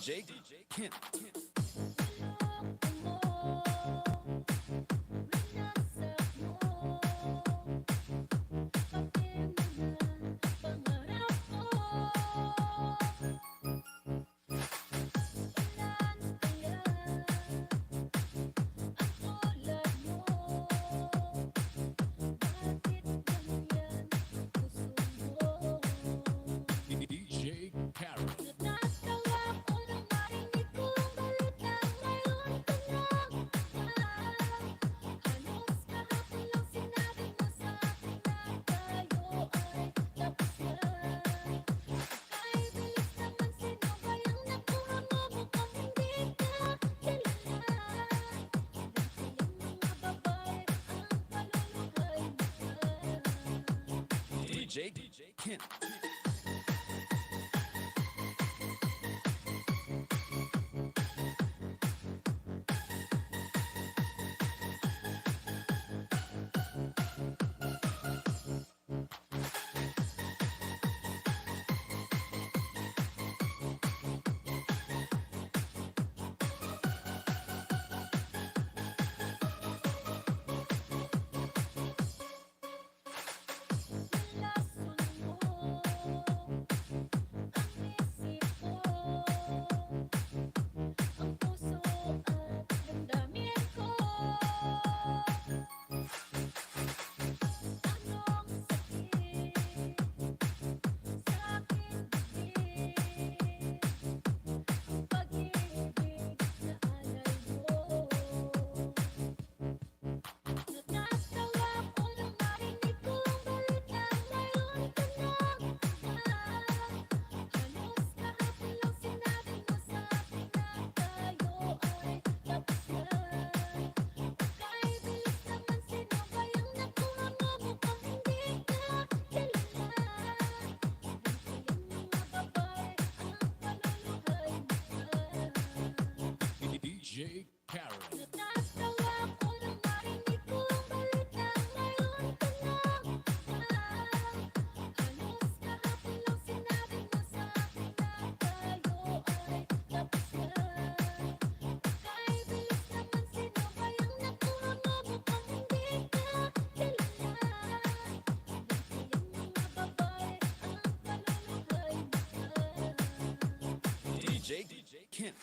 DJ Kent. DJ Kent. DJ Karen. DJ Kent.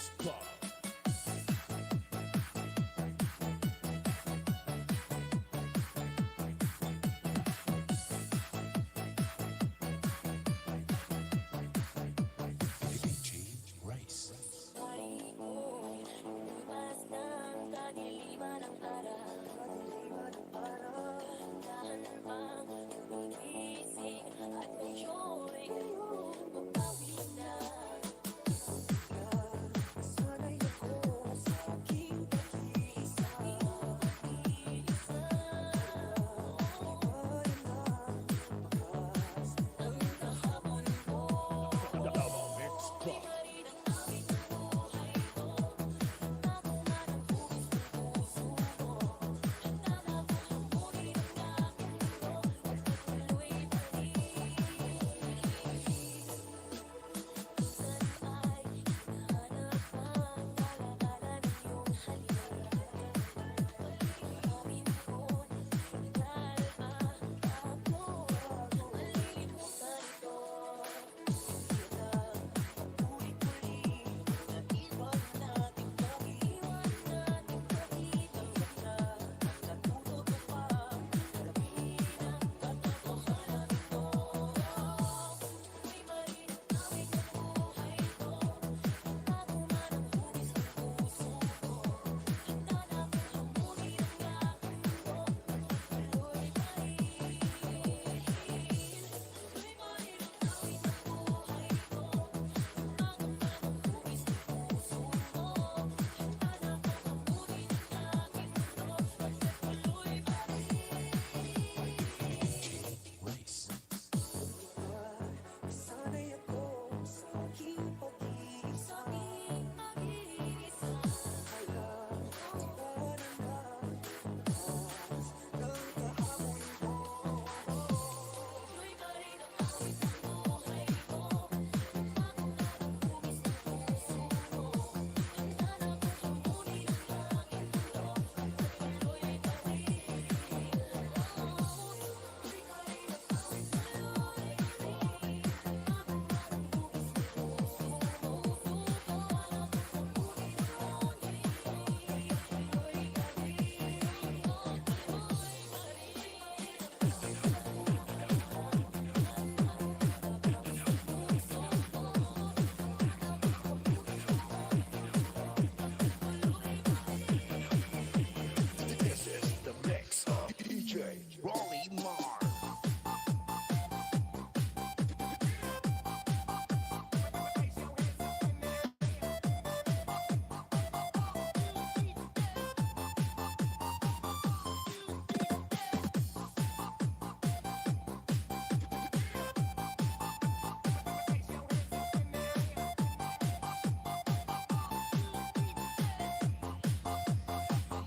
Mix Club.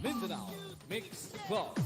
Mindanao Mix Club.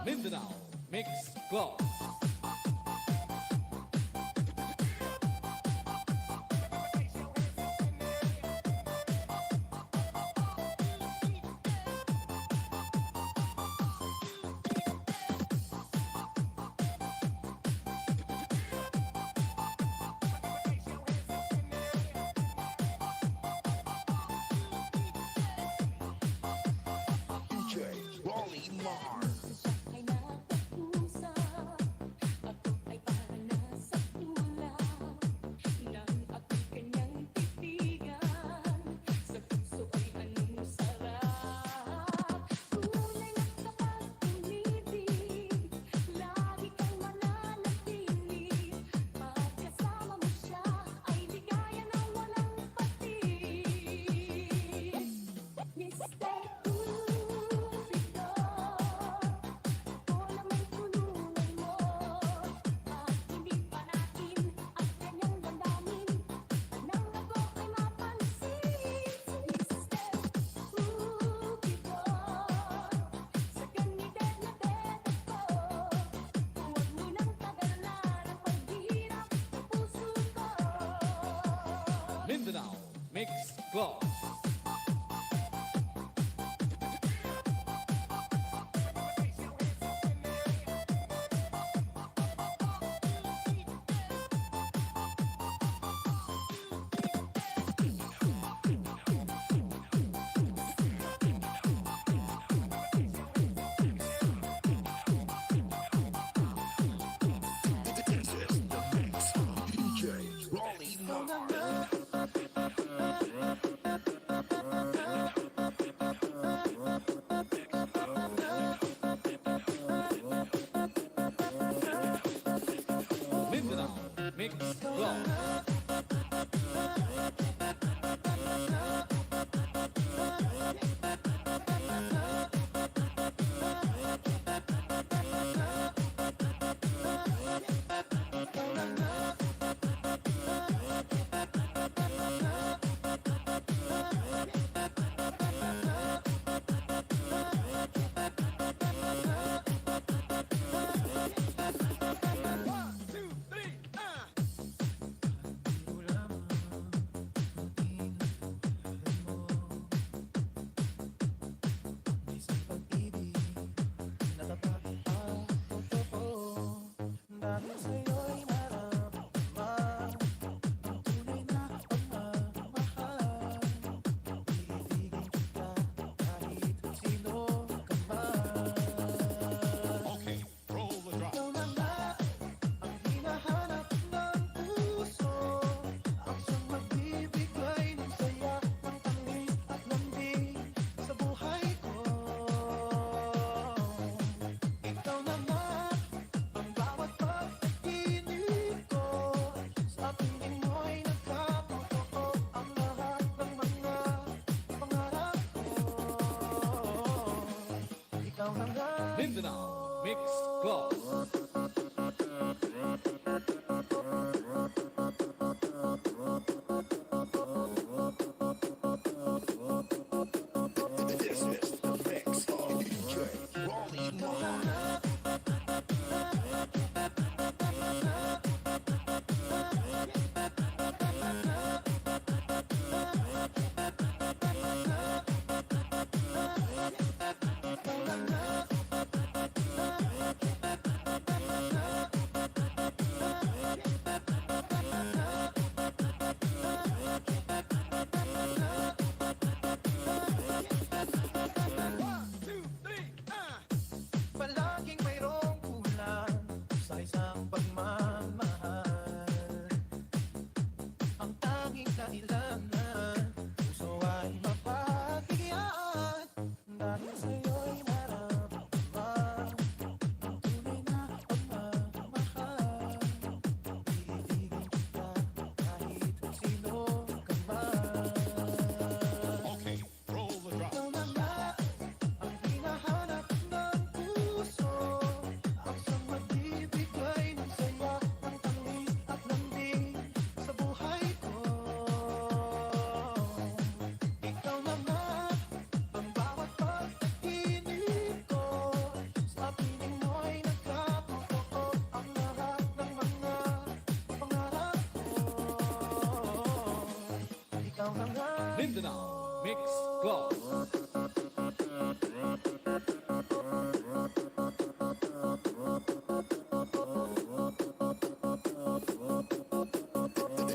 Mindanao Mix Club. Mindanao Mix Club. Mindanao Mix Club. Okay, roll the drum. Mindanao Mix Club. This is the mix of DJ Giovani Umbao. Palaging mayroong kulang sa isang pagmamahal. Ang tanging kailangan, puso ay mapagigyan. Dahil sa'yo'y mararamdaman ang tunay na pagmamahal. Iibigin kita kahit sino ka man. Okay, roll the drum. Ikaw na nga ang hinahanap ng puso, ang siyang magbibigay ng saya, ng tanging at lambing sa buhay ko. Ikaw na nga ang bawat pagkakinig ko, sa piling mo'y nagkatotoo ang lahat ng mga pangarap ko. Ikaw na nga Mindanao Mix Club.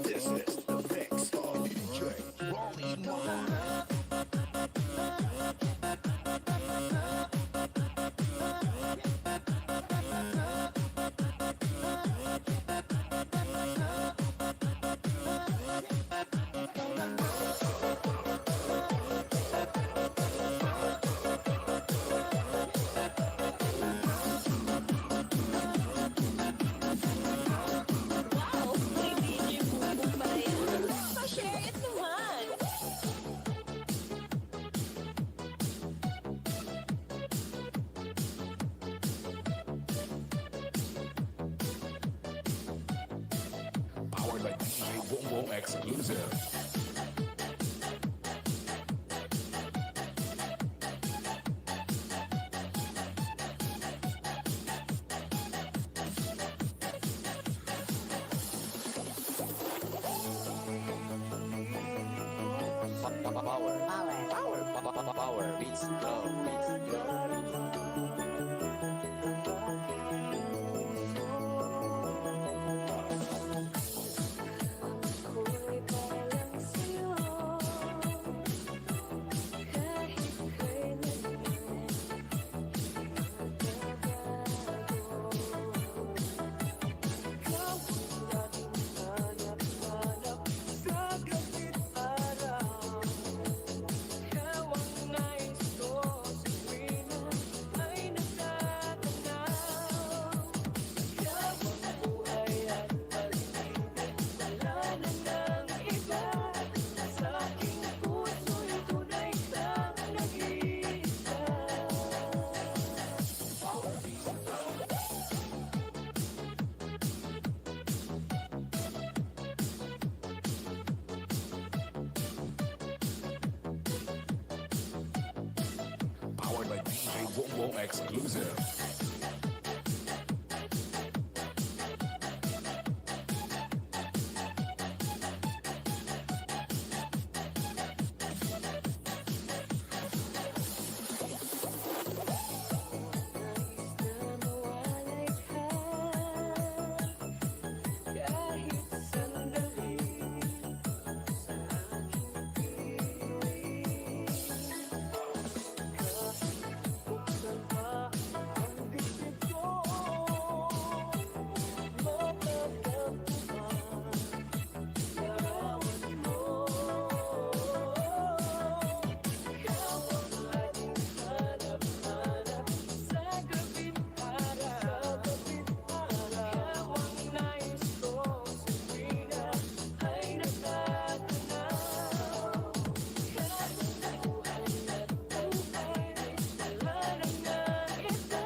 This is the mix of DJ Giovani Umbao. Wow! May DJ Bumbong ba yan? Pa-share it naman! Powered by DJ Bombo Exclusive. Power. Beats, go. Ako'y para lang sa'yo. Kahit kailanman magbabago. Ikaw ang laging hanap-hanap sa gabit araw. Ikaw ang nais ko sa tuwina ay nagtatanaw. Ikaw ang buhay at pag-ibig, wala na ng iba. Sa aking puso'y tunay kang nag-iisa. Powered by DJ Wong exclusive. Nais na mawalay ka kahit sandali sa aking piling. Buksan pa ang dibdib ko, matatampuan larawan mo. Ikaw ang laging hanap-hanap sa gabit araw. Ikaw ang nais ko sa tuwina ay nagtatanaw. Ikaw ang buhay at pag-ibig, wala na ng iba.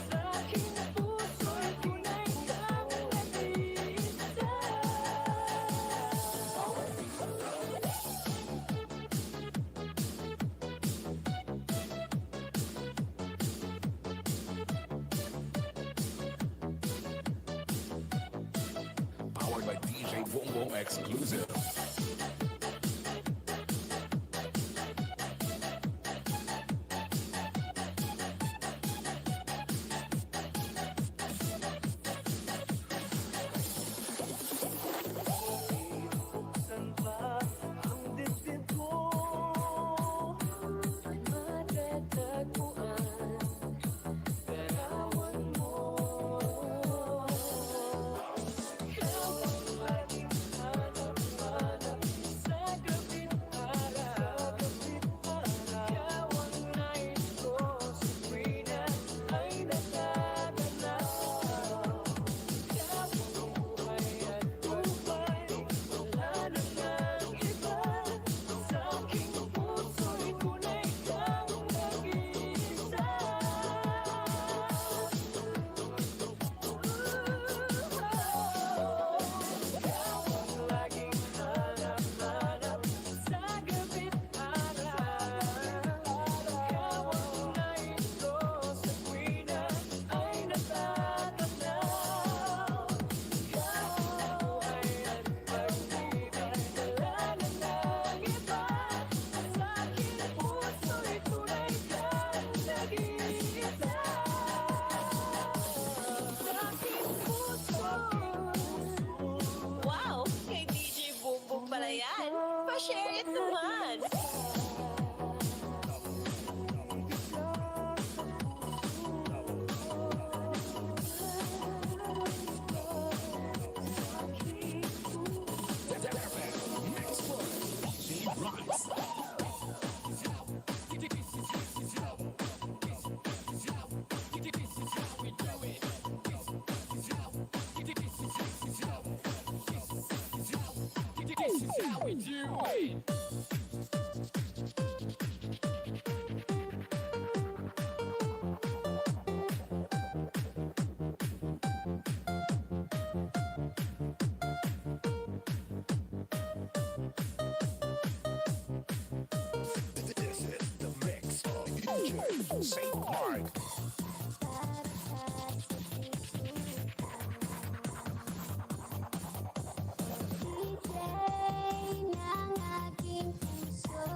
Sa aking puso'y tunay kang nag-iisa. Powered by DJ Wong exclusive. Buksan pa ang dibdib ko, matatagpuan larawan mo. Ikaw ang laging hanap-hanap sa gabit araw. Ikaw ang nais ko sa tuwina ay natatanaw. Ikaw ang buhay at pag-ibig, wala na ng iba. Sa aking puso'y tunay kang nag-iisa. Ikaw ang laging hanap-hanap sa gabit araw. Ikaw ang nais ko sa tuwina ay natatanaw. Ikaw ang buhay at pag-ibig, wala na ng iba. Sa aking puso'y tunay kang nag-iisa. Sa aking puso. Wow! Kay DJ Bumbong pala yan. Pa-share it naman! This is how we do it. This is the mix of DJ St. Mark. Ibigay ng aking puso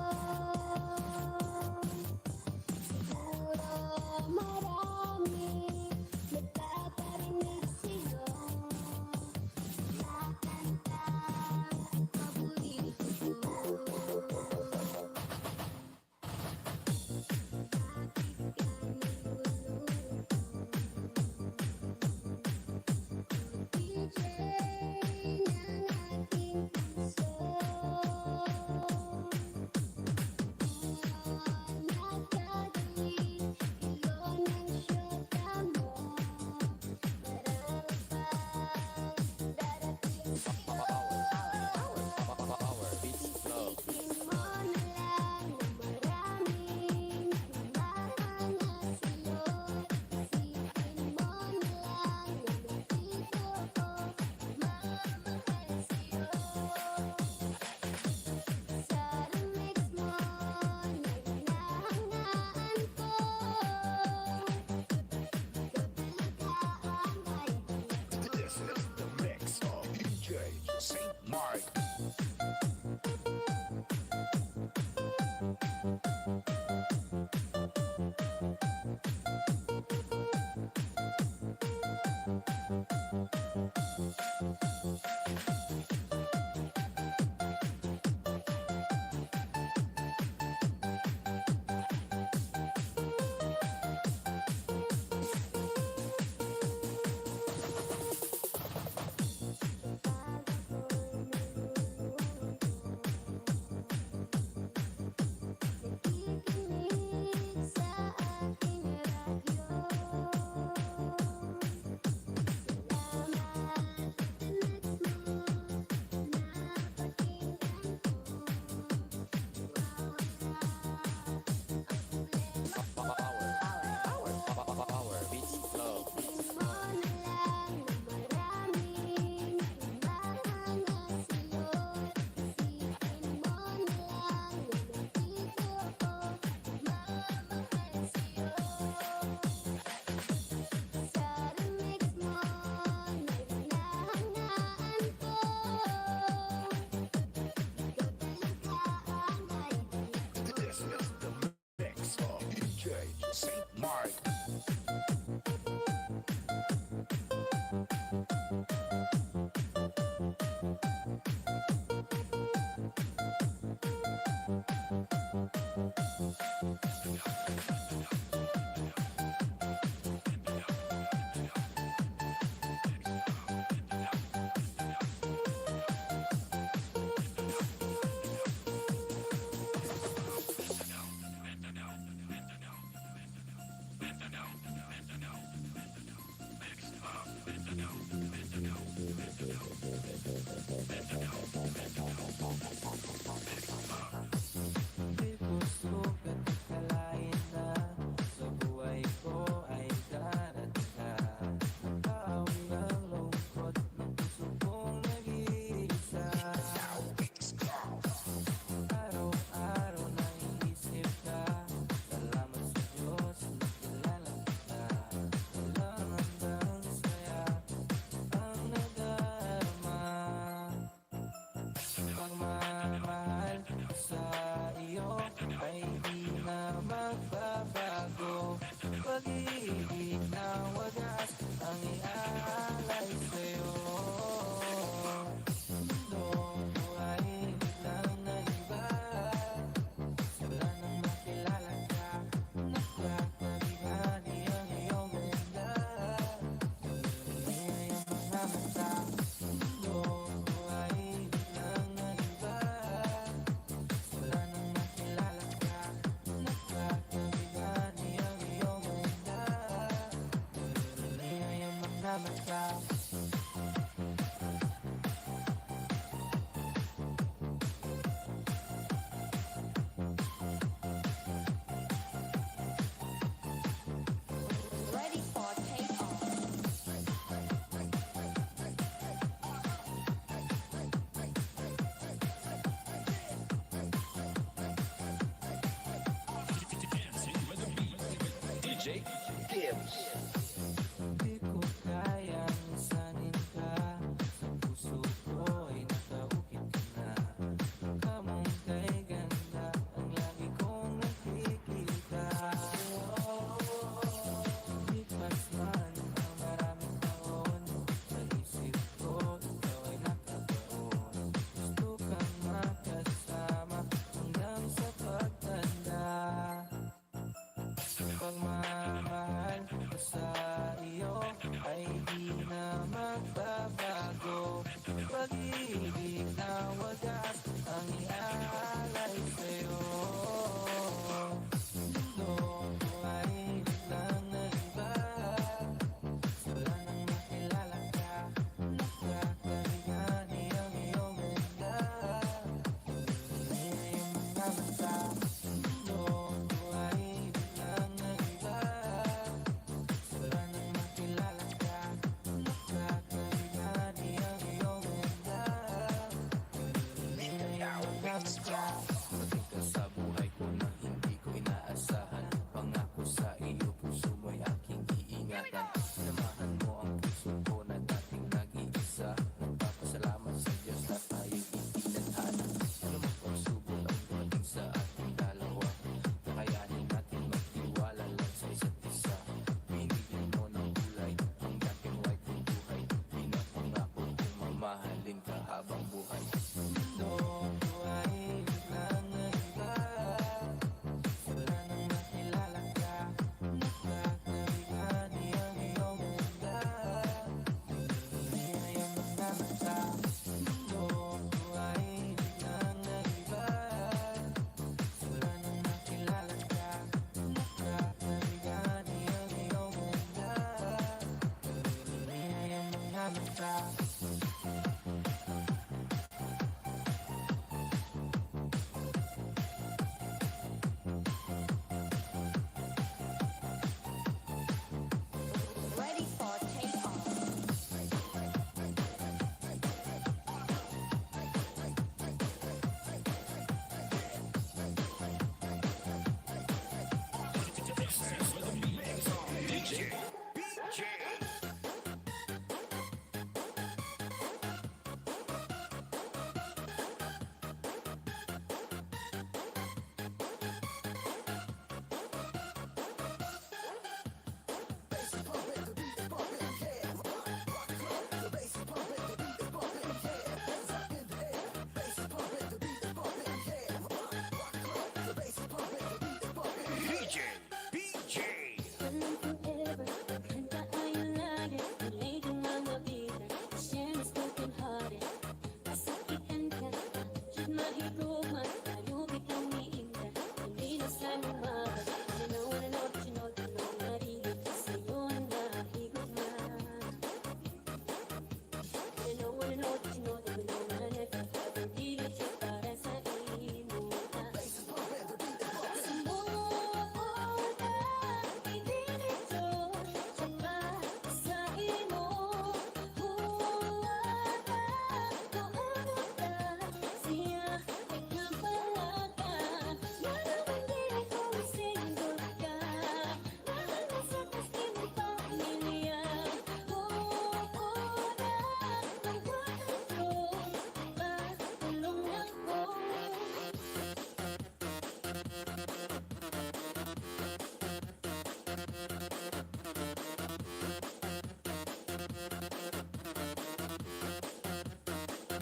Saint Mark. Di ko sukat akalain na sa buhay ko ay darating ka. Paawin ang lungkot ng puso kong nag-iisa. Araw-araw naiisip ka. Salamat sa Diyos na kilala kita. Walang hanggang saya ang nadarama. Pagmamahal sa iyo ay di na magbabago. Pag-ibig na wagas ang iaalay sa'yo. Mundo ko ay biglang nag-iba. Wala nang makilala ka. Nakakabigani ang iyong ganda. Hindi ang mga mata. Mundo ko ay biglang nag-iba. Wala nang makilala ka. Nakakabigani ang iyong ganda. Hindi ang mga mata. Ready for takeoff. Dancing with the beat. DJ Gibbs. Di ko kayang isanin ka. Sa puso ko ay nakaukit ka na. Kamong kay ganda ang lagi kong nakikita. Lipas man ang maraming taon. Sa isip ko ikaw ay nakabaon. Gusto kang makasama hanggang sa pagtanda. Pagmamahal ko sa iyo ay di na magbabago. Pag-ibig na wagas ang iaalay sa'yo. Mundo ko ay biglang nag-iba. Wala nang makilala ka. Nakakabigani ang iyong ganda. Hindi ang mga mata. Mundo ko ay biglang nag-iba. Wala nang makilala ka. Nakakabigani ang iyong ganda. Hindi ang mga mata. Pagdating ka sa buhay ko na hindi ko inaasahan. Pangako sa iyo, puso mo'y aking iingatan. Samahan mo ang puso ko na dating nag-iisa. Nagpapasalamat sa Diyos na tayo'y itinadhana. Ano mang pagsubok ang dumating sa ating dalawa, kakayanin natin magtiwala lang sa isa't isa. Pinigyan mo ng kulay ang dating white kong buhay. Pinapangako kong mamahalin ka habang buhay. Mundo ko ay biglang nag-iba.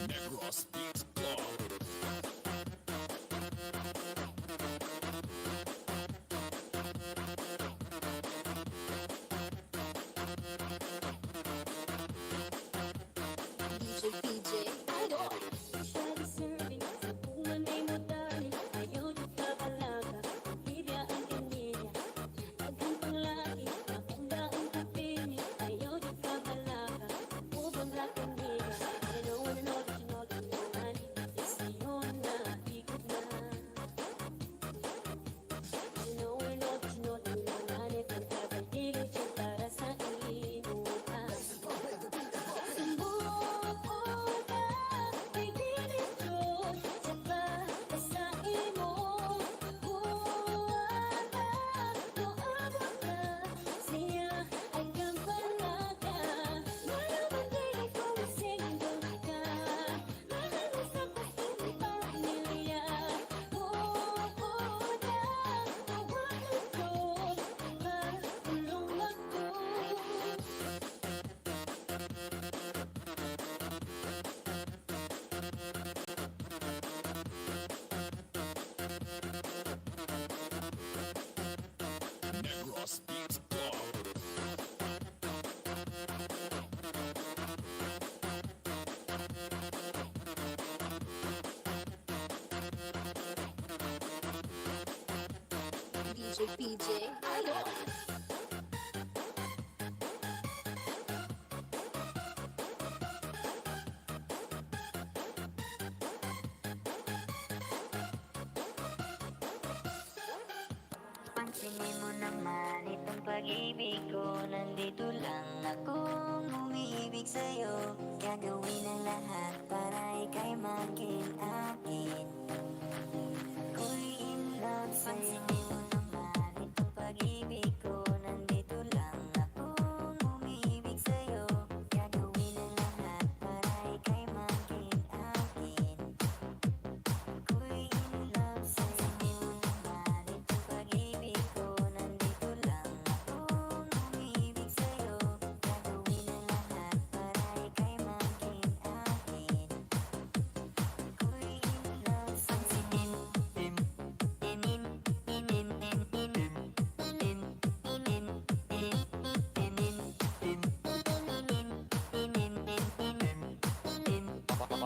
Negros Beats Club. DJ PJ Idol. Siya deserving sa bungan ay modali. Ayaw di kabalaga, pamilya ang kanilya. Daghang panglaki, nakunda ang kapini. Ayaw di kabalaga, ubang ra kanilya. I know what I know that you know that you know. It's ngayon na ikot na. I know what I know that you know that you know. Nagkakatigil siya para sa inuha. Negros Beats Club. DJ PJ Idol. Pansinin mo naman itong pag-ibig ko. Nandito lang akong umiibig sa'yo. Gagawin ang lahat para ika'y maging akin. Ako'y in love sa'yo. Pansinin mo naman itong pag-ibig ko. Nandito lang akong umiibig sa'yo. Gagawin ang lahat para ika'y maging akin. Ako'y in love sa'yo. Pansinin mo naman itong pag-ibig ko. Nandito lang akong umiibig sa'yo. Gagawin ang lahat para ika'y maging akin. Ako'y in love sa'yo.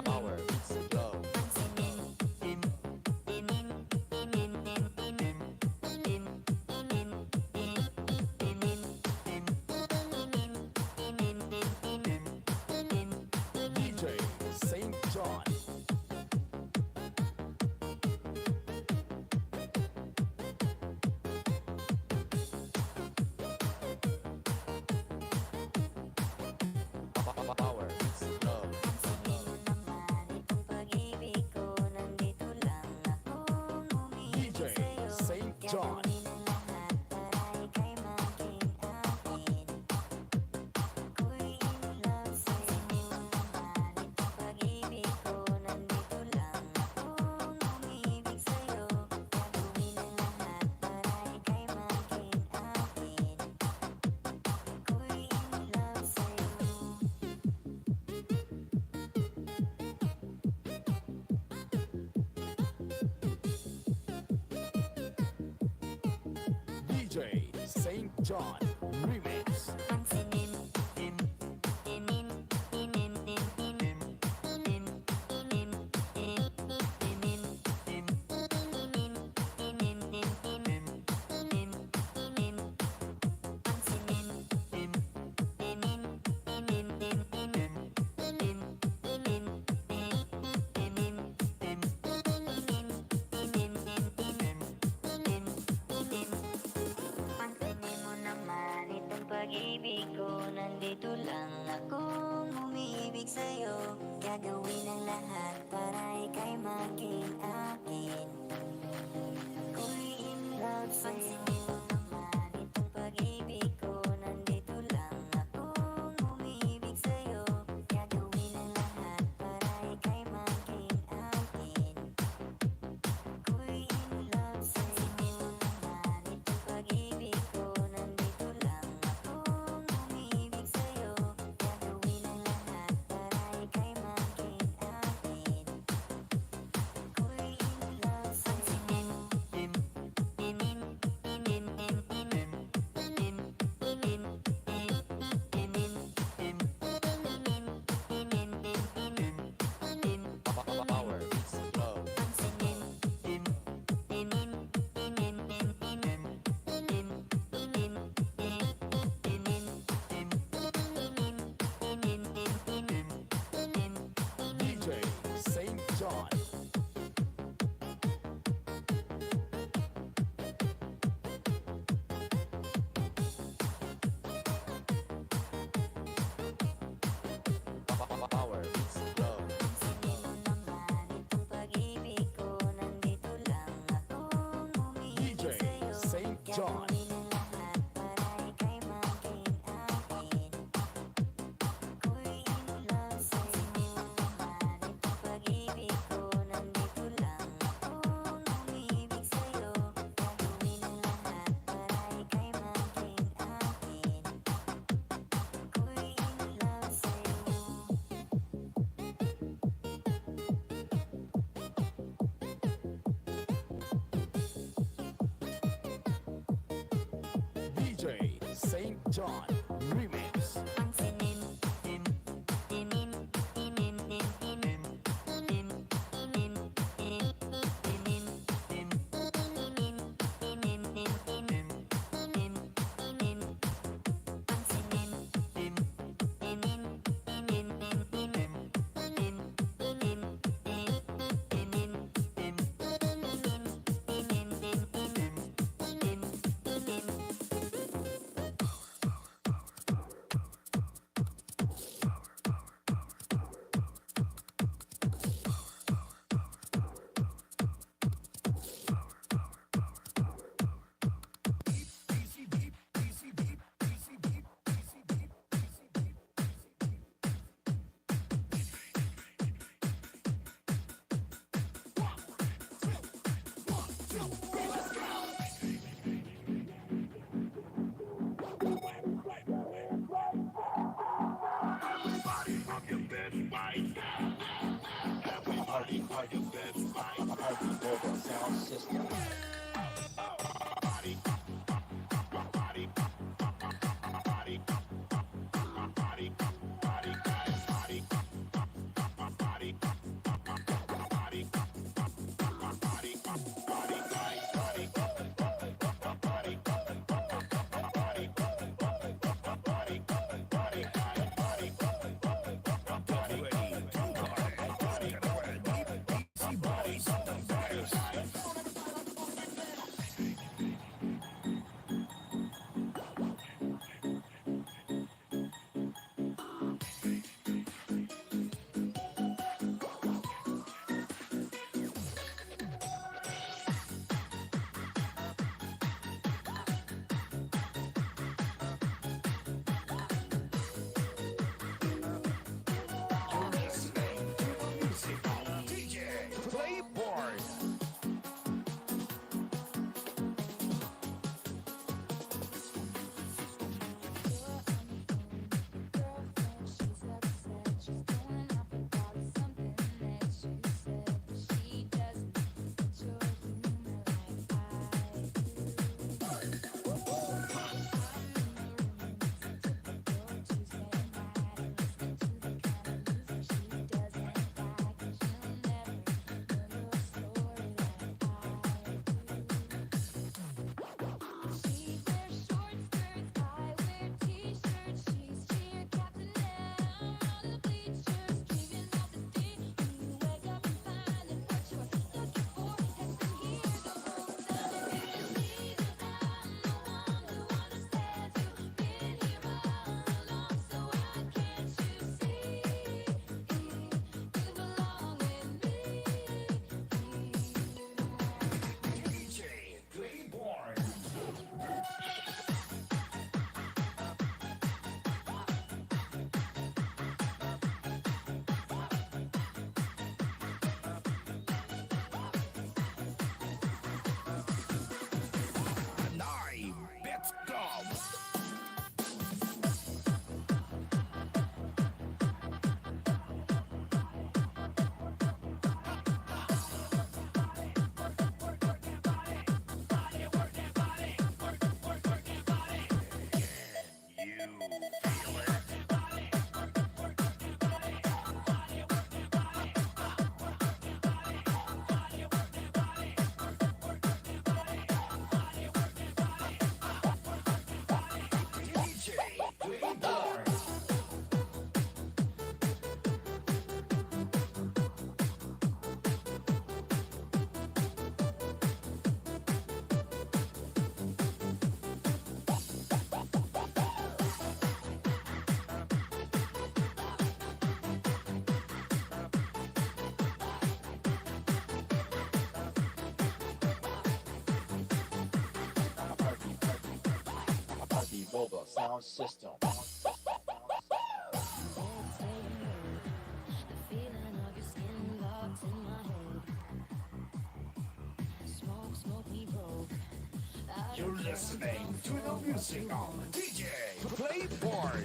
Power Beats Club. DJ Saint John. Power Beats Club. Pansinin mo naman itong pag-ibig ko. Nandito lang akong umiibig DJ sa'yo. Saint John. Gagawin ang lahat para ika'y maging akin. Ako'y in love sa'yo. Pansinin mo naman itong pag-ibig ko. Nandito lang akong umiibig sa'yo. Gagawin ang lahat para ika'y maging akin. Ako'y in love sa'yo. DJ Saint John Remix. Pansinin, inin, inin, inin, inin, inin, inin, inin, inin, inin, inin, inin, inin. Pansinin, inin, inin, inin, inin, inin, inin, inin, inin. Pansinin mo naman itong pag-ibig ko. DJ Saint John Remix. Pansinin, inin, inin, inin, inin, inin, inin, inin, inin, inin, inin, inin, inin, inin, inin, pansinin, inin, inin, inin, inin, inin, inin, inin, inin, Global sound system. The feeling of your skin locked in my head. Smoke me broke. You're listening to the music on DJ Playboard.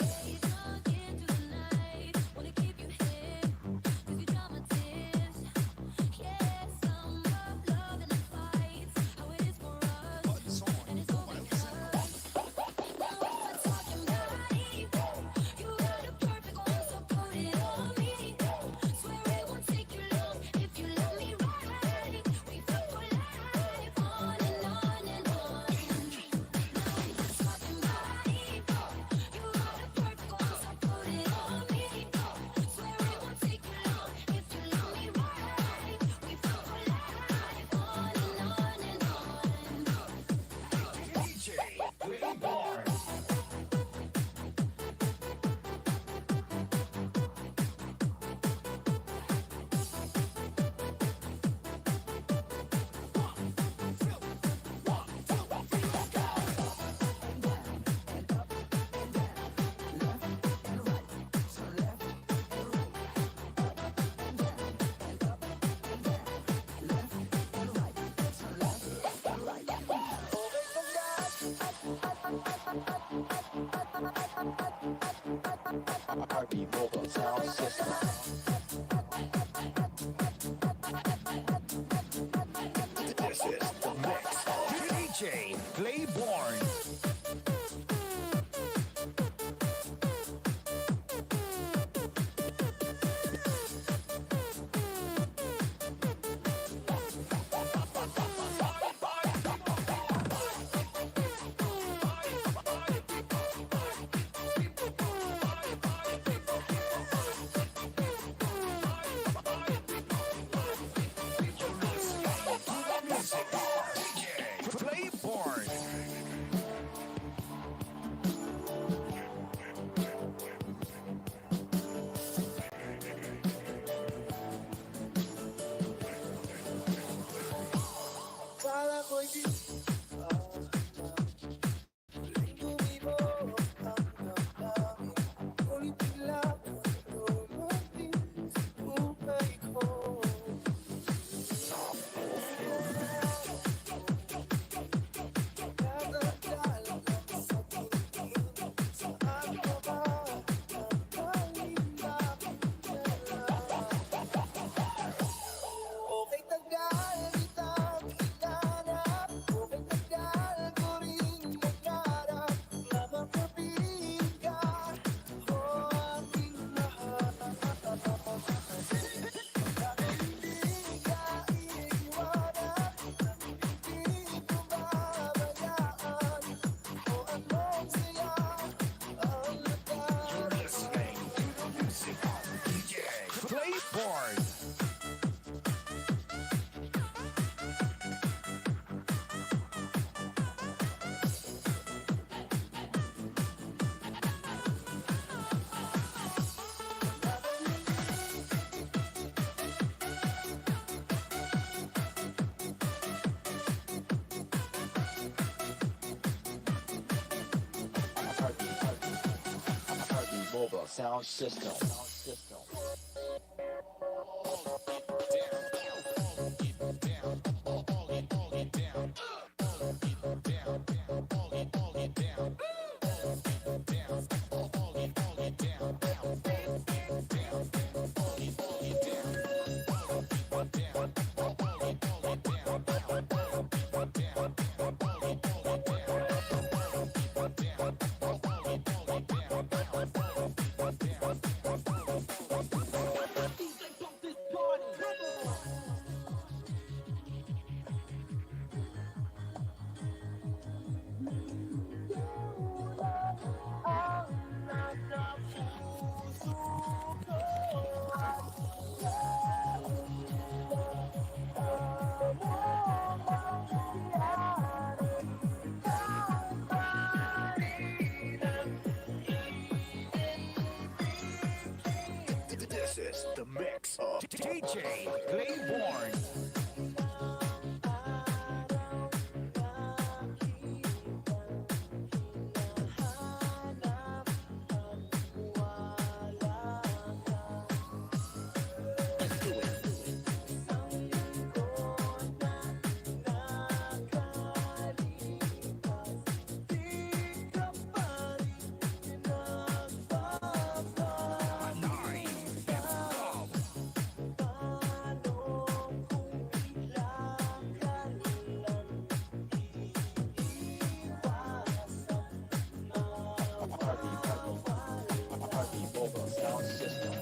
sound system. This is the mix of DJ Playborn. Playborn. Kala ko'y di tumibo ang damdamin. Ngunit bigla dumating sa buhay ko. Natagala lang sa tingin. Saan ka ba nakalimapit ka lang? Okay, tagal kitang hinanap. Okay, tagal ko rin nagharap na makabigin ka, o aking mahal. Dahil hindi ka iiwanan, hindi ko babayaan, o anong saya ang lakas. Listening to the music of DJ Playborn. Heartbeat mobile sound system. This is the mix of DJ Playborn. Heartbeat mobile sound system.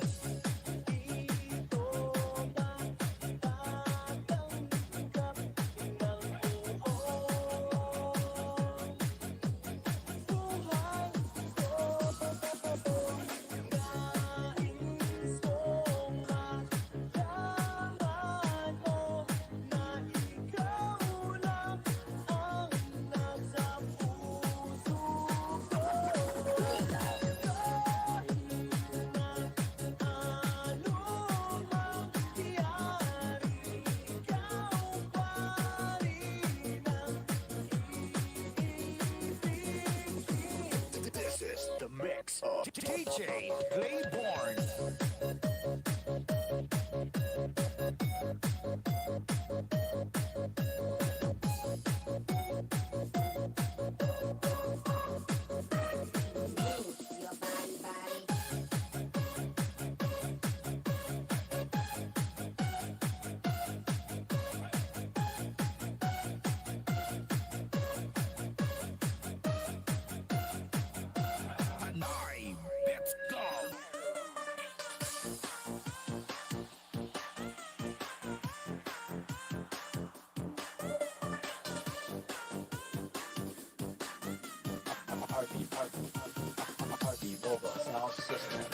This is the mix of DJ Playborn. Party Mobile Sound System.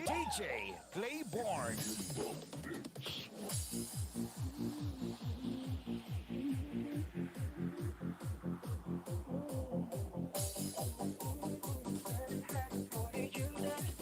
DJ Playborn. DJ Playborn.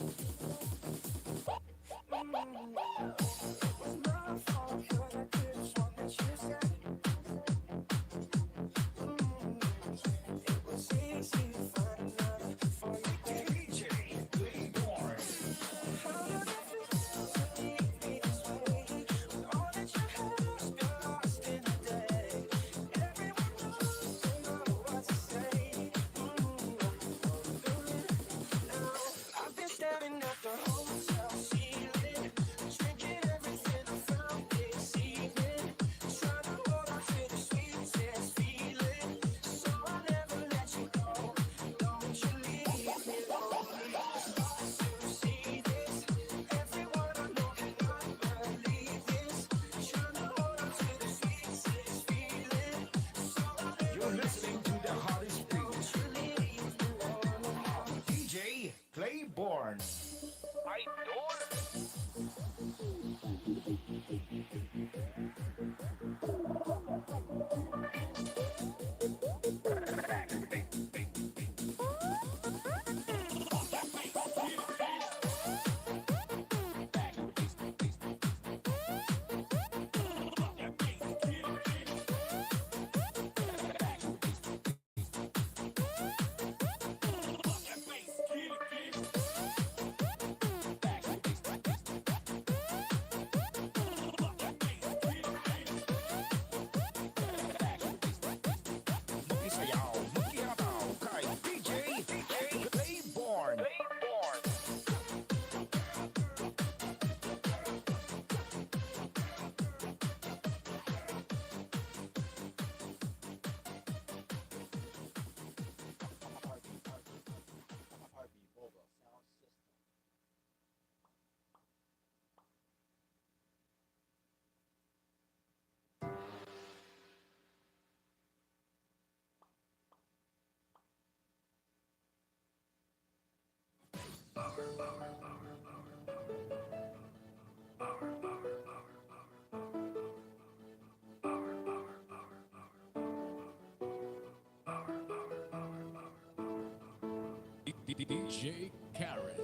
You're listening to the hottest beats. DJ Playborn. Sayaw, makiyataw kay DJ Playborn. Party Mobile Sound System. DJ Karen.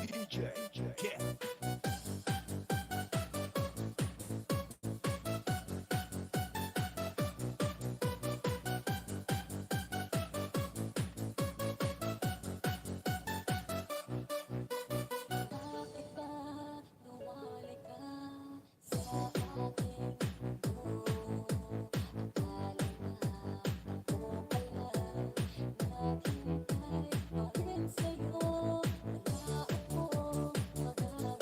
DJ Get. Sa'yo, wala ako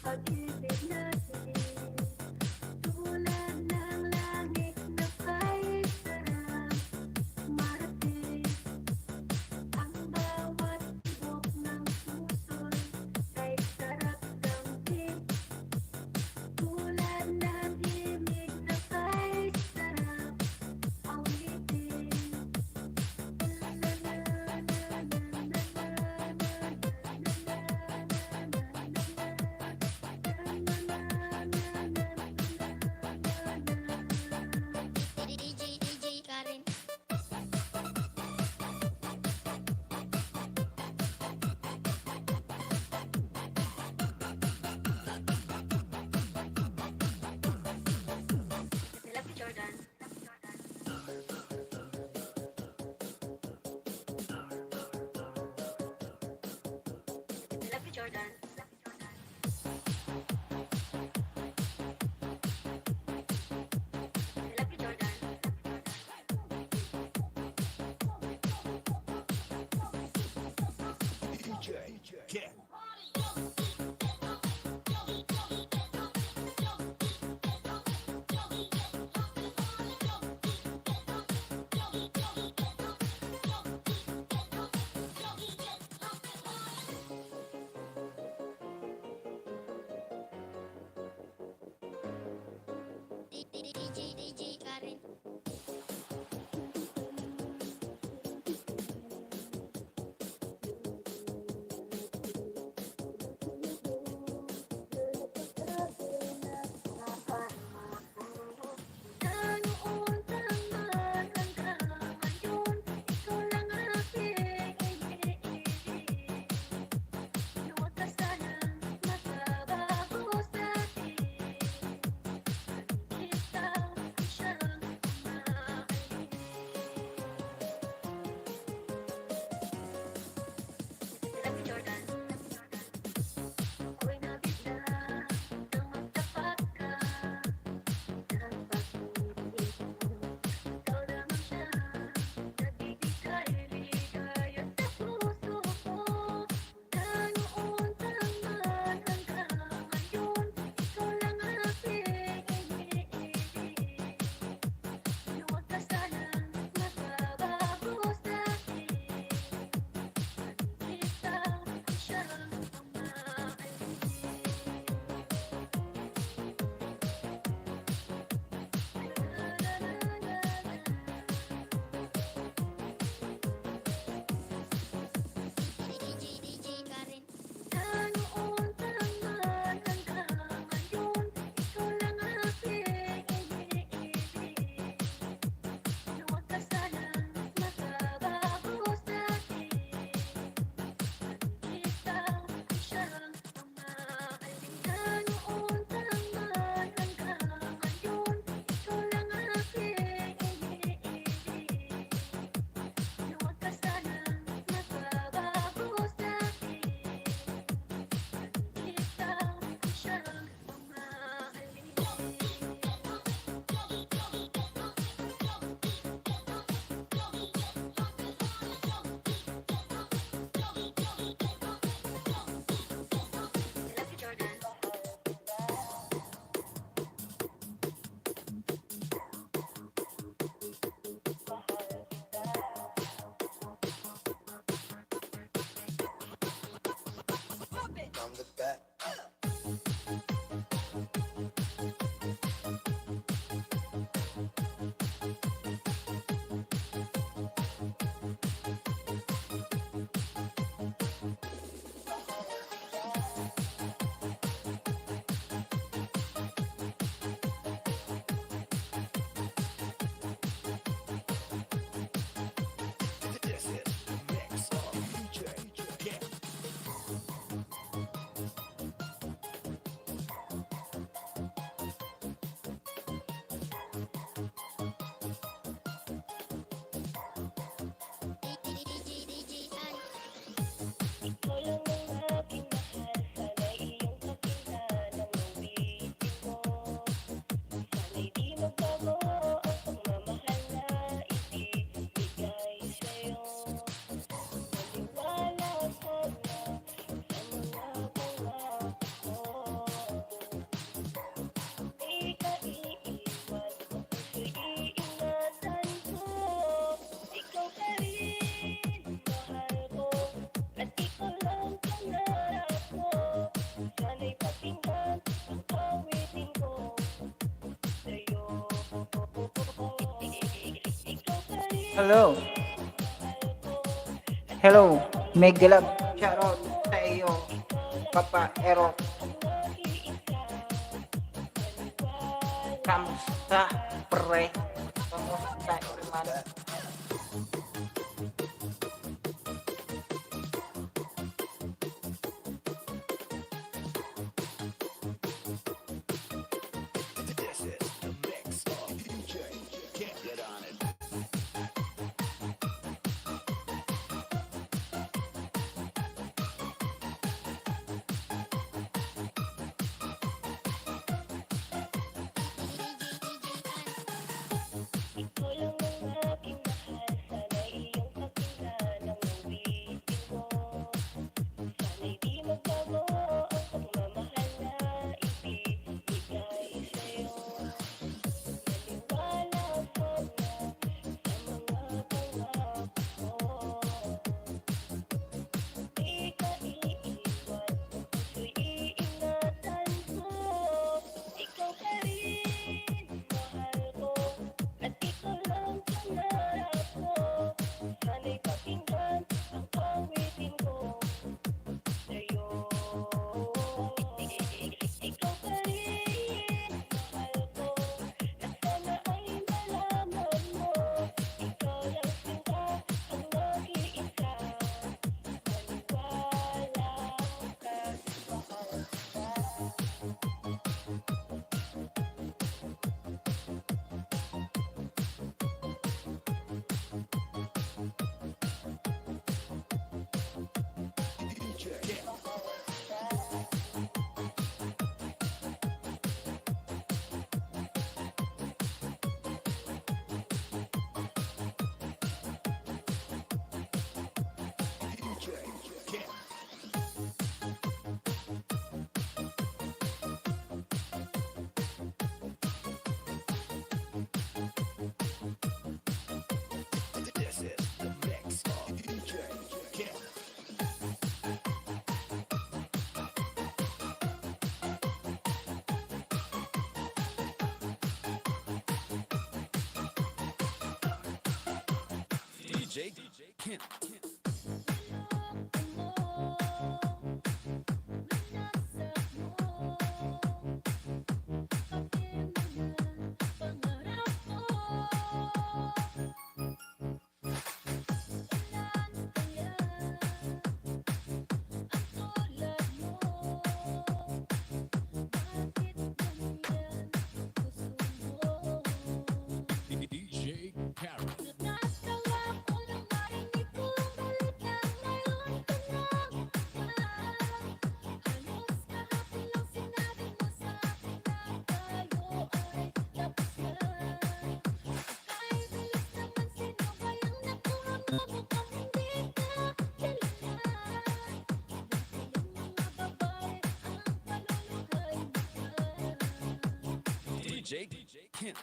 pag-ibig natin. Tulad ng langit na kahit sarap marating. Ang bawat tibok ng puso'y ay sarap damhin. Tulad ng himig na kahit sarap awitin. DJ Karen. Love you, Jordan. Love you, Jordan. Love you, Jordan. DJ Ken. DJ Karen. Noon taman hanggang ngayon, ikaw lang aking iniibig. Huwag ka sanang magbabago sa'kin. Kita siyang umahalin. Love you, Jordan. Ako'y nabigla nang magtapat ka ng pag-ibig mo. Ikaw lamang siya, nagbibigay ligaya sa puso ko. Na noon taman hanggang ngayon, ikaw lang aking iniibig. Huwag ka sanang magbabago sa'kin. Kita siyang umahalin. DJ Karen. Noon taman hanggang ngayon, ikaw lang aking iniibig. Huwag ka sanang magbabago sa'kin. Kita siyang umahalin. Noon taman hanggang ngayon, ikaw lang aking iniibig. Huwag ka sanang magbabago sa'kin. Kita siyang umahalin. Love you, Jordan. From the back. This is the mix of DJ Ken. Hello. Hello. Mega love. Shoutout sa iyo. Papa Ero. Kamusta pre? Kamusta hermano? DJ Kent. DJ Karen. DJ Kent.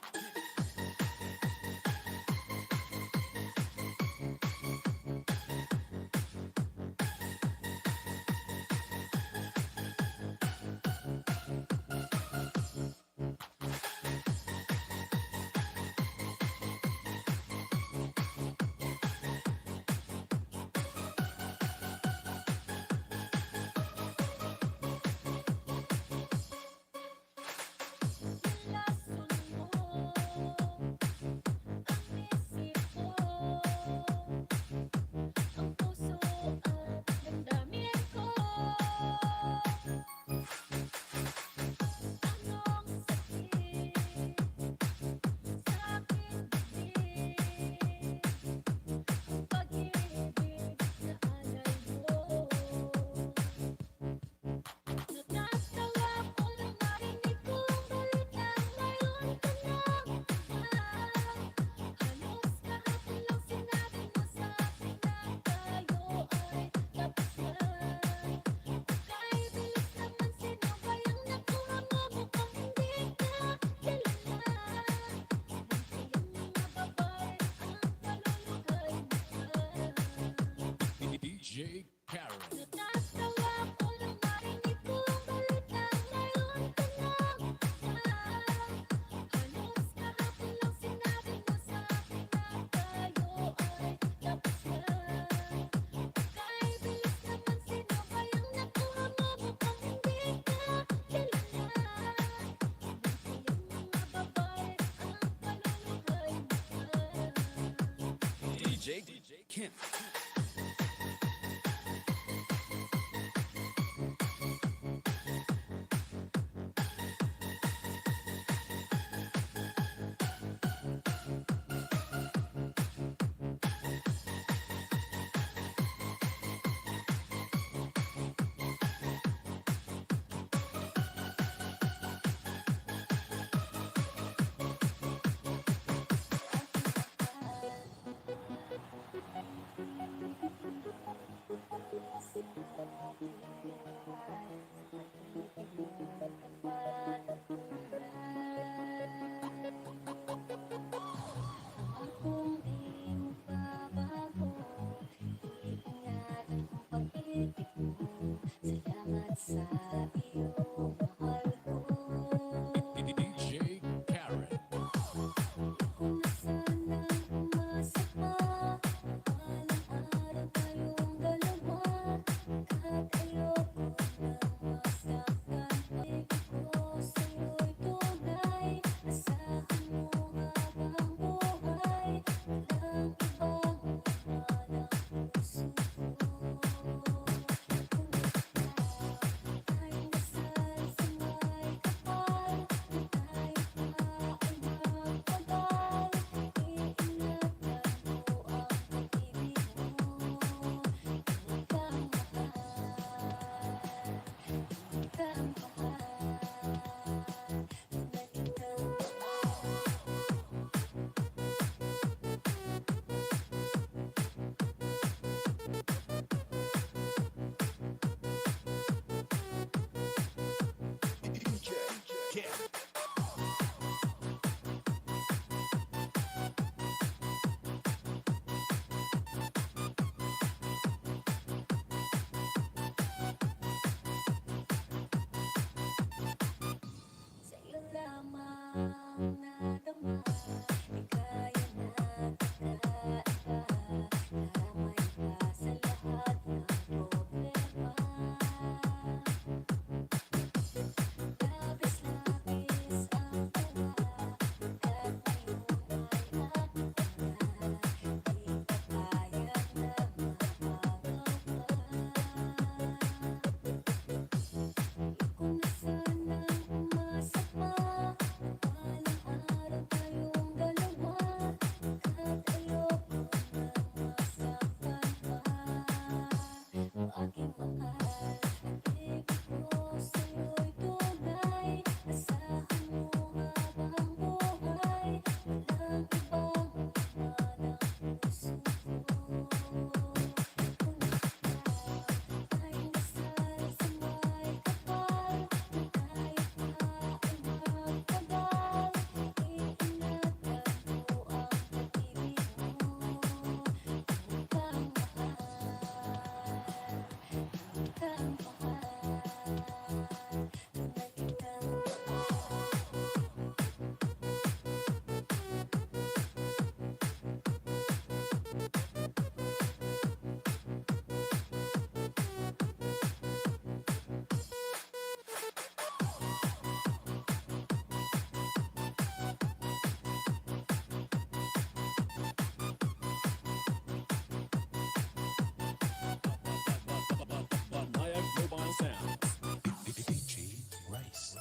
DJ Kim. Kung di mo babago, iingatan ang pag-ibig mo. Salamat sa iyo, mahal ko. DJ Karen. Kung sanang umasa pa, balang araw tayong dalawa. Kahit ayoko nang masaktan, pag-ibig ko sa'yo'y tunay. Asahan mo habang buhay, walang ibang iwan ang puso ko. Kung ikaw ay nasal sa may kapal, tayo pa ay magtagal. Iingatan mo ang pag-ibig mo, hanggang mahal, hanggang DJ Kim. sa'yo lamang nadama, di kaya na tandaan. Damay ka sa lahat ng problema. Labis-labis ang tawa, at ngayon ay nakita na, di papayag na magpagawa. Kung sanang umasa pa, balang araw tayong dalawa. Kahit ayoko nang masaktan pa, o aking mahal, pag-ibig ko sa'yo'y tunay. Asahan mo habang buhay, walang ibang iwan ang puso ko. Kung ikaw ay nasal sa may kapal, tayo pa ay magtagal. Iingatan mo ang pag-ibig mo, hanggang mahal, hanggang Banayag Mobile Sounds. DJ Rice.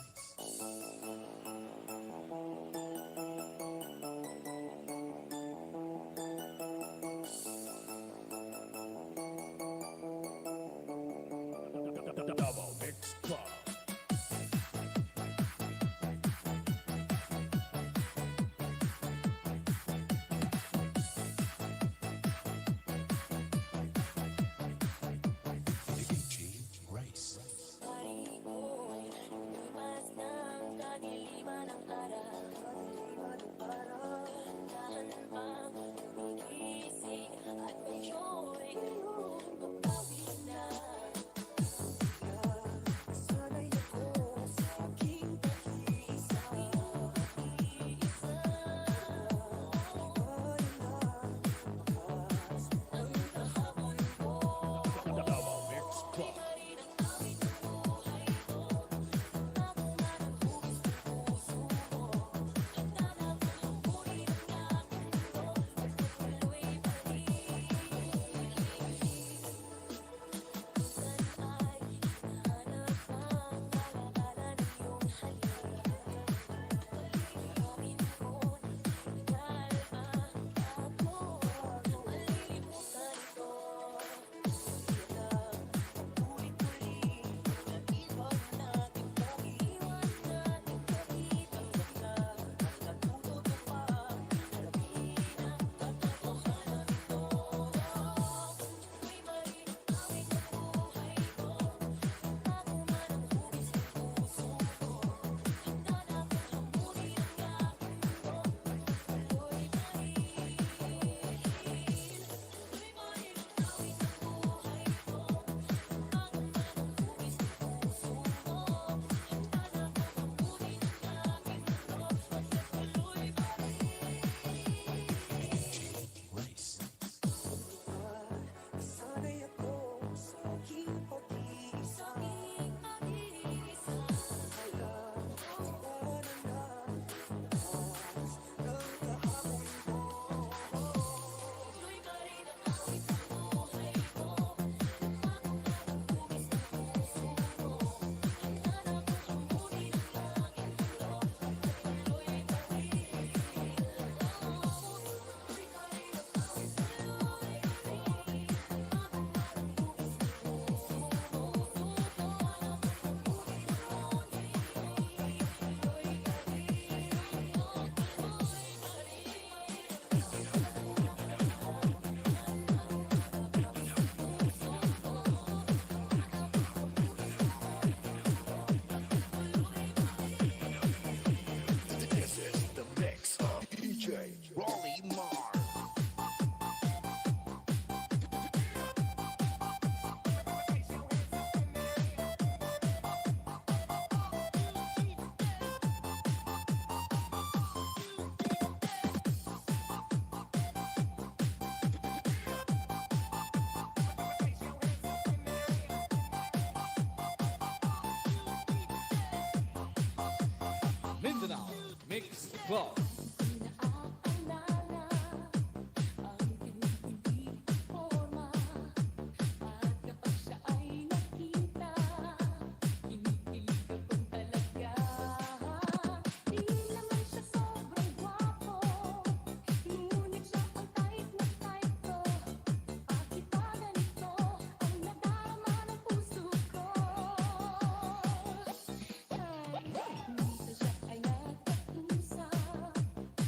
Double Mix Club. DJ Rice. Pari ko, lumas ng kadiliman ng araw. Dahan bang gumigising at medyo'y papawid na. Sana'y ako sa aking pag-iisa. Ang kahapon ko, Double Mix Club. Mix Club. Naaalala ang hindi forma at kapag siya ay nakita, kinikilig ako talaga. Di naman siya sobrang gwapo, ngunit siya ang type na type ko. Bakit ba ganito ang nadarama ng puso ko? Minsan siya ay nagkatusa,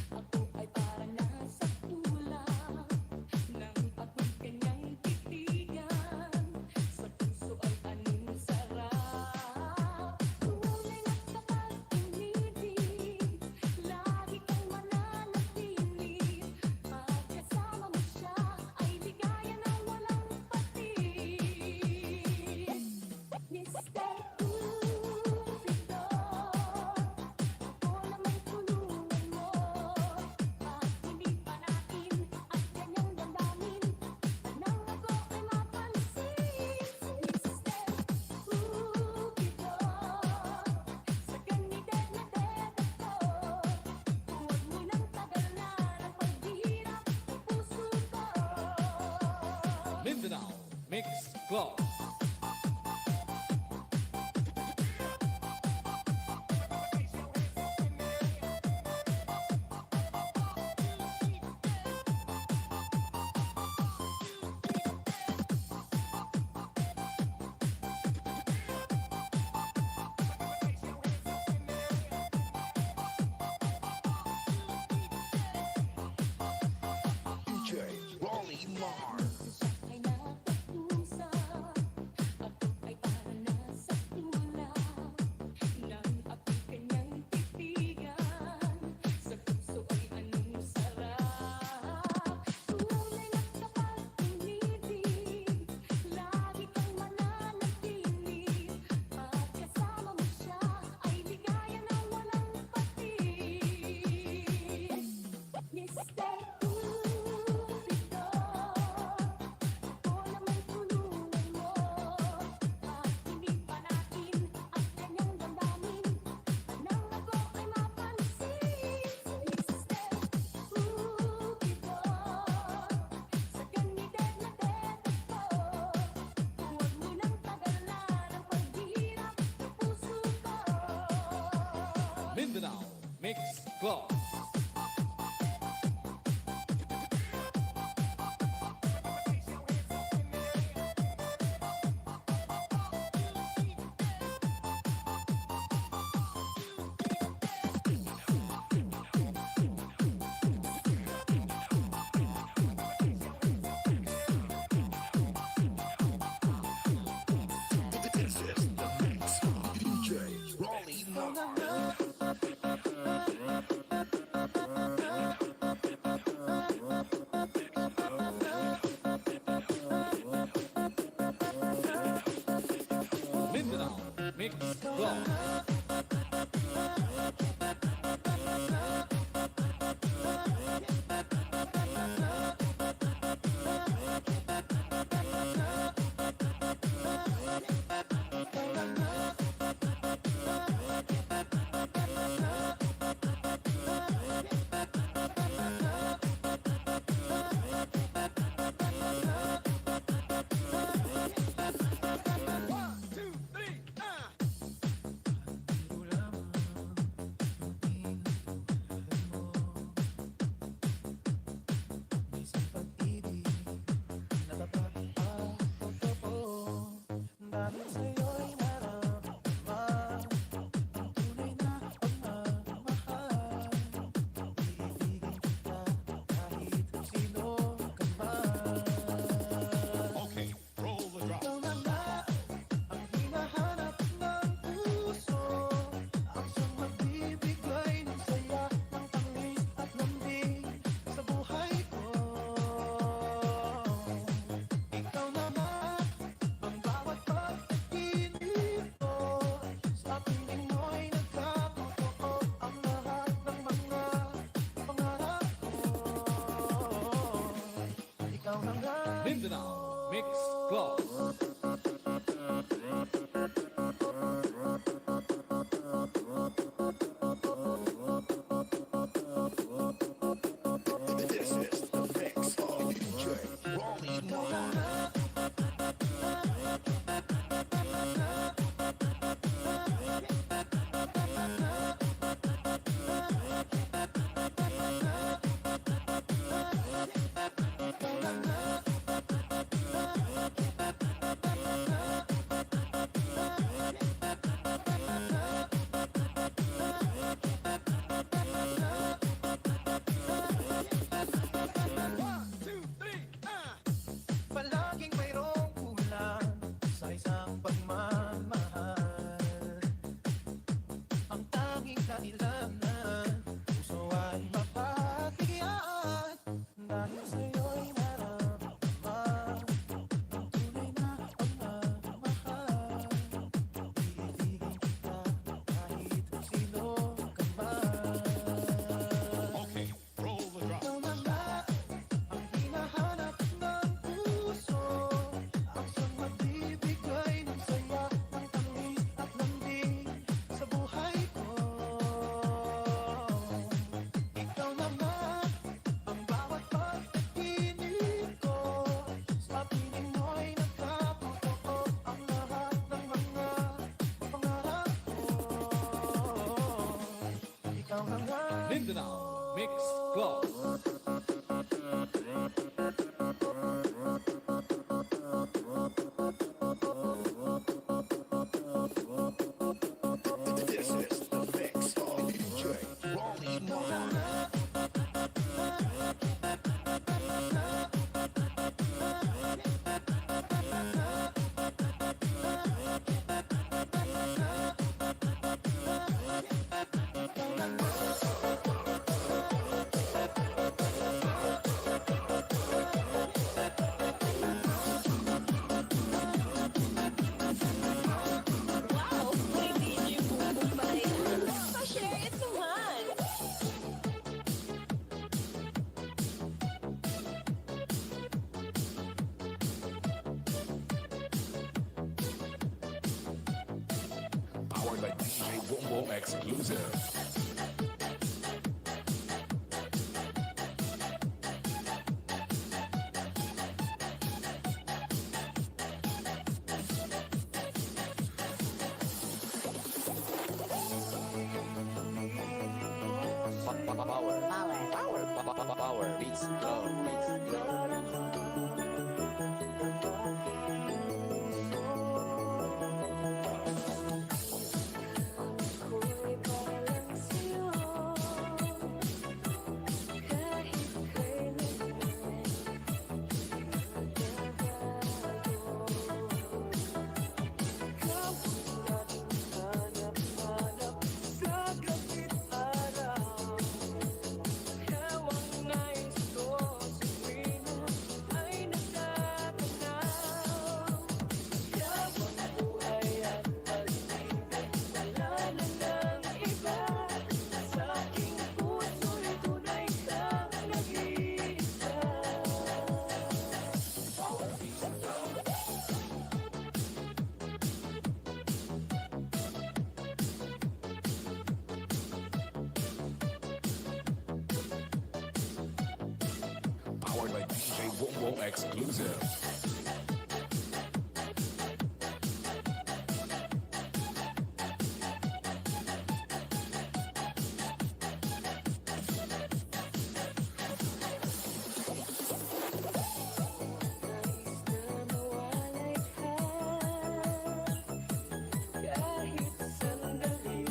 ako ay parang nasa kulang. Nang ako'y kanyang titigan, sa puso ay anong sarap. Tunay na kapag umiibig, lagi kang mananatili. Pagkasama mo siya ay ligaya na walang patis. Mr. Cupido, ako naman tulungan mo at hindi pa natin ang kanyang damdamin nang ako ay mapansin. Mr. Cupido, sa kanidad na ded ako, huwag mo nang tagalan ang paghihirap ng puso ko. Mindanao Mix Club. DJ Rolly Mar. Ay nakatusa, ako ay parang nasa kulang. Nang ako'y kanyang titigan, sa puso ay anong sarap. Tunay na kapag umiibig, lagi kang mananatili. Pagkasama mo siya ay ligaya na walang patis. Mr. Cupido, ako naman tulungan mo at hindi pa natin ang kanyang damdamin nang ako ay mapansin. Mr. Cupido, sa kanidad na ded ako, huwag mo nang tagalan ang paghihirap ng puso ko. Mindanao Mix Club. This is the mix of DJ Rolly Mar. Mindanao Mix Club. Okay, roll the drop. Mindanao Mix Club. Mindanao Mix Club. This is the mix of DJ Giovani Umbao. Wow, may DJ Bumbong pala yan. Pa-share it naman. Powered by DJ Umbao exclusive. Power beats go. Ako'y parang sa'yo, kahit kailanman magbabago. Ikaw ang laging hanap-hanap sa gabit araw. Hawang nais ko sa tuwina ay natatanaw. Ikaw ang buhay at pag-ibig, wala na ng iba. Sa aking puso'y tunay kang nag-iisa. Powered by DJ Umbao exclusive. Nais na mawalay ka, kahit sandali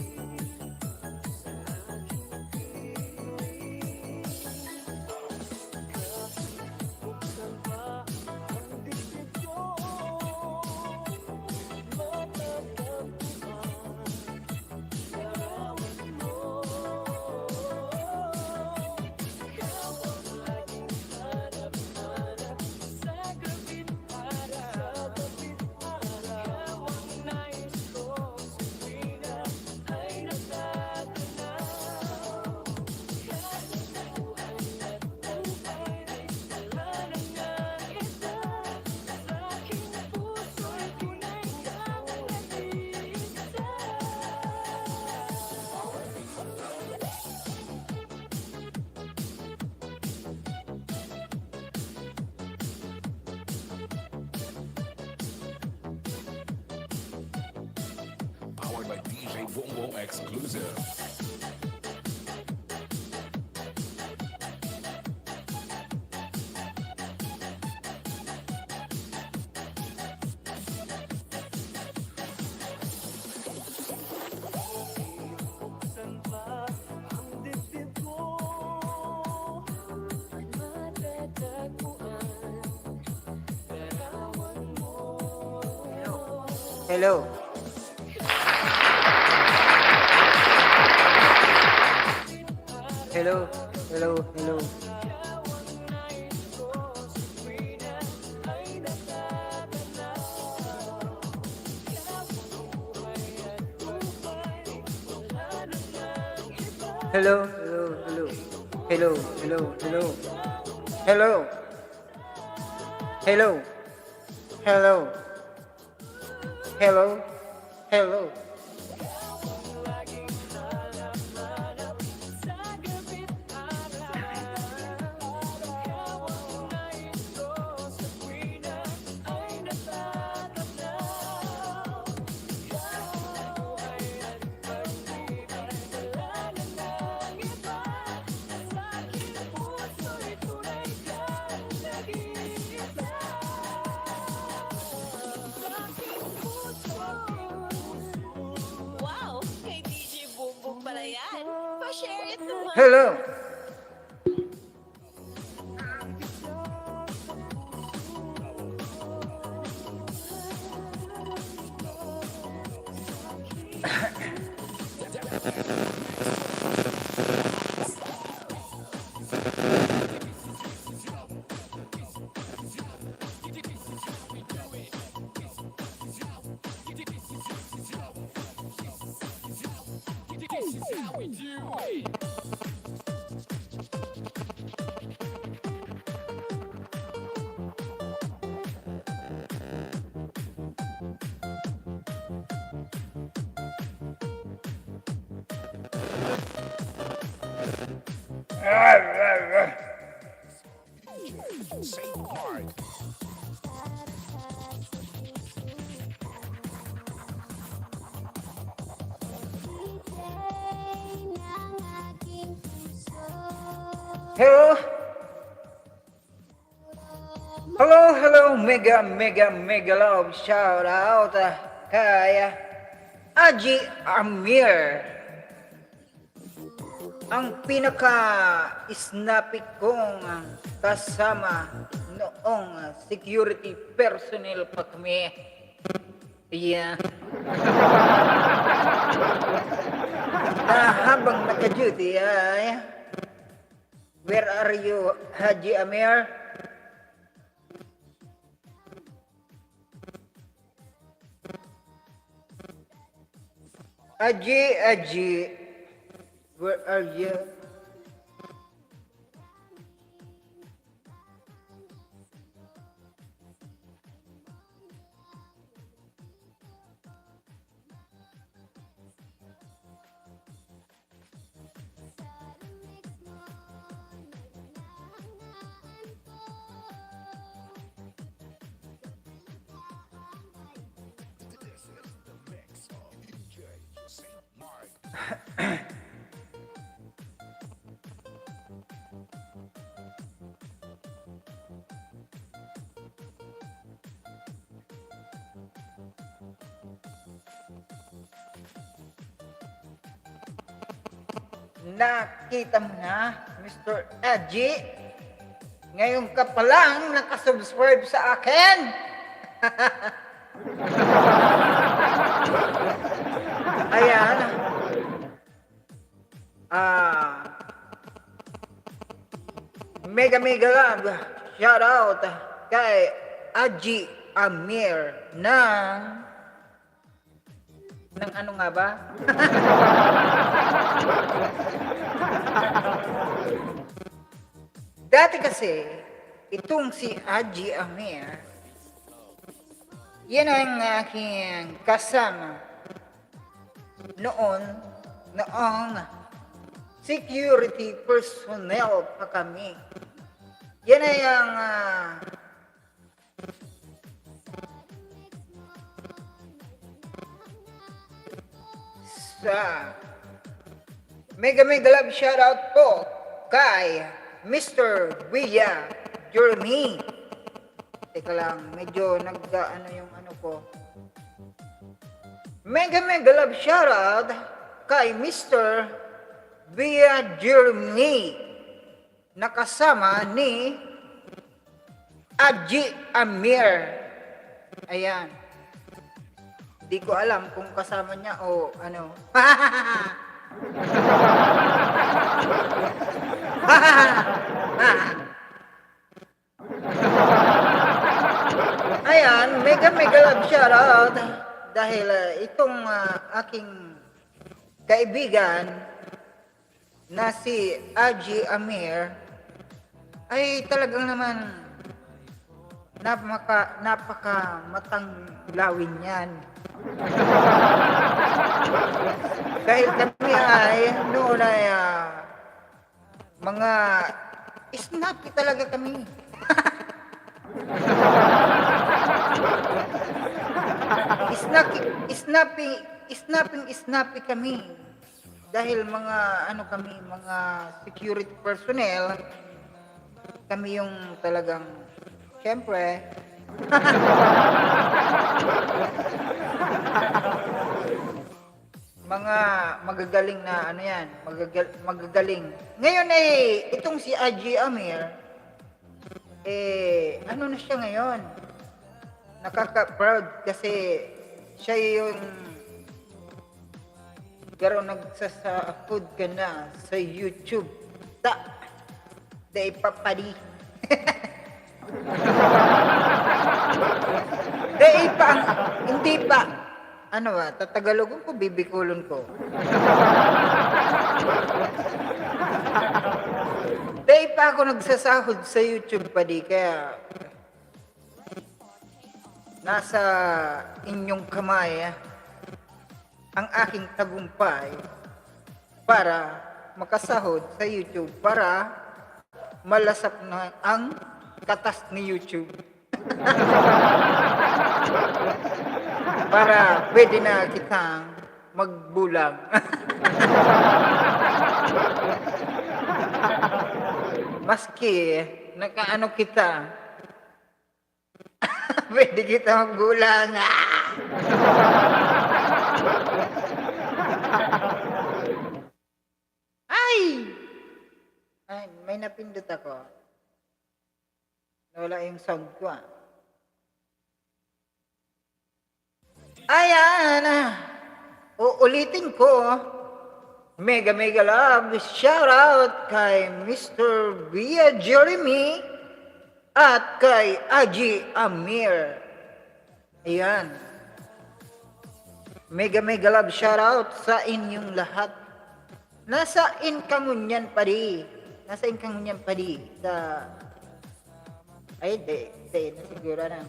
sa aking piling. Buksan pa ang dibdib ko, matatagpuan larawan mo. Ikaw ang laging hanap-hanap sa gabit araw. Ikaw ang nais ko sa tuwina ay natatanaw. Kahit ang buhay at buhay, wala na ngang iba. Sa aking puso'y tunay kang nag-iisa. Powered by DJ Umbao exclusive. Buksan pa ang dibdib ko, matatagpuan larawan mo. Hello. Hello. Hello. Hello. Ikaw ang nais ko sa tuwina ay natatanaw. Ikaw ang buhay at buhay, wala na ngang iba. Hello. Hello. Hello. Hello. Hello. Hello. Hello. Hello. Hello. Hello. Hello. Laging hanap-hanap sa gabit araw. Ikaw ang nais ko sa tuwina ay natatanaw. Ikaw ay at pag-ibig, wala na ngang iba. naman. Hello. This is how we do it. Saint Mark. Hello. Hello, mega love shout out kay Aji Amir. Ang pinaka-snappy kong kasama noong security personnel pa kami. Yeah. Na habang naka-duty ay, where are you, Haji Amir? Aji, where are you? Nakita mo na, Mr. Aji? Ngayon ka pa lang nakasubscribe sa akin? Ayan. Mega love. Shout out kay Aji Amir ng ano nga ba? Dati kasi, itong si Aji Amir, yan ang aking kasama noong security personnel pa kami. Yan ay ang sa mega love shoutout po kay Mr. Villa Jeremy. Teka lang, medyo nagdaano yung ano ko. Mega love shoutout kay Mr. Villa Jeremy, nakasama ni Aji Amir. Ayan. Di ko alam kung kasama niya o ano. Ayan, mega love shoutout dahil itong aking kaibigan na si Aji Amir ay talagang naman napaka matanglawin yan. Dahil kami ay noon ay mga snappy talaga kami. Snappy kami. Dahil mga ano kami, mga security personnel, kami yung talagang syempre mga magagaling na ano yan, magagaling. Ngayon ay itong si Aji Amir, ano na siya ngayon? Nakaka-proud kasi siya yung garo nagsasahod ka na sa YouTube. Day papadi. Hindi pa. Ano ba? Tatagalogon ko, bibikulon ko. Day pa ako nagsasahod sa YouTube padi, kaya nasa inyong kamay ang aking tagumpay para makasahod sa YouTube, para malasap na ang katas ni YouTube. Para pwede na kitang magbulag. Maski nakaano kita, pwede kita magbulang. Ay, may napindot ako. Nawala yung sound ko. Ayan. Uulitin ko. Mega love shout out kay Mr. Bia Jeremy at kay Aji Amir. Ayan. Mega love shout out sa inyong lahat. Nasa inkangunyan pa di. Ay, di na siguro na.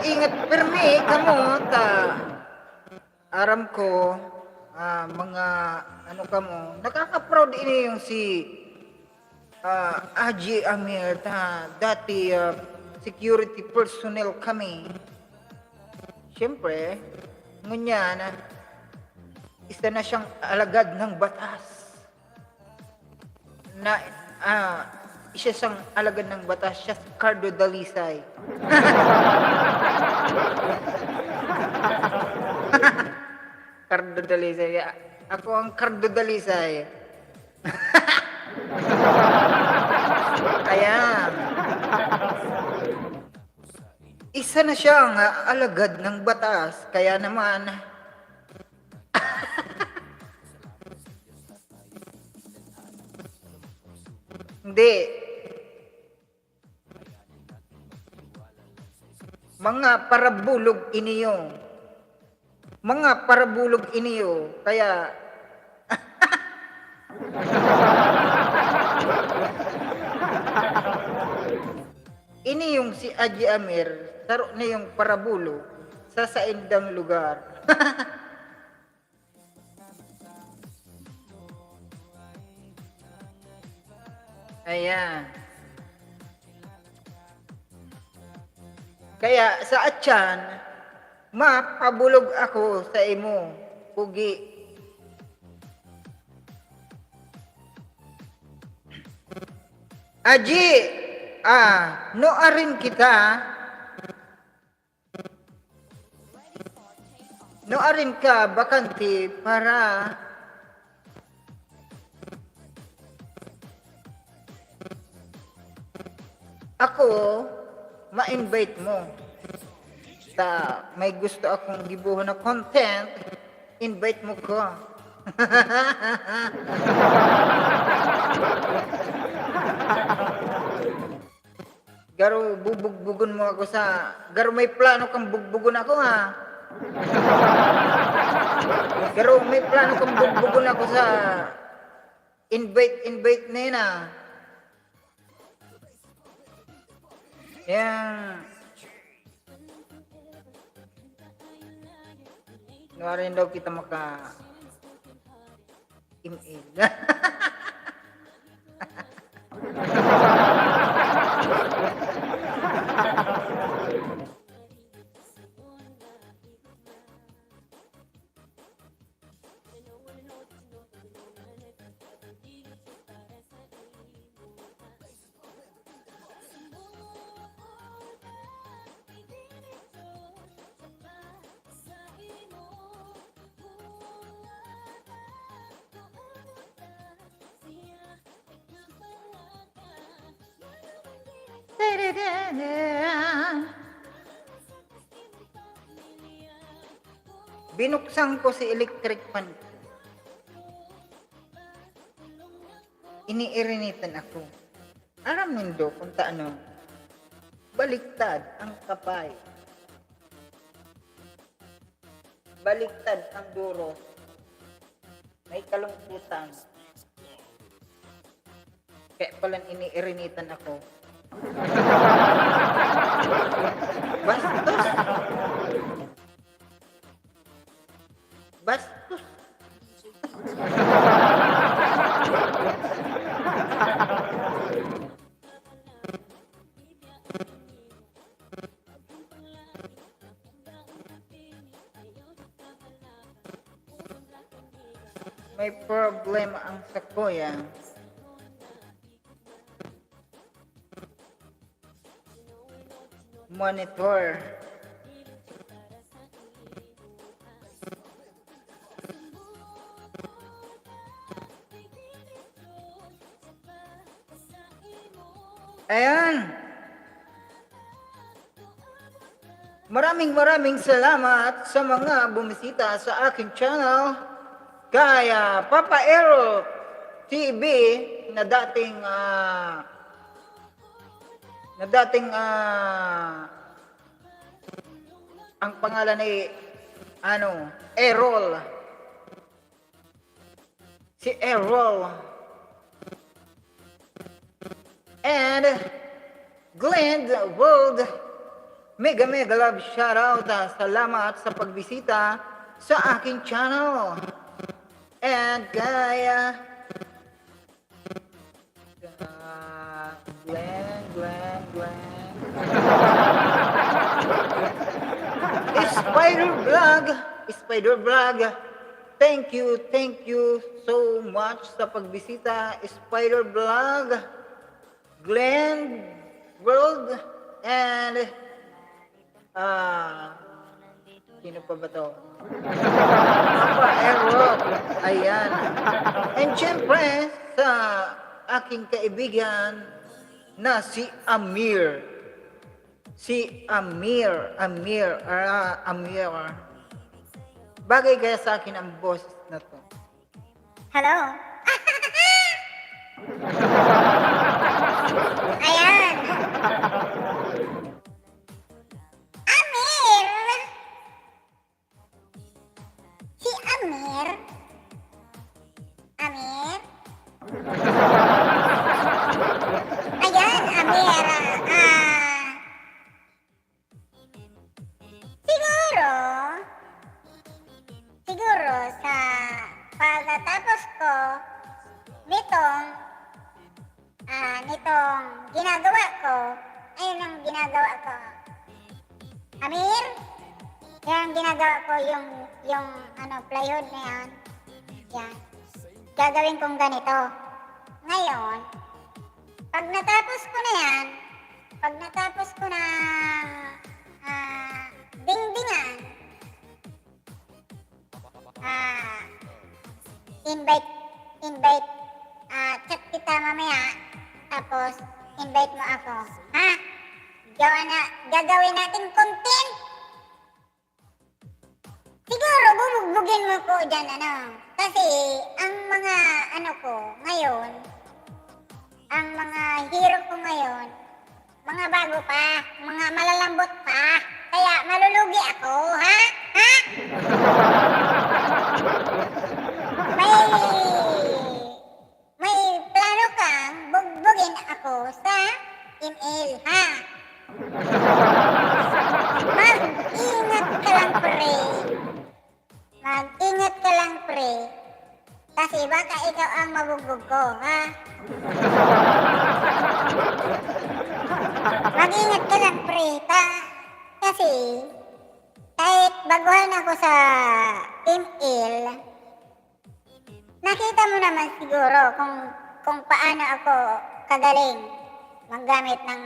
Ingat permi kamo ta. Aram ko mga ano kamo, nakaka-proud ini yung si Aji Amir ta, dati security personnel kami. Siyempre, ngunyan isa na siyang alagad ng batas. Isa siyang alagad ng batas, siya si Cardo Dalisay. Cardo Dalisay. Ako ang Cardo Dalisay. Ayan. Isa na siyang alagad ng batas, kaya naman hindi. Mga parabulog iniyo. Kaya ini yung si Aji Amir, taro na yung parabulo sa saindang lugar. Ayan. Kaya sa atyan, mapabulog ako sa imo, pugi. Aji, noarin kita. Noarin ka bakante para ako ma-invite mo. May gusto akong gibuhon na content, invite mo ko. Garo bubugbugon mo ako sa, garo may plano kang bugbugon ako ha. Garo may plano kang bugbugon ako sa invite na yun ha. Yan. Nawarin daw kita maka-email. Binuksan ko si electric fan ko. Iniirinitan ako. Aram nindo kung taano. Baliktad ang kapay. Baliktad ang duro. May kalungkutan. Kaya palang iniirinitan ako. Bastos. Bastos. May problema ang sakoya. Monitor. Ayan. Maraming salamat sa mga bumisita sa aking channel. Kaya Papa Ero TV na dating ang pangalan ay Errol. Si Errol. And Glenn World, mega love shoutout. Salamat sa pagbisita sa aking channel. And kaya Glenn Spider Vlog, thank you so much sa pagbisita. Spider Vlog, Glenn World, and sino pa ba to? Papa Errol. Ayan. And syempre sa aking kaibigan na si Amir. Amir. Bagay kaya sa akin ang boss na to. Hello? Ayan. Amir! Si Amir? Amir? Ayan, Amir. Siguro sa pagkatapos ko nitong ginagawa ko, ayun ang ginagawa ko. Amir, yan ginagawa ko yung plywood na yan. Yan. Gagawin kong ganito. Ngayon, pag natapos ko na yan, pag natapos ko na dingdingan, invite, chat kita mamaya, tapos invite mo ako. Ha? Gagawin natin content. Siguro bubugbugin mo ko dyan, kasi ang mga ko ngayon, ang mga hero ko ngayon, mga bago pa, mga malalambot pa, kaya malulugi ako, ha? May plano kang bugbugin ako sa email, ha? Mag-ingat ka lang, pre. Mag-ingat ka lang, pre. Kasi baka ikaw ang mabugbog ko, ha? Mag-ingat ka lang, pre. Kasi kahit baguhan ako sa email, nakita mo naman siguro kung paano ako kagaling maggamit ng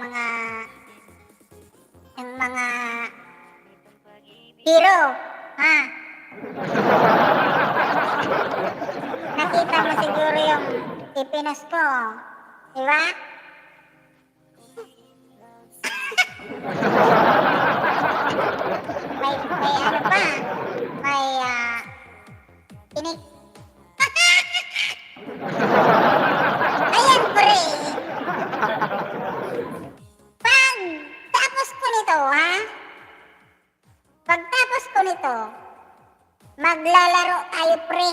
mga hero, ha? Nakita mo siguro yung ipinos ko, di ba? May ano pa, may tinik. Ayan, pre. Pagtapos ko nito, ha? Pagtapos ko nito, maglalaro tayo, pre.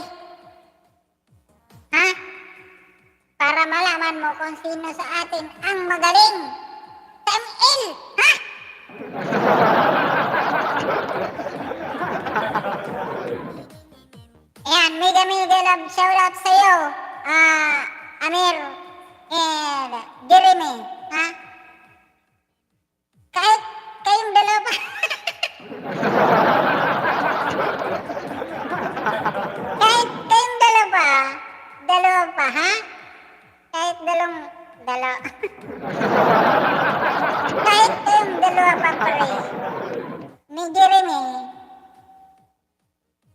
Ha? Para malaman mo kung sino sa atin ang magaling. Tamil, ha? Ayan, mega love shoutout sa'yo. Amir and Jeremy, ha? Kahit kayong dalawa pa. Kahit kayong dalawa pa, ha? Kahit dalawa. Kahit kayong dalawa pa, pre. Ni Jeremy,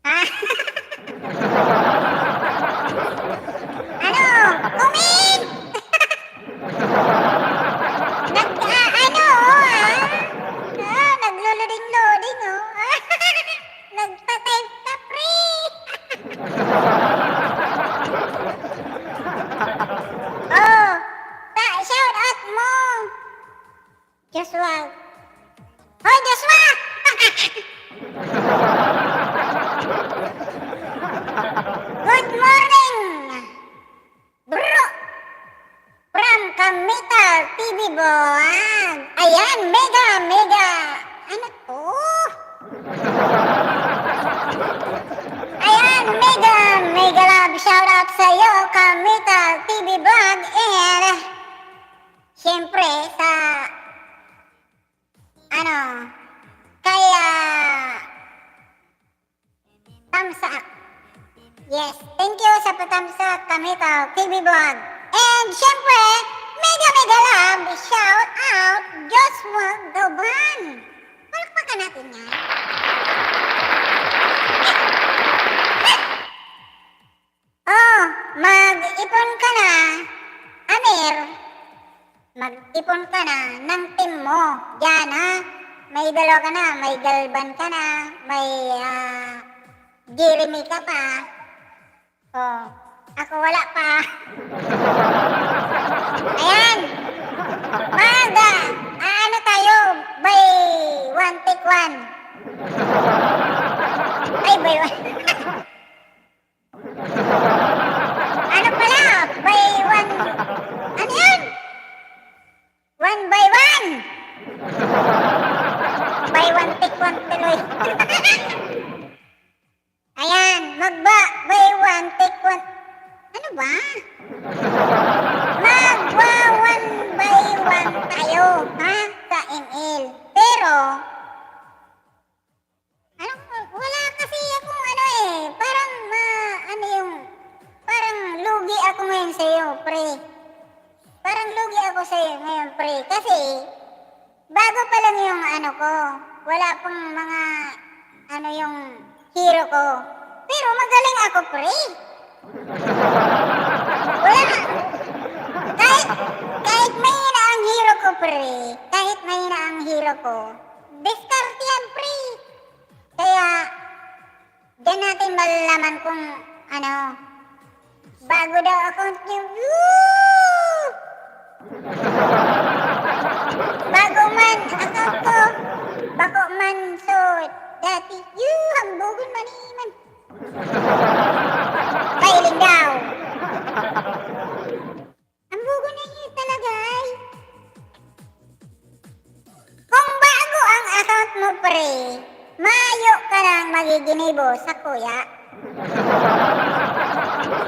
ha? Ano? Comment! Naglo-loading, oh. Nagpa-type ka, pre. Oh, shout out mo. Joshua. Hoy, Joshua! Good morning, bro. From Kamita TV Boag. Ayan, mega. Ano to? Ayan, mega love shoutout sa'yo, Kamita TV Boag. And, syempre, sa, kaya, tamsak. Yes, thank you sa patamsak, Kamita TV Boag. And, syempre, mega love shout out Joshua Doban. Palakpakan natin yan. Oh, mag-ipon ka na, Amir. Mag-ipon ka na ng team mo. Yan, ha? May dalawa ka na, may galban ka na, may Jeremy ka pa. Oh, ako wala pa. Ayan. Ano tayo? By one take one. Ay, by one. Ano pala? By one. Ano yan? One by one. By one take one tuloy. Ayan. By one take one. Ano ba? One by one tayo, ha? Sa ML. Pero, wala kasi akong parang lugi ako ngayon sa'yo, pre. Parang lugi ako sa'yo ngayon, pre. Kasi, bago pa lang yung ko. Wala pang mga, yung hero ko. Pero magaling ako, pre. Wala. Kahit mahina ang hero ko, pre. Kahit mahina ang hero ko. Discard yan, pre. Kaya, dyan natin malalaman kung, bago daw account niyo. Woo! Bago man account ko. Bako man, so, dati, hambugon man iman. Pailing daw. Hambugon na yun talaga ay. Kung bago ang account mo, pre, mayo ka nang magiginibo sa kuya.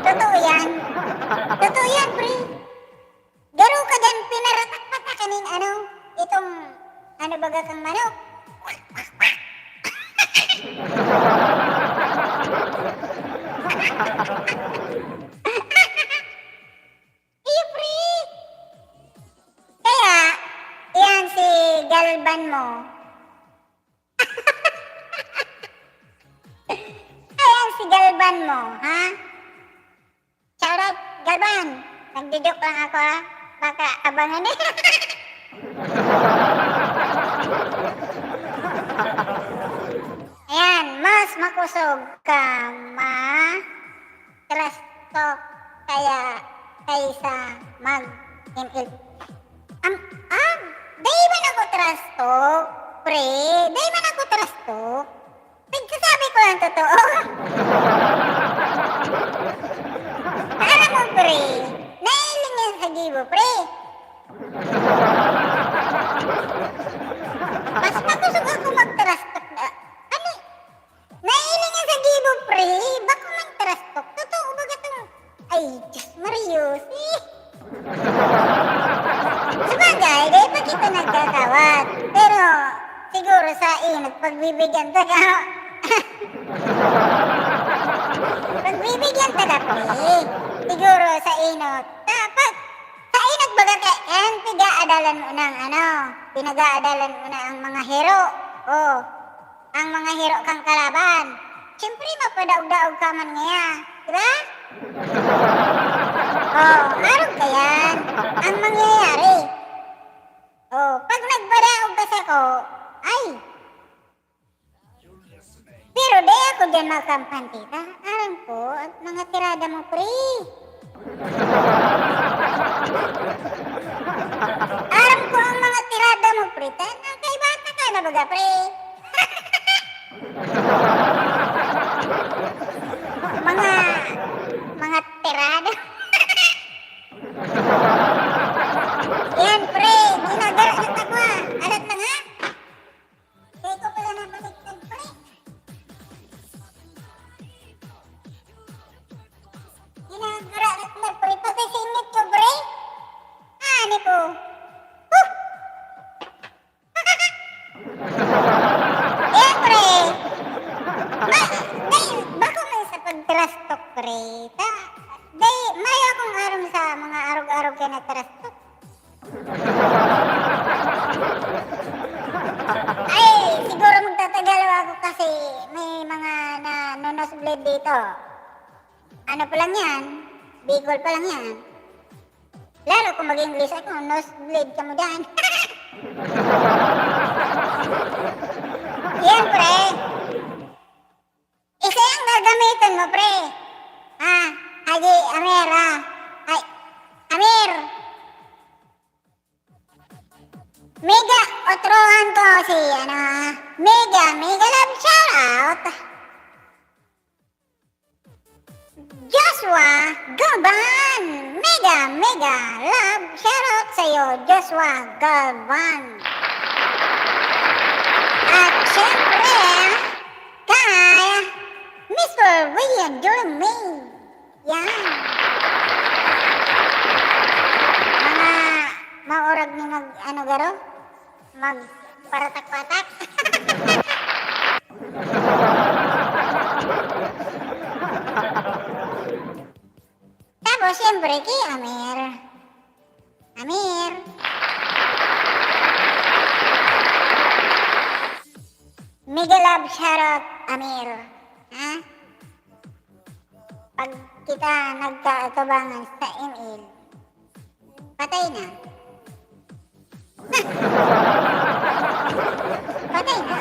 Totoo yan, pre. Garo ka dyan, pinaratak-patakanin, itong, baga kang manok. Iyo, pre. Kaya, yan si galban mo. Ayan si galban mo, ha? Shoutout, galban. Nagdidok lang ako, ha? Baka abangan eh. mas makusog ka trastok kaysa mag-ML. Day man ako trastok, pre. Day man ako trastok. Nagsasabi ko lang totoo. Alam mo, pre, nailing yan sa gibo, pre. Mas makusog ako mag-trastok na. Ano? Nailing yan sa gibo, pre. Bako mag-trastok. Totoo ba gatong? Ay, Diyos Marius, eh. Sabagay, dahil pa kita nagkakawat. Pero, siguro sa inot, pagbibigyan taga. Pagbibigyan taga, pre. Siguro sa inot. Dapat, sa inot baga kayan, pinag-aadalan mo ng pinag-aadalan mo na ang mga hero. Oh, ang mga hero kang kalaban. Siyempre, mapadaog-daog ka man ngaya. Diba? Oh, araw ka yan. Ang mangyayari. Oh, pag nagbadaog ka sa ko, ay. Pero di ako dyan makampantita. Alam ko, at mga tirada mo, pre. Alam ko ang mga tirada mo, pre. Kay bata ka na baga, pre. mga tirada. Yan, pre. Ginagara na takwa. Alat lang, ha? Kaya ko pala nabaliktad, pre. Ginagara na, pre. Pati singit ko, pre. Ano po? Yan, pre. Bako man sa pag-trastok, pre. May akong aram sa mga arog-arog ka na trastok. Ay, siguro magtatagal ako kasi may mga nosebleed dito. Ano pa lang yan? Bicol pa lang yan. Lalo kung mag-English ako, nosebleed ka mo dyan. Yan, pre. Isa yung gagamitin mo, pre. Haji, Amir, Ay, Amir. Mega, otrohan ko si, mega love shoutout. Joshua Galvan. Mega love shoutout sa'yo, Joshua Galvan. At syempre, kay Mr. William Jeremy. Yan. Mga maurag ni garo? Magparatak-patak. Tapos, siyempre, kay Amir. Mega love shoutout, Amir. Ha? Pag kita nagkaatubangan sa email, patay na. Patay na.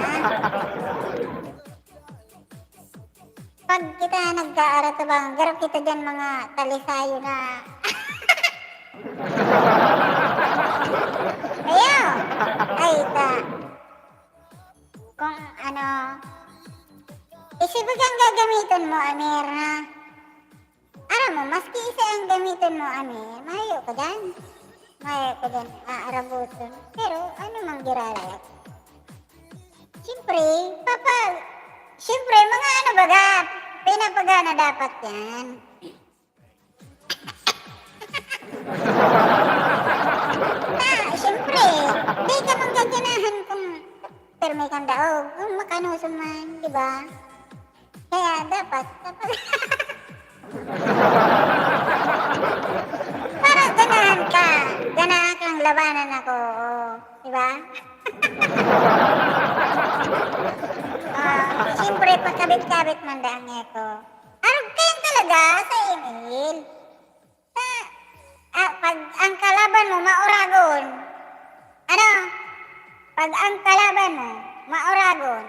Pag kita nagkaaratubangan, garap kita dyan mga talisayo na. Ayaw! Ay, kung isipag ang gagamitin mo, Amir, ha? Alam mo, maski isa ang gamitin mo, Amir, mahayo ka dyan. Aarabutin. Pero, ano mang giralayat? Siyempre, mga baga, pinapagana dapat yan. Siyempre, di ka manggaganahan kung perme kang daog, kung makanuso man, di ba? Kaya dapat. Para ganahan kang labanan ako, di ba? Siyempre, pagkabit-kabit man daan niya ko. Arog kayong talaga sa email. Pag ang kalaban mo, mauragon. Pag ang kalaban mo, mauragon.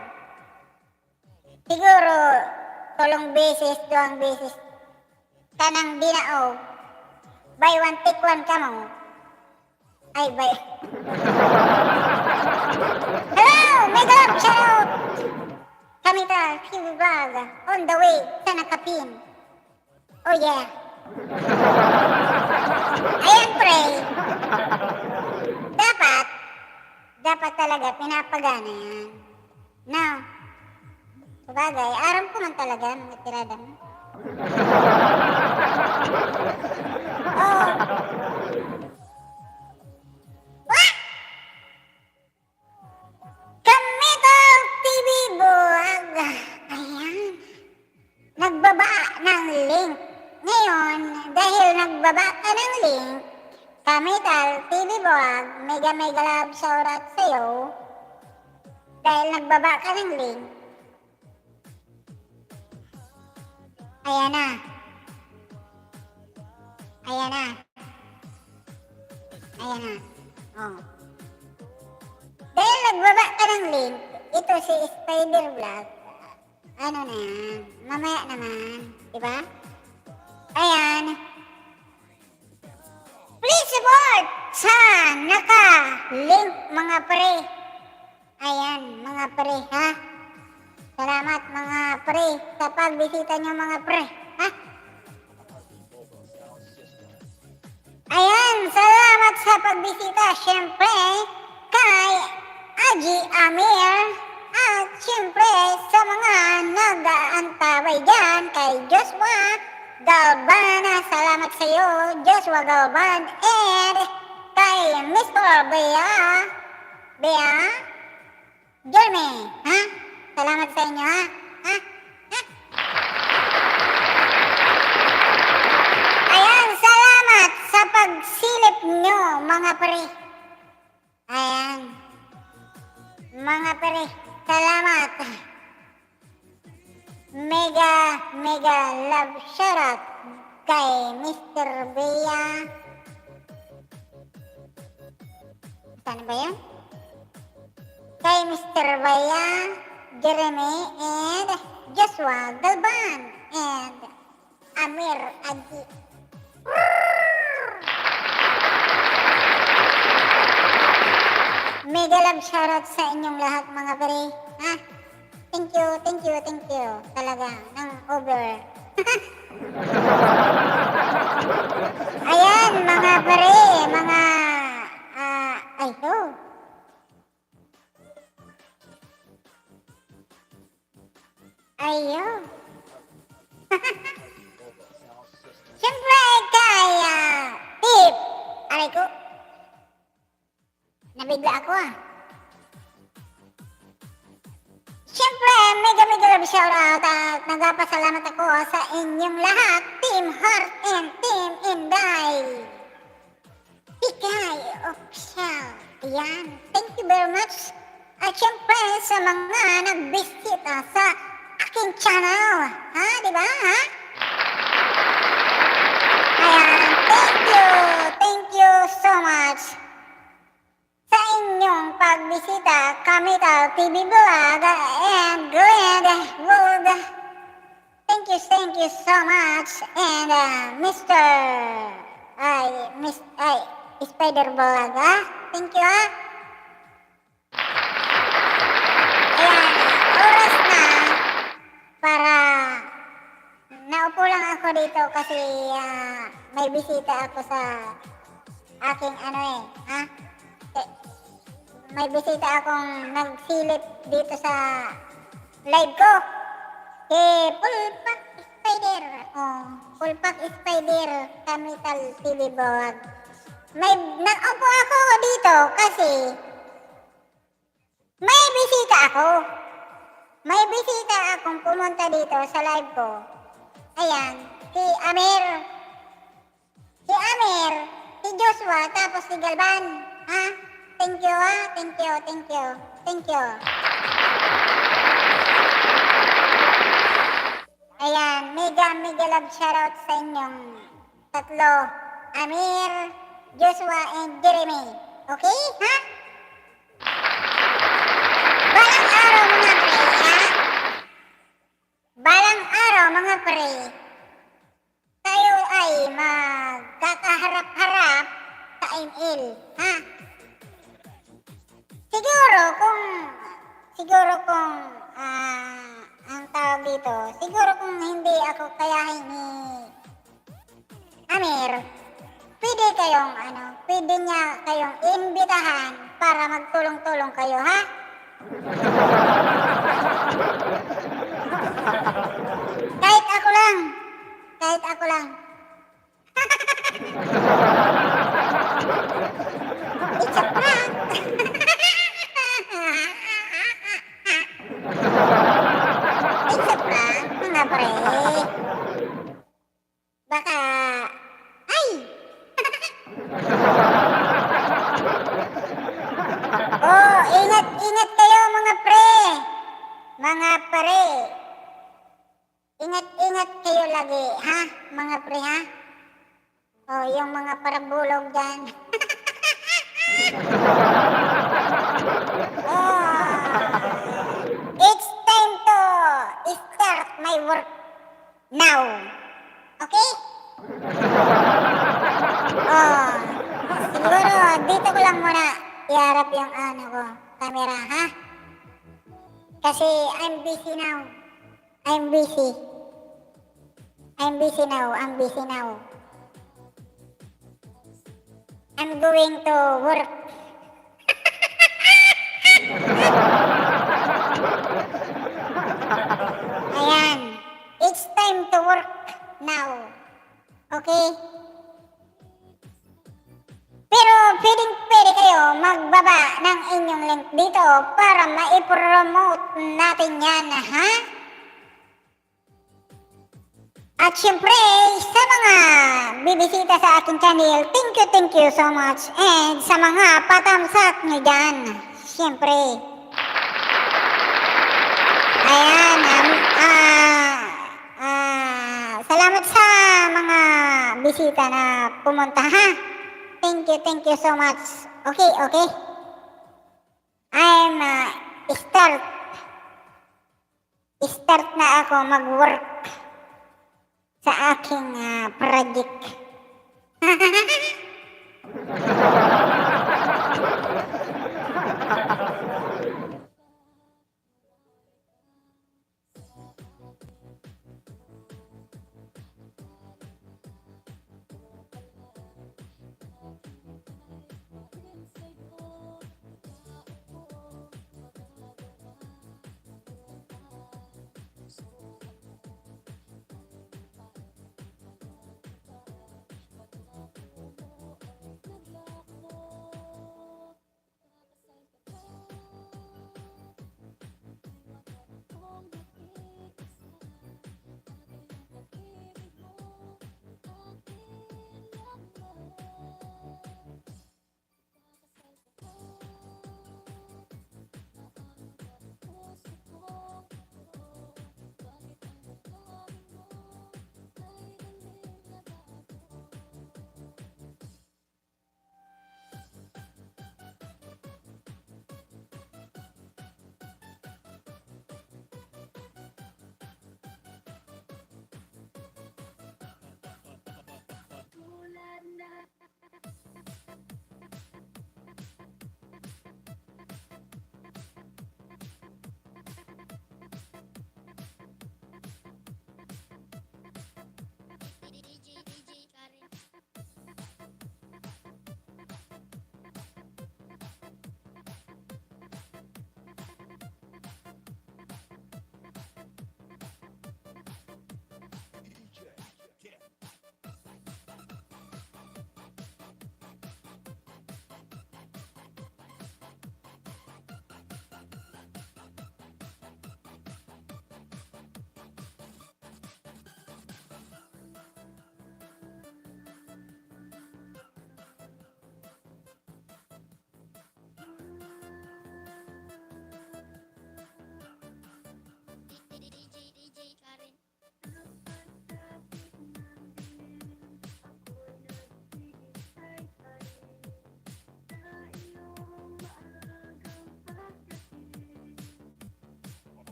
siguro, tulong beses, duwang beses, kanang dinaog, buy one, take one ka mo. Ay, buy. Hello, mega love, shout out! Kami ta, TV Vlog, on the way, sa nakapin. Oh yeah. Ayan, pre. Dapat talaga pinapagana yan. Now, sabagay, aram ko man talaga mga tirada mo. Oh. What? Kami tong TV Buwag. Ayan. Nagbaba ng link. Ngayon, dahil nagbaba ka ng link, kami tal TV Buwag, mega love shoutout sa'yo. Dahil nagbaba ka ng link. Ayan na. Ayan na. Ayan na. Oh. Dahil nagbaba ka ng link, ito si Spider Vlog. Ano na yan? Mamaya naman. Diba? Ayan. Please support sa naka-link mga pre. Ayan, mga pre, ha? Salamat mga pre sa pagbisita nyo mga pre, ha? Ayan, salamat sa pagbisita. Siyempre, kay Aji Amir. At siyempre, sa mga nag-aantabay dyan, kay Joshua Galvana, salamat sa iyo, Joshua Galvan, and kay Mr. Bea, Jeremy, ha? Salamat sa inyo, ha? Ha? Ha? Ayan, salamat sa pagsilip nyo, mga pre. Ayan, mga pre, salamat. Mega love shoutout kay Mr. Bea. Saan ba yun? Kay Mr. Bea, Jeremy, and Joshua Galban, and Amir Aji. Mega love shoutout sa inyong lahat mga pare. Ha? Thank you. Talaga, ng over. Ayan, mga pare, mga, ayo. Siyempre, kaya, tip. Aray ko. Nabigla ako Siyempre, mega love shoutout at nagpapasalamat ako sa inyong lahat, Team Heart and Team Inday. Ikay, official. Ayan, thank you very much. At siyempre, sa mga nagbisita sa aking channel. Ha, diba, ha? Ayan, thank you so much. Sa inyong pagbisita, kami ta TV Vlog and Grand World. Thank you so much. And Mr. Spider Vlog, ha? Thank you, ha? Ayan, oras na para naupo lang ako dito kasi may bisita ako sa aking ha? May bisita akong nagsilip dito sa live ko. Pulpak Spider. Pulpak Spider, Kamital TV Vlog. Nag-upo ako dito kasi may bisita ako. May bisita akong pumunta dito sa live ko. Ayan, si Amir, si Joshua, tapos si Galvan. Ha? Thank you, ha? Thank you. Ayan, mega love shoutout sa inyong tatlo. Amir, Joshua, and Jeremy. Okay, ha? Balang araw mga pre, ha? balang araw mga pre, tayo ay magkakaharap-harap sa ML, ha? Siguro kung ang tawag dito, siguro kung hindi ako kayahin ni Amir, pwede niya kayong imbitahan para magtulong-tulong kayo, ha? Kahit ako lang. It's a prank. It's a prank, mga pre. Baka, ay! Oh, ingat kayo mga pre. Mga pre. Ingat kayo lagi, ha? Mga pre, ha? Oh, yung mga parabulog dyan. It's time to start my work now. Okay? Oh, siguro dito ko lang muna iharap yung camera, ha? Kasi I'm busy now. I'm busy now. I'm going to work. Ayan. It's time to work now. Okay? Pero pwede kayo magbaba ng inyong link dito para ma-promote natin yan, ha? At syempre, sa mga bibisita sa aking channel, thank you so much. And sa mga patamsak nyo dyan, syempre. Ayan, salamat sa mga bisita na pumunta, ha? Thank you so much. Okay. I'm start na ako mag-work sa aking project.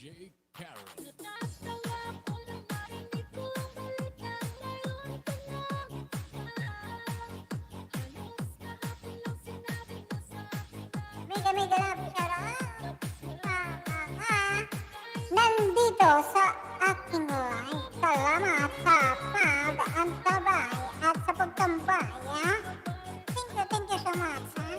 DJ Karen. Natatawa ko lang marinig ko ang balikan ngayon ka na. Halos kahapon lang sinabi mo sa akin na Mega love shout out. Nandito sa aking live. Salamat sa pag-antabay at sa pagtambay, ha? Thank you so much, ha?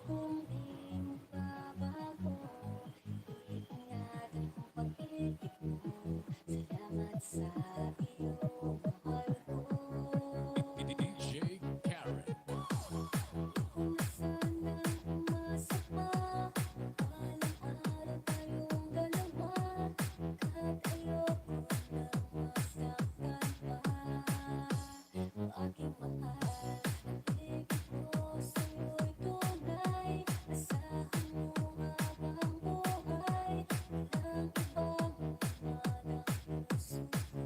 kung di mo babago, iingatan ang pag-ibig mo. Salamat sa iyo, mahal ko. DJ Karen. Kung sanang umasa pa, balang araw tayong dalawa. Kahit ayoko na masaktan pa. Ang aking mahal, pag-ibig ko sa'yo'y tunay. Asahan mo habang buhay, walang ibang laman ang puso ko.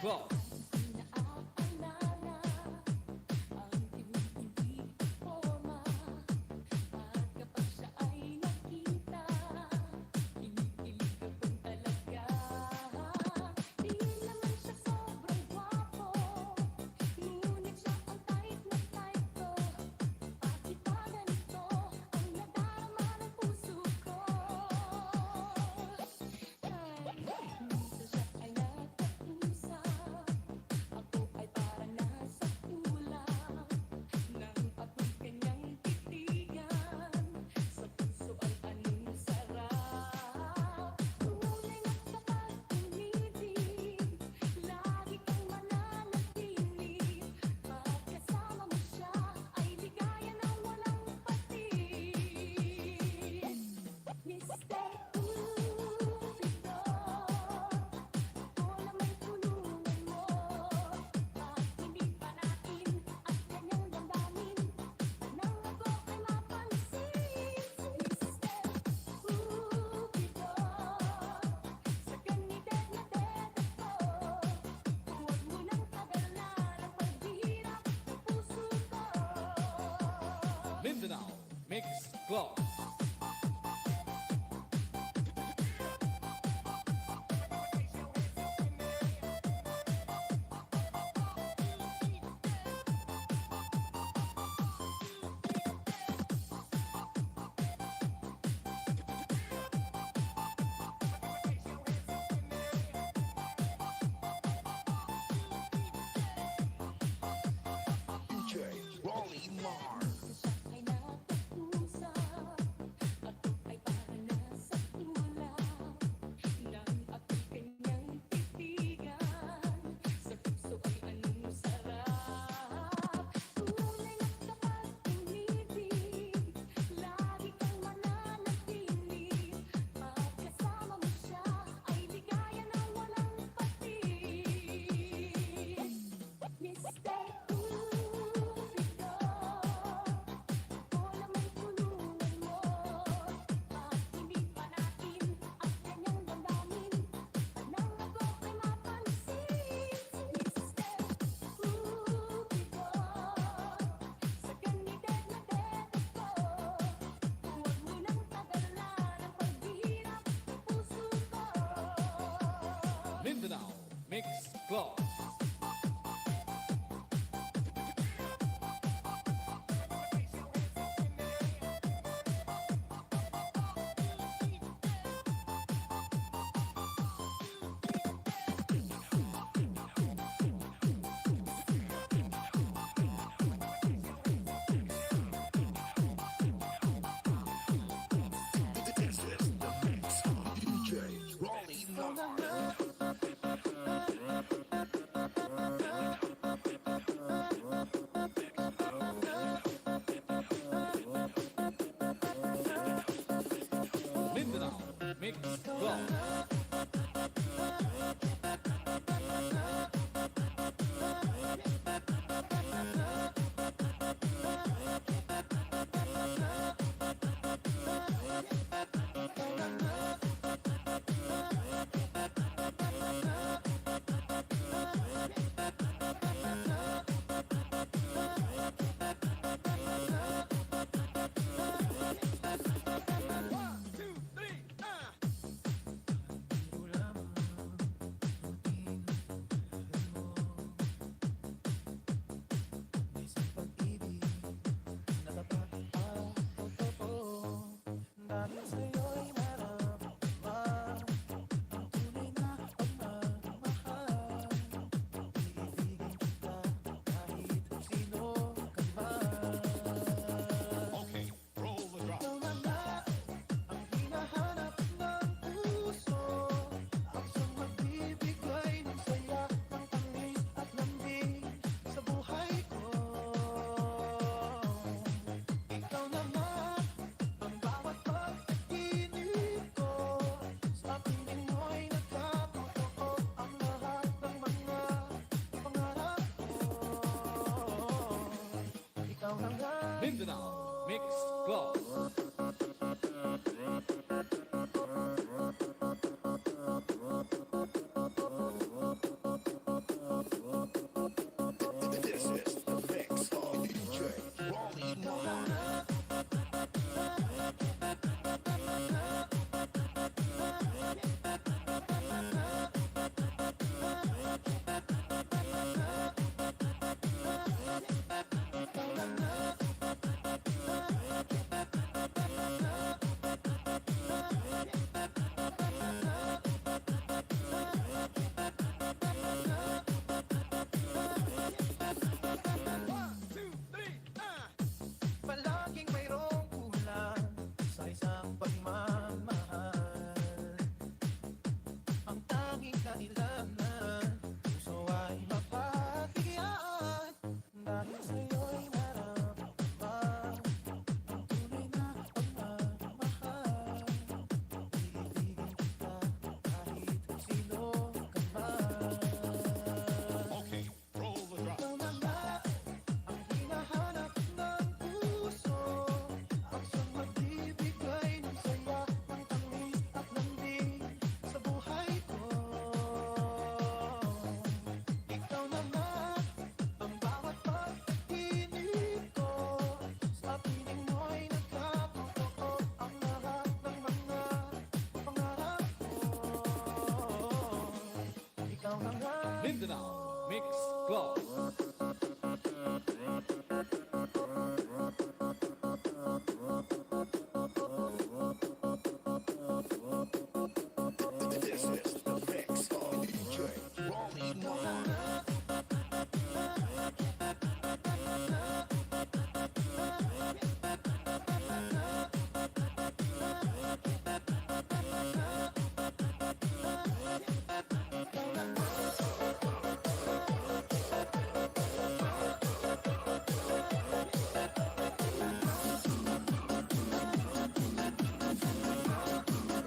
Club. Mindanao Mix Club. DJ Rolly Mar. Mindanao Mix Club. This is the mix of DJ Rolly Mar. Mindanao Mix Club. Okay, roll the drum. Mindanao Mix Club. Mindanao Mix Club. This is the mix of DJ Giovani Umbao.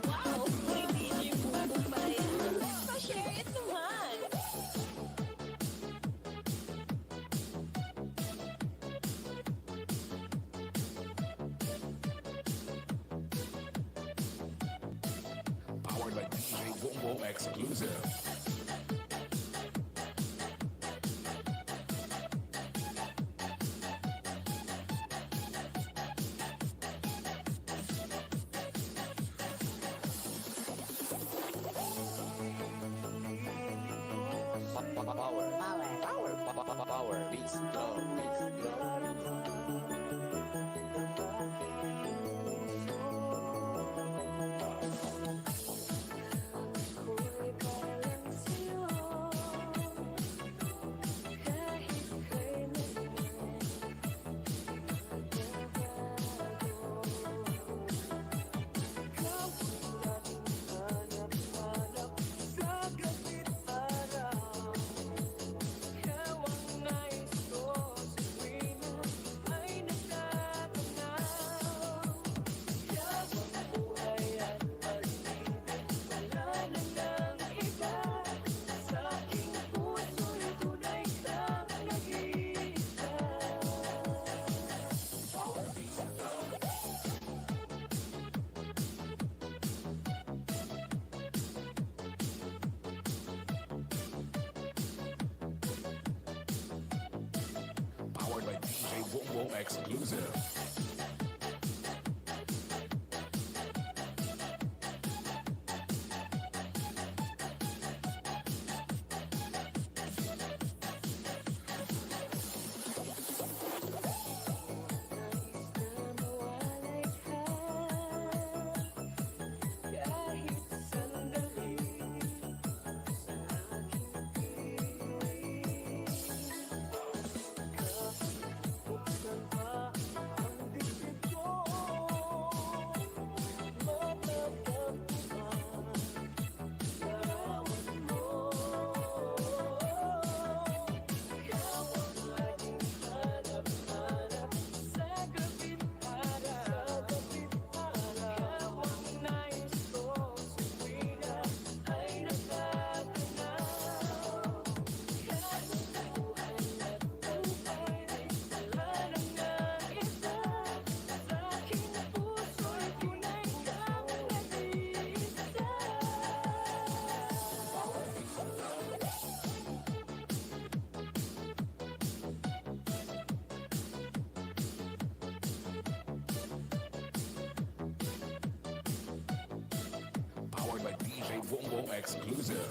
Wow, may DJ Bumbong pala yan. Pa-share it naman. Powered by DJ Umbao exclusive. Power, beats, Powered by DJ Umbao exclusive. Powered by DJ Umbao exclusive.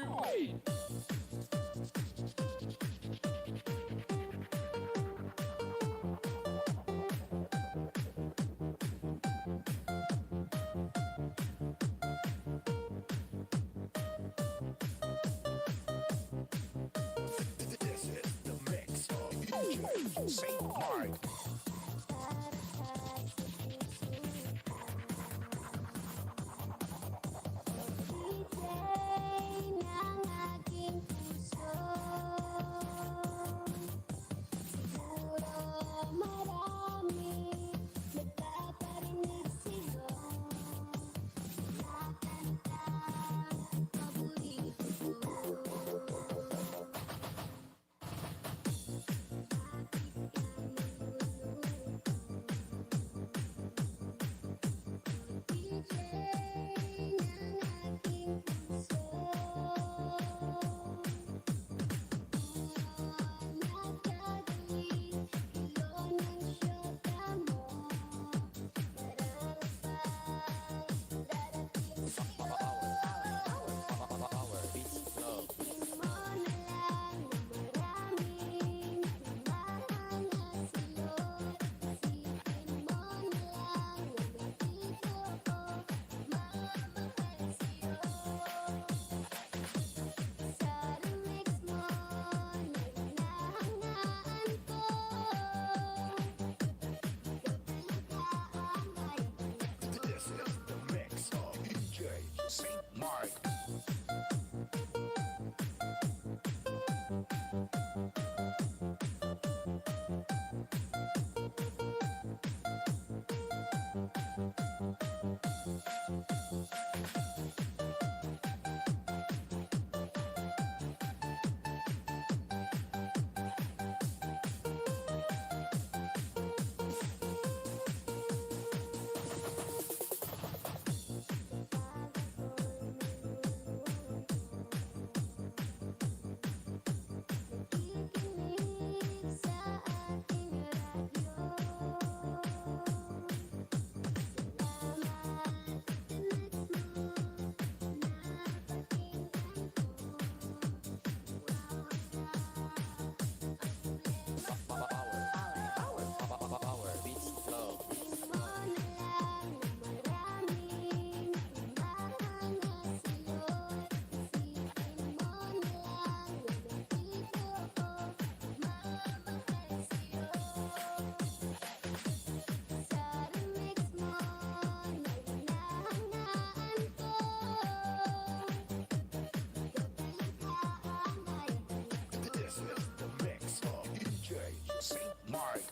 doing? This is the mix of DJ St. Mark. ng aking puso. Siguro marami nagpaparinig sa'yo na kantang paborito ko. DJ ng aking puso. Nagkagaling ilo ng syota mo. Marami pang darating sa'yo. Power beats flow. Isipin mo na lang na maraming humahangas sa'yo. Isipin mo na lang na nandito ko, mamahal sa'yo. Sa remix mo, nagnahangaan ko. This is the mix of DJ St. Mark. Nakikinig sa ating radyo. Salamat sa next mo, napakinggan ko. Power beats flow. Isipin mo na lang na maraming humahangas sa'yo. Isipin mo na lang na nandito ko, mamahal sa'yo. Sa remix mo, nagnahangaan ko. Kapalitaan ay This is the mix of DJ St. Mark.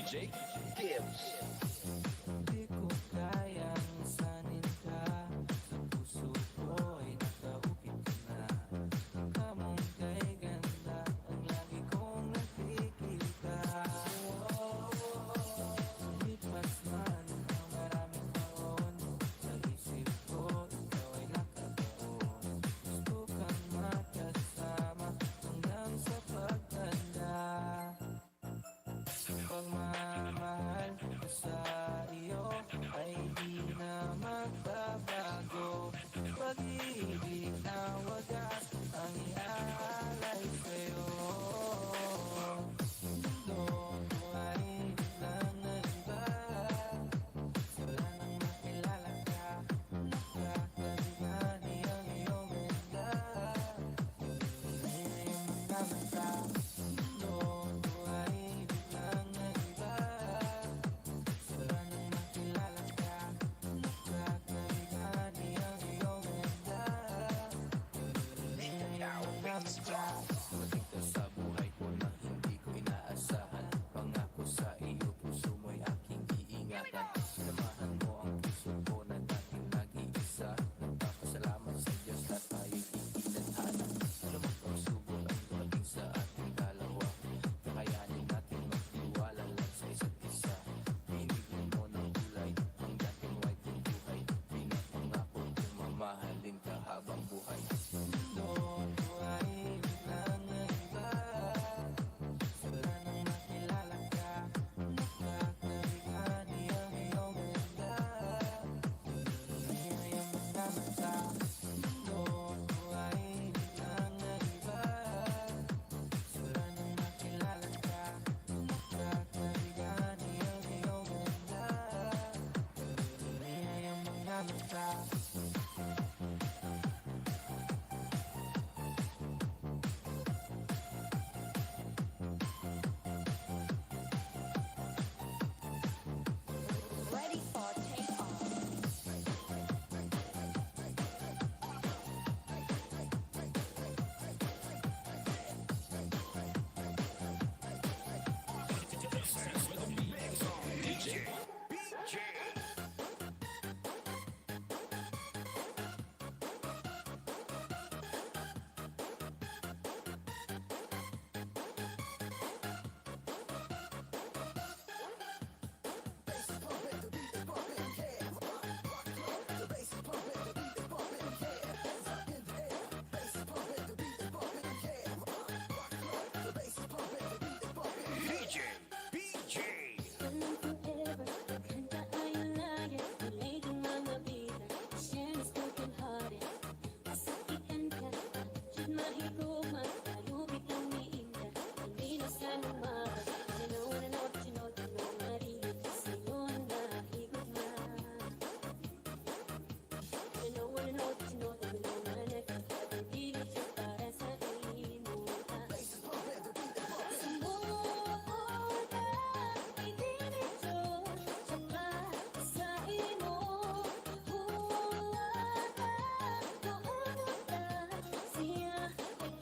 DJ Gibbs. Di ko kayang sanin ka. Sa puso ko'y nakaukit ka na. Kamong kay ganda, ang lagi kong nakikita. Lipas man ang maraming taon, sa isip ko ikaw ay nakataon. Gusto kang makasama hanggang sa pagtanda. Pagmamahal ko sa iyo ay di na magbabago. Pag-ibig na wagas ang iaalay sa'yo. Mundo ko ay biglang naiba. Wala nang makilala ka, nakakalimutan ang iyong ganda. Ngayon naman ka, mundo ko ay biglang naiba. Wala nang makilala ka, nakakalimutan ang iyong ganda. Ngayon naman ka. Dumating ka sa buhay ko na hindi ko inaasahan. Pangako sa iyo, puso mo'y aking iingatan. Samahan mo ang puso ko na dating nag-iisa. Nagpapasalamat sa Diyos na tayo'y itinadhana. Anumang pagsubok ang dumating sa ating dalawa, kakayanin natin magtiwala lang sa isa't isa. Pinigin mo ng kulay ang dating white ng buhay. Pinapangako kong mamahalin ka habang buhay. Mundo ko ay biglang naiba. Wala nang makilala ka, nakakalimutan ang iyong ganda. Ngayon naman ka, mundo ko ay biglang naiba. Wala nang makilala ka, nakakalimutan ang iyong ganda. Ngayon naman ka. Ready for take off. DJ BJ. DJ BJ. Ganun forever, kanta ay laya. Tulay ng mga bida, share is broken hearted. Masakitan ka, dyan mahiguma. Tayo biglang miinda, hindi na sana mara. You know, marinig sa'yo na higugma. You know, na nakakapagpili siya para sa inuta. Sumuota, itinito, tsaka sa imo. Huwag ka, tumunod ka, siya ay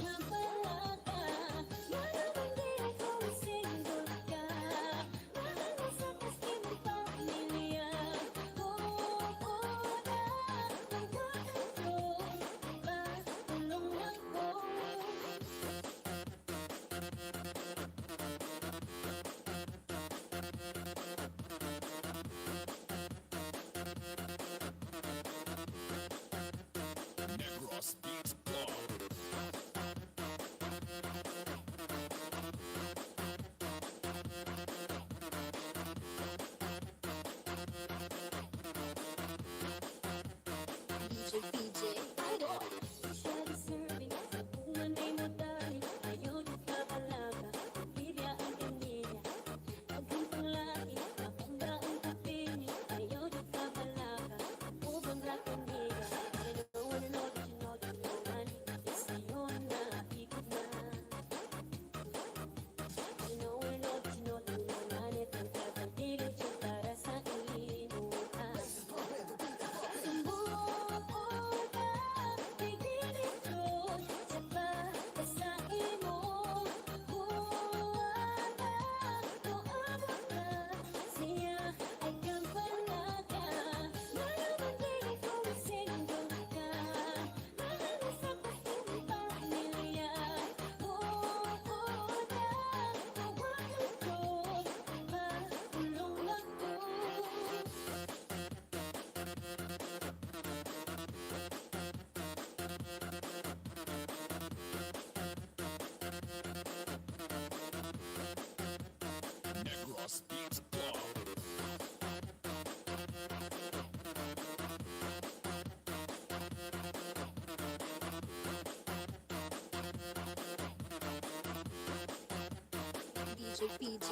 DJ PJ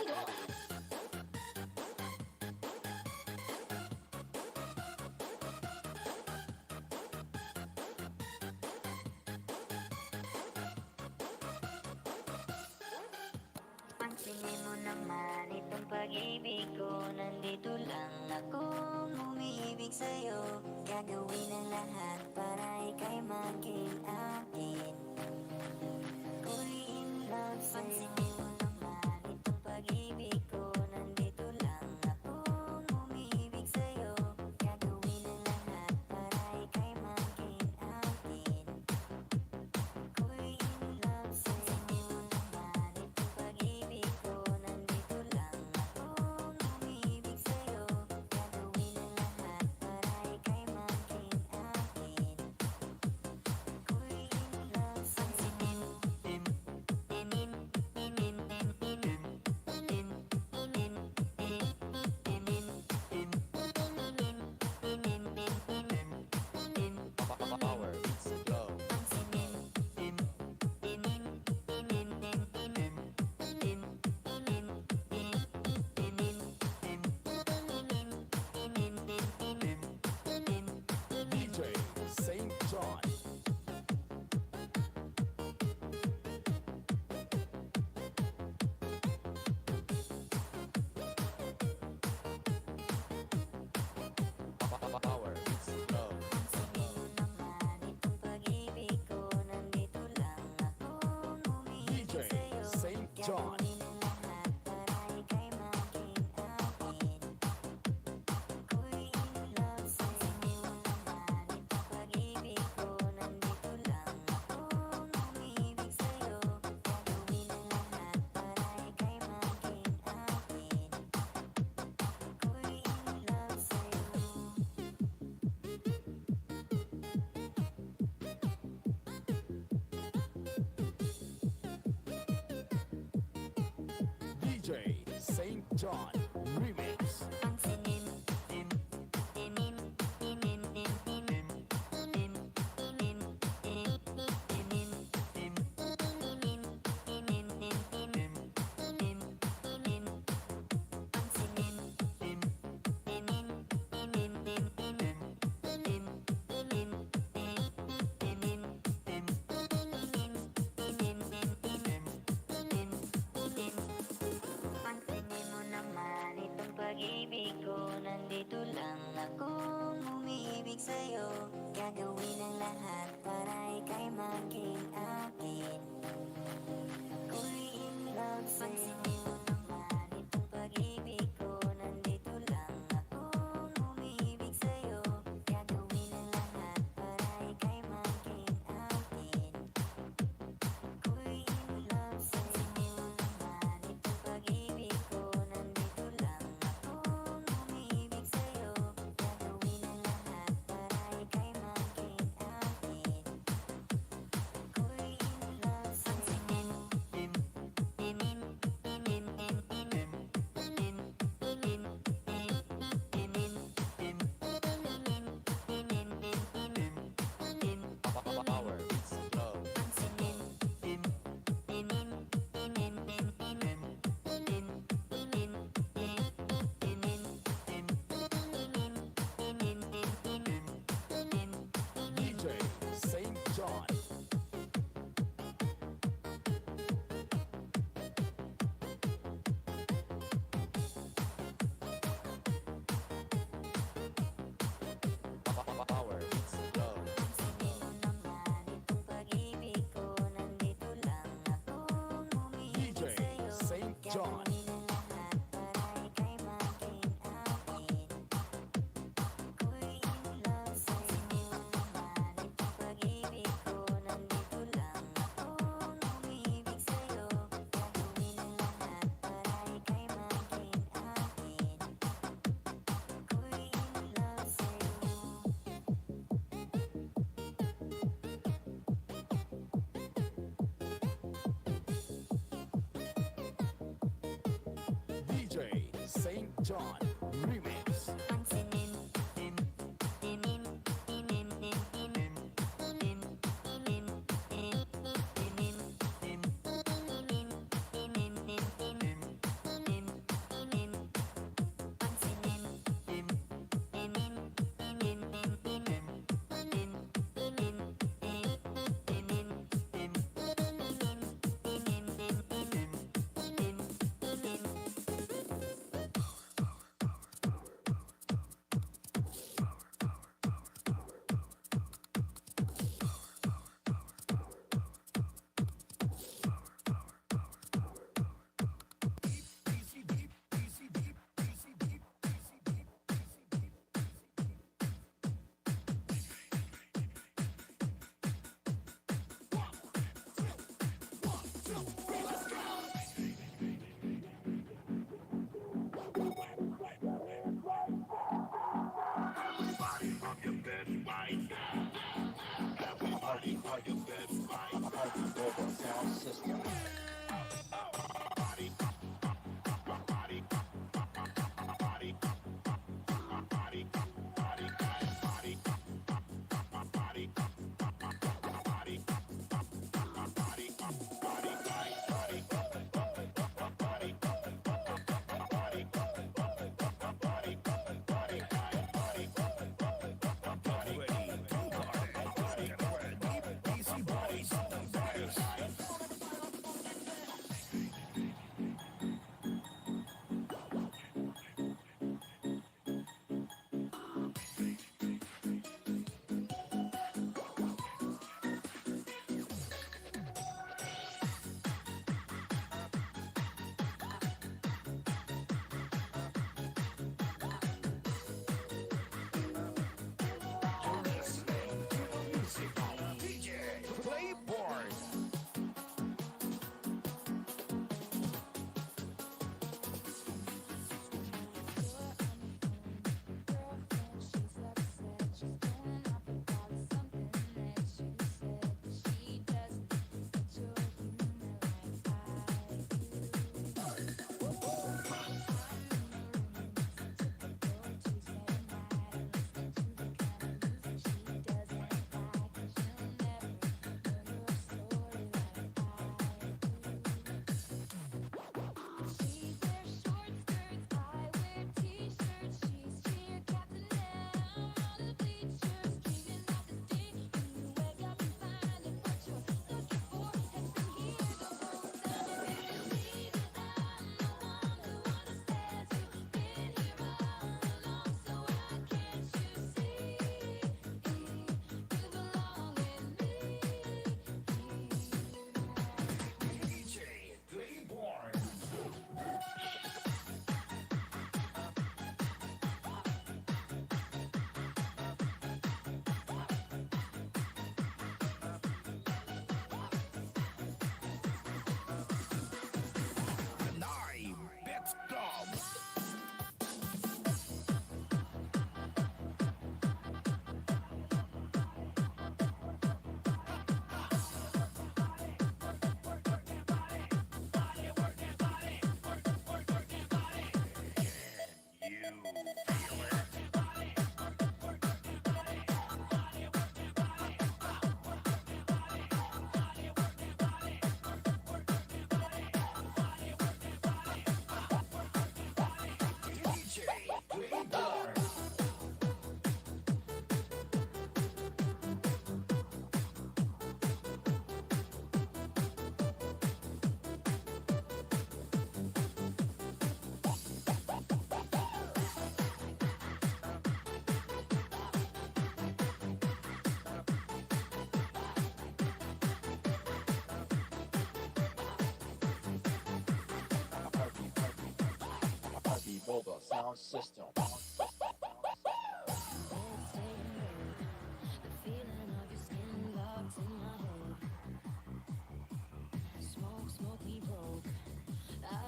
Idol. Pansinin mo naman itong pag-ibig ko. Nandito lang akong umiibig sa'yo. Gagawin ang lahat para ika'y maging akin. Ako'y in love sa'yo. Pansinin mo naman itong pag-ibig ko. Nandito lang akong umiibig sa'yo. Gagawin ang lahat para ika'y maging akin. Ako'y in love sa'yo. Pansinin mo naman itong pag-ibig ko. Nandito lang akong umiibig sa'yo. Gagawin ang lahat para ika'y maging akin. Ako'y in love sa'yo. Power beats go. DJ Saint John. Power beats go. Pansinin mo naman itong pag-ibig ko. Nandito lang akong umiibig DJ sa'yo. Saint John. Gagawin ang lahat para ika'y maging akin. Ako'y in love sa'yo. Pansinin mo naman itong pag-ibig ko. Nandito lang akong umiibig sa'yo. Gagawin ang lahat para ika'y maging akin. Ako'y in love sa'yo. DJ Saint John Remix. Pansinin Pansinin mo naman itong pag-ibig ko. Nandito lang akong umiibig sa'yo. Gagawin ang lahat para ika'y maging akin. Ako'y in love sa'yo. Pansinin mo naman itong pag-ibig ko. Nandito lang akong umiibig sa'yo. Gagawin ang lahat para ika'y maging akin. Ako'y in love sa'yo. Pansinin mo naman itong pag-ibig ko. Nandito lang akong umiibig sa'yo. Gagawin ang lahat para ika'y maging akin. Ako'y in love sa'yo. Power beats go. DJ Saint John. Power beats go. Pansinin mo naman itong pag-ibig ko. Nandito lang akong umiibig DJ sa'yo. Saint John. Gagawin ang lahat para ika'y maging akin. Ako'y in love sa'yo. Pansinin mo naman itong pag-ibig ko. Nandito lang akong umiibig sa'yo. Gagawin ang lahat para ika'y maging akin. Ako'y in love sa'yo. DJ Saint John Remix. Pansinin mobile sound system.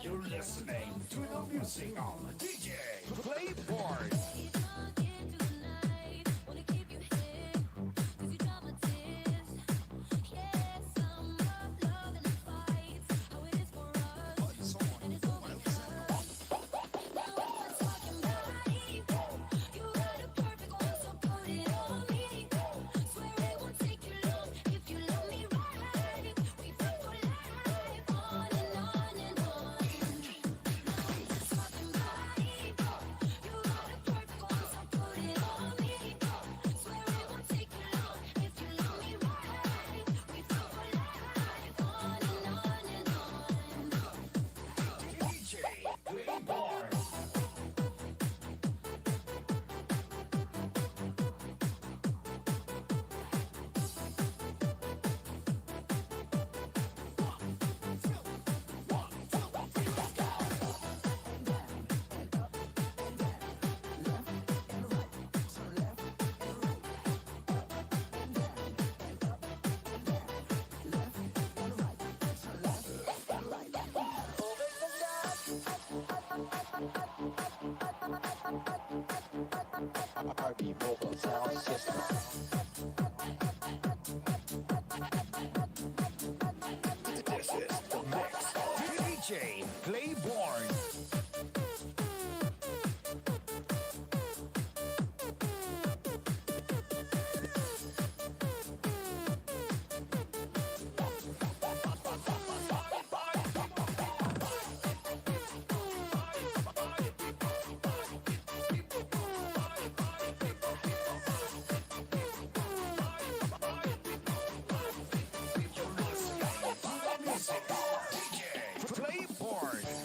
You're listening to the music of DJ Playboard. DJ Playboard. RB mobile sound system. This is the mix of DJ Playboard. Playboard.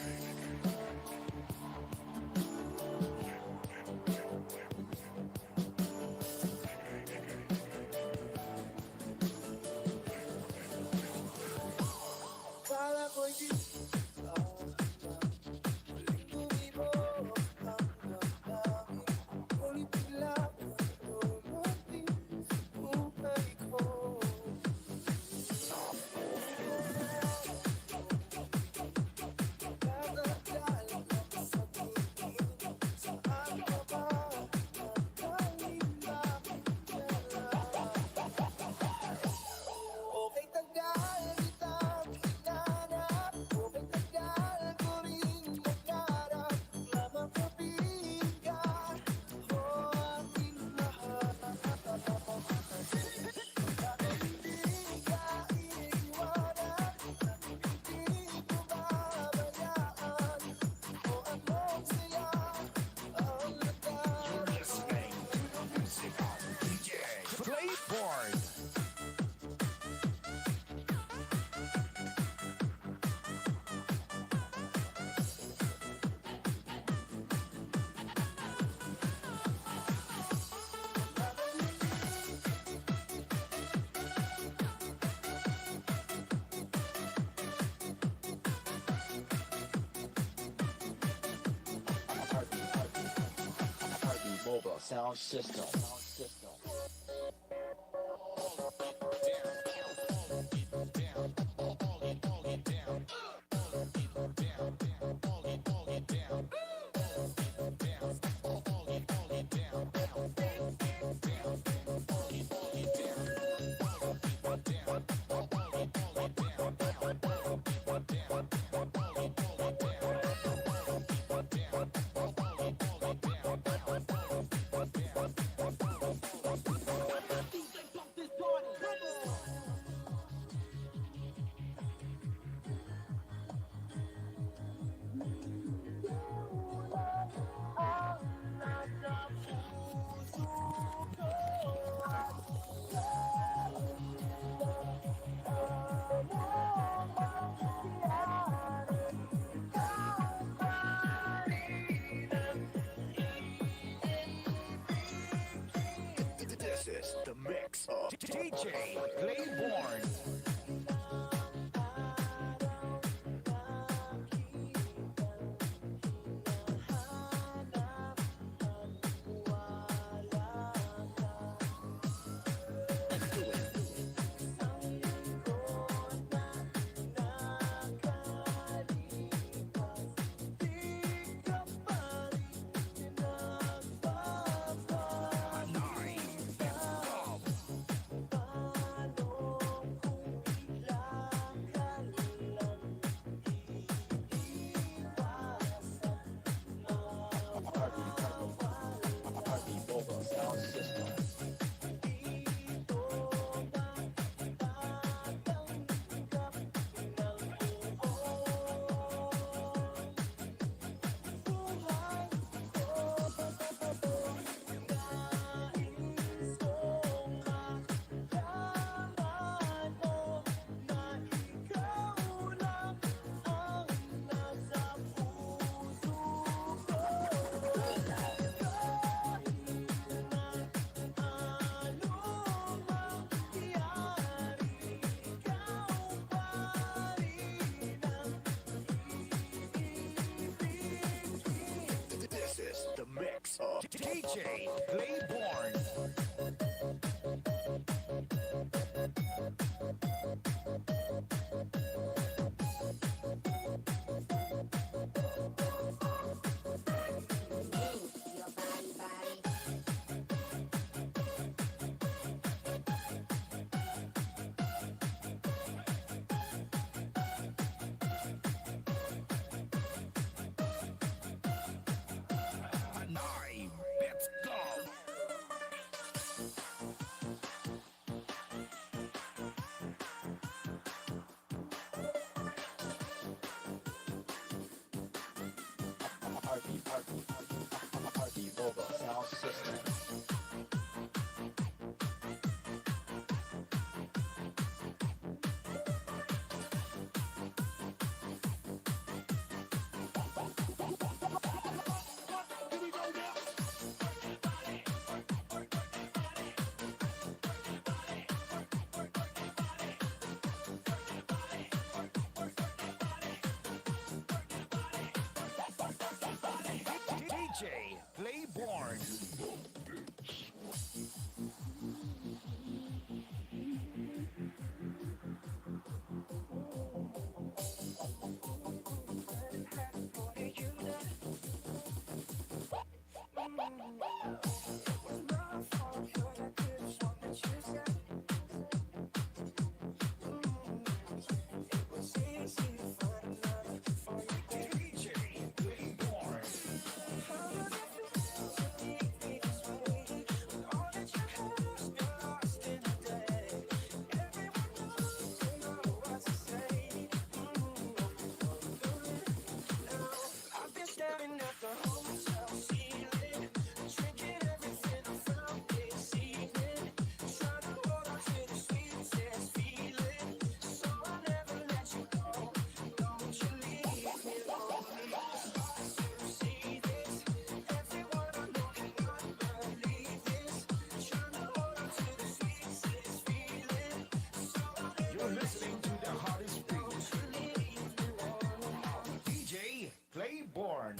You're listening to the music of DJ Playboard. RB mobile sound system. This is the mix of DJ Playboard. DJ Playborn. Nine, let's go. RP Mobile Sound System. DJ Playborn. DJ Playborn. You're listening to the hottest beat. DJ Playborn.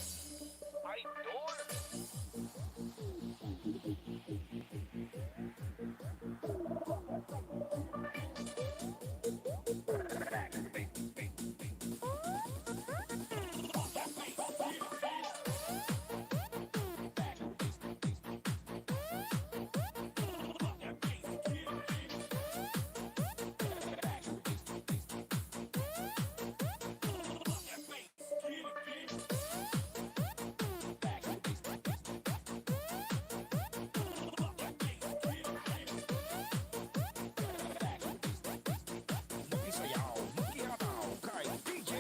Isayaw, makihataw kay DJ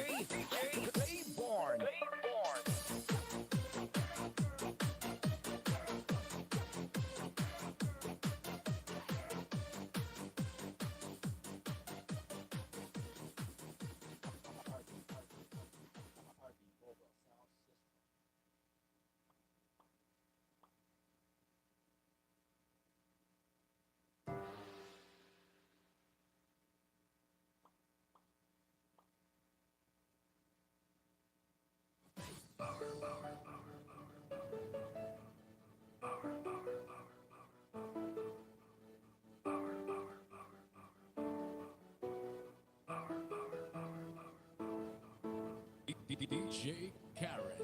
Playborn. DJ Karen.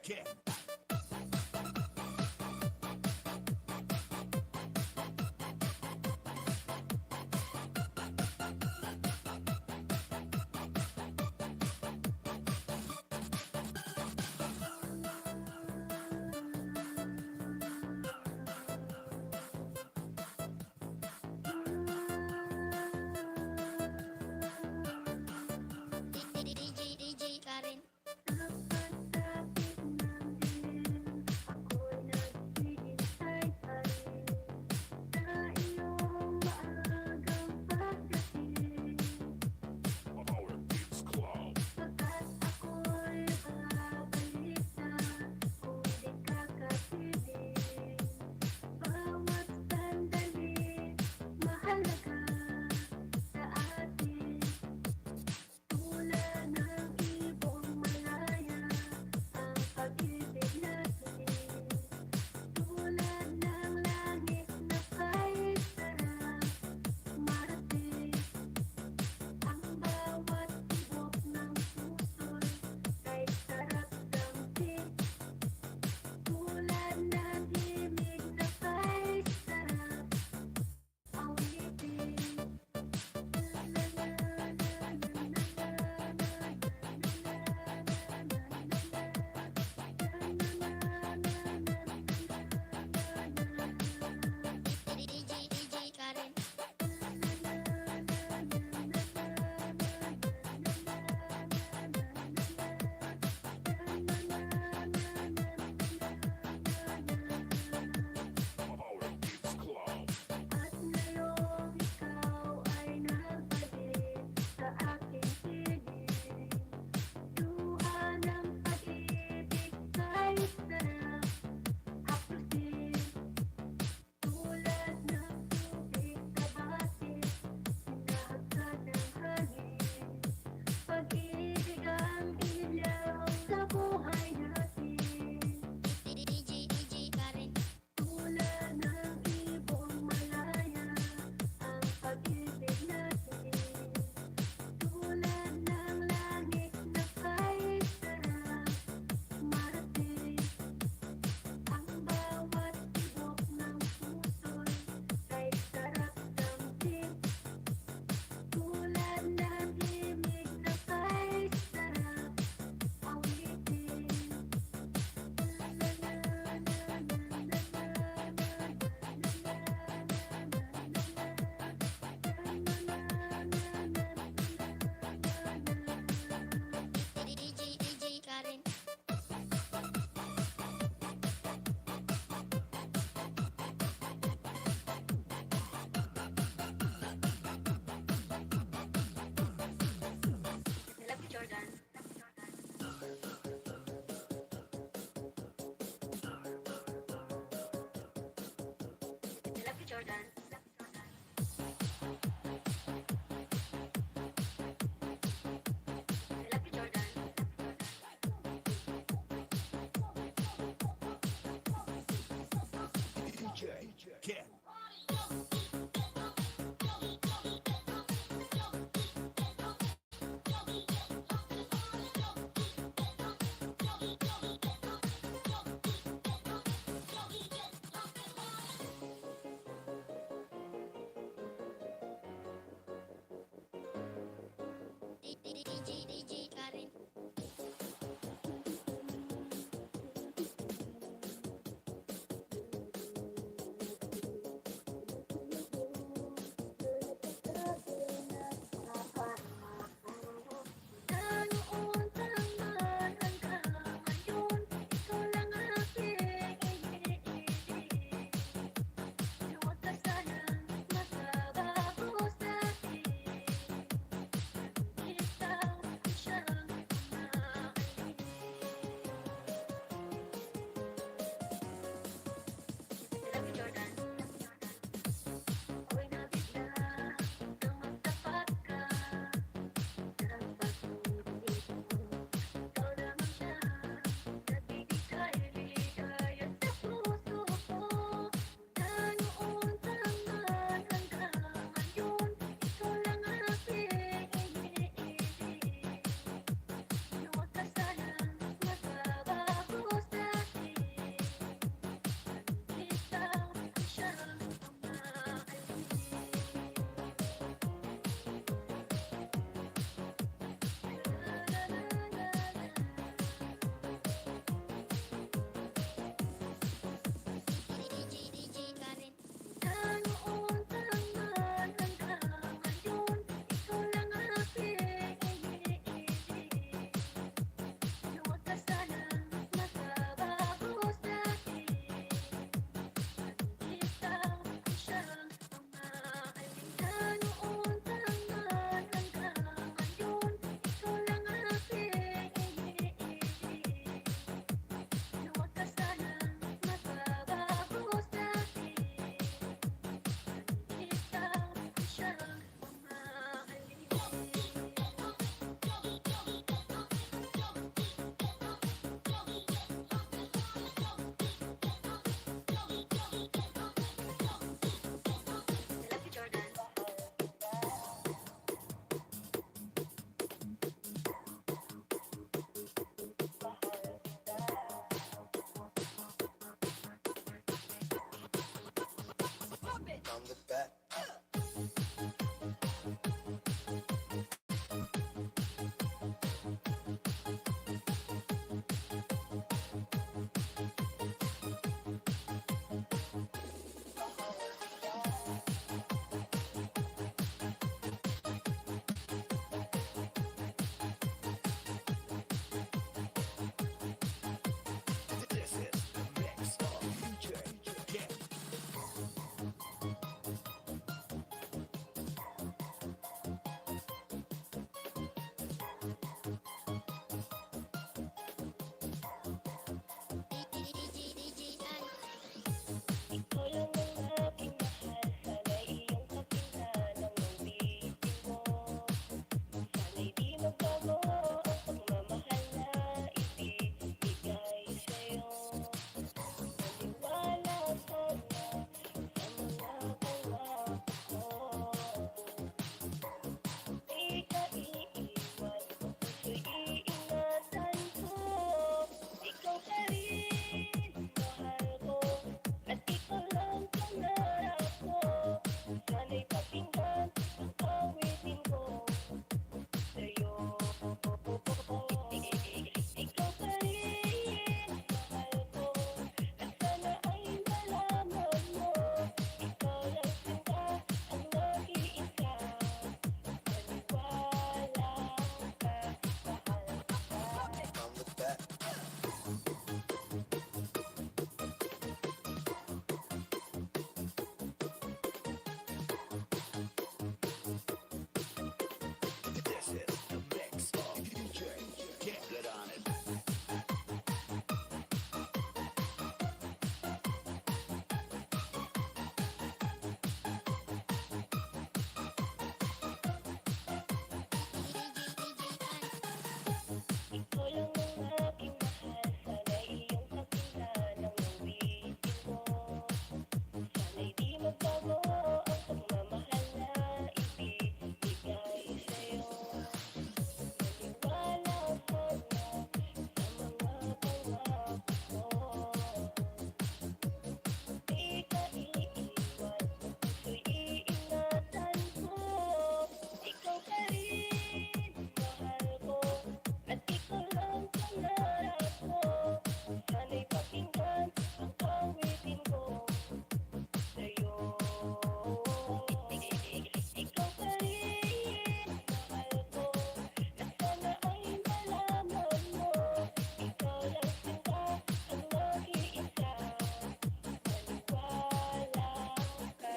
Ken. DJ Karen. Our Kids Club. DJ Karen. Our Kids Club. DJ Karen. DJ Karen. DJ Ken. DJ Karen. Ikaw lang ang aking mahal, sana iyong kapintahan ang ulitin mo. Sana'y di magbago ang pagmamahal na ibibigay sa'yo. Maniwala sana sa mga pangako. Di ka iiwan, puso'y iingatan ko. Ikaw pa rin, mahal ko, at ikaw lang pangarap ko. Sana'y pakinggan ang awitin ko sa'yo. Ikaw pa rin, mahal ko, at sana ay malaman mo. Ikaw lang sinta ang nag-iisa. Maniwala ka, mahal ka. Ikaw lang ang aking mahal, sana iyong kapintahan ang ulitin mo. Sana'y di magbago ang pagmamahal na ibibigay sa'yo. Maniwala sana sa mga pangako. Di ka iiwan, puso'y iingatan ko. Ikaw pa rin, mahal ko, at ikaw lang pangarap ko. Sana'y pakinggan ang awitin ko sa'yo. Ikaw pa rin, mahal ko, at sana ay malaman mo. Ikaw lang sinta ang nag-iisa. Maniwala ka, mahal ka.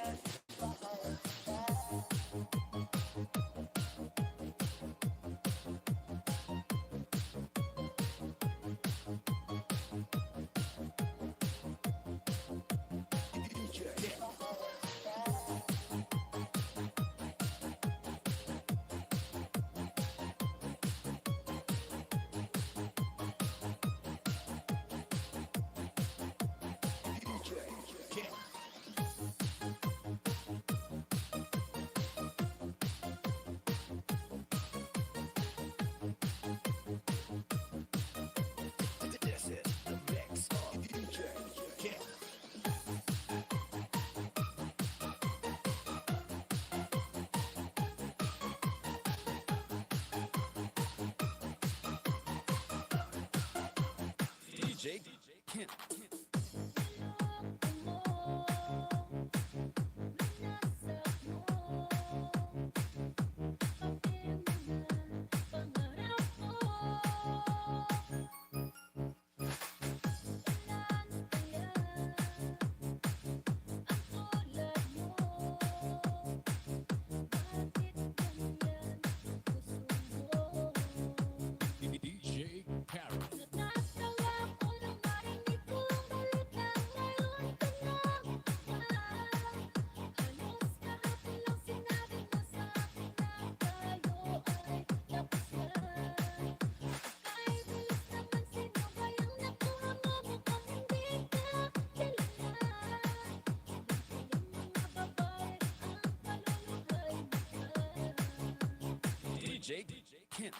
DJ Kent. DJ Carol. DJ Kent.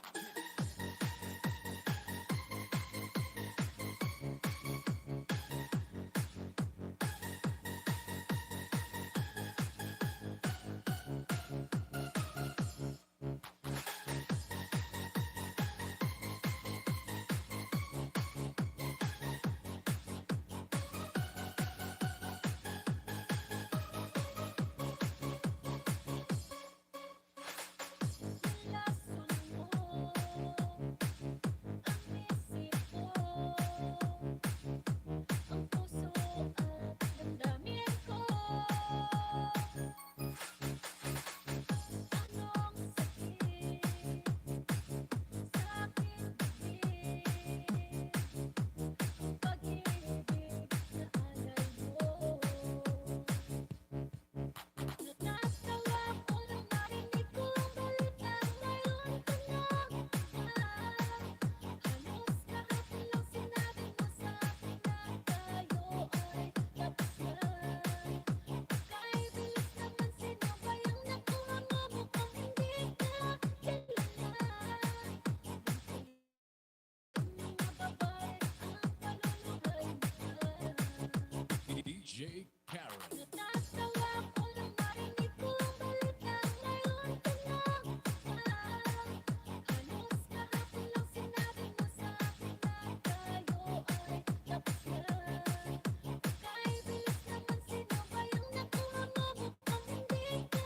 DJ Karen. Natatawa ko lang marinig ko ang balikan. Ngayon ka lang halos kahapon lang sinabi mo sa akin na tayo ay tapos na. Kahit bilis naman sino ba yung nakuha mo mukhang hindi ka.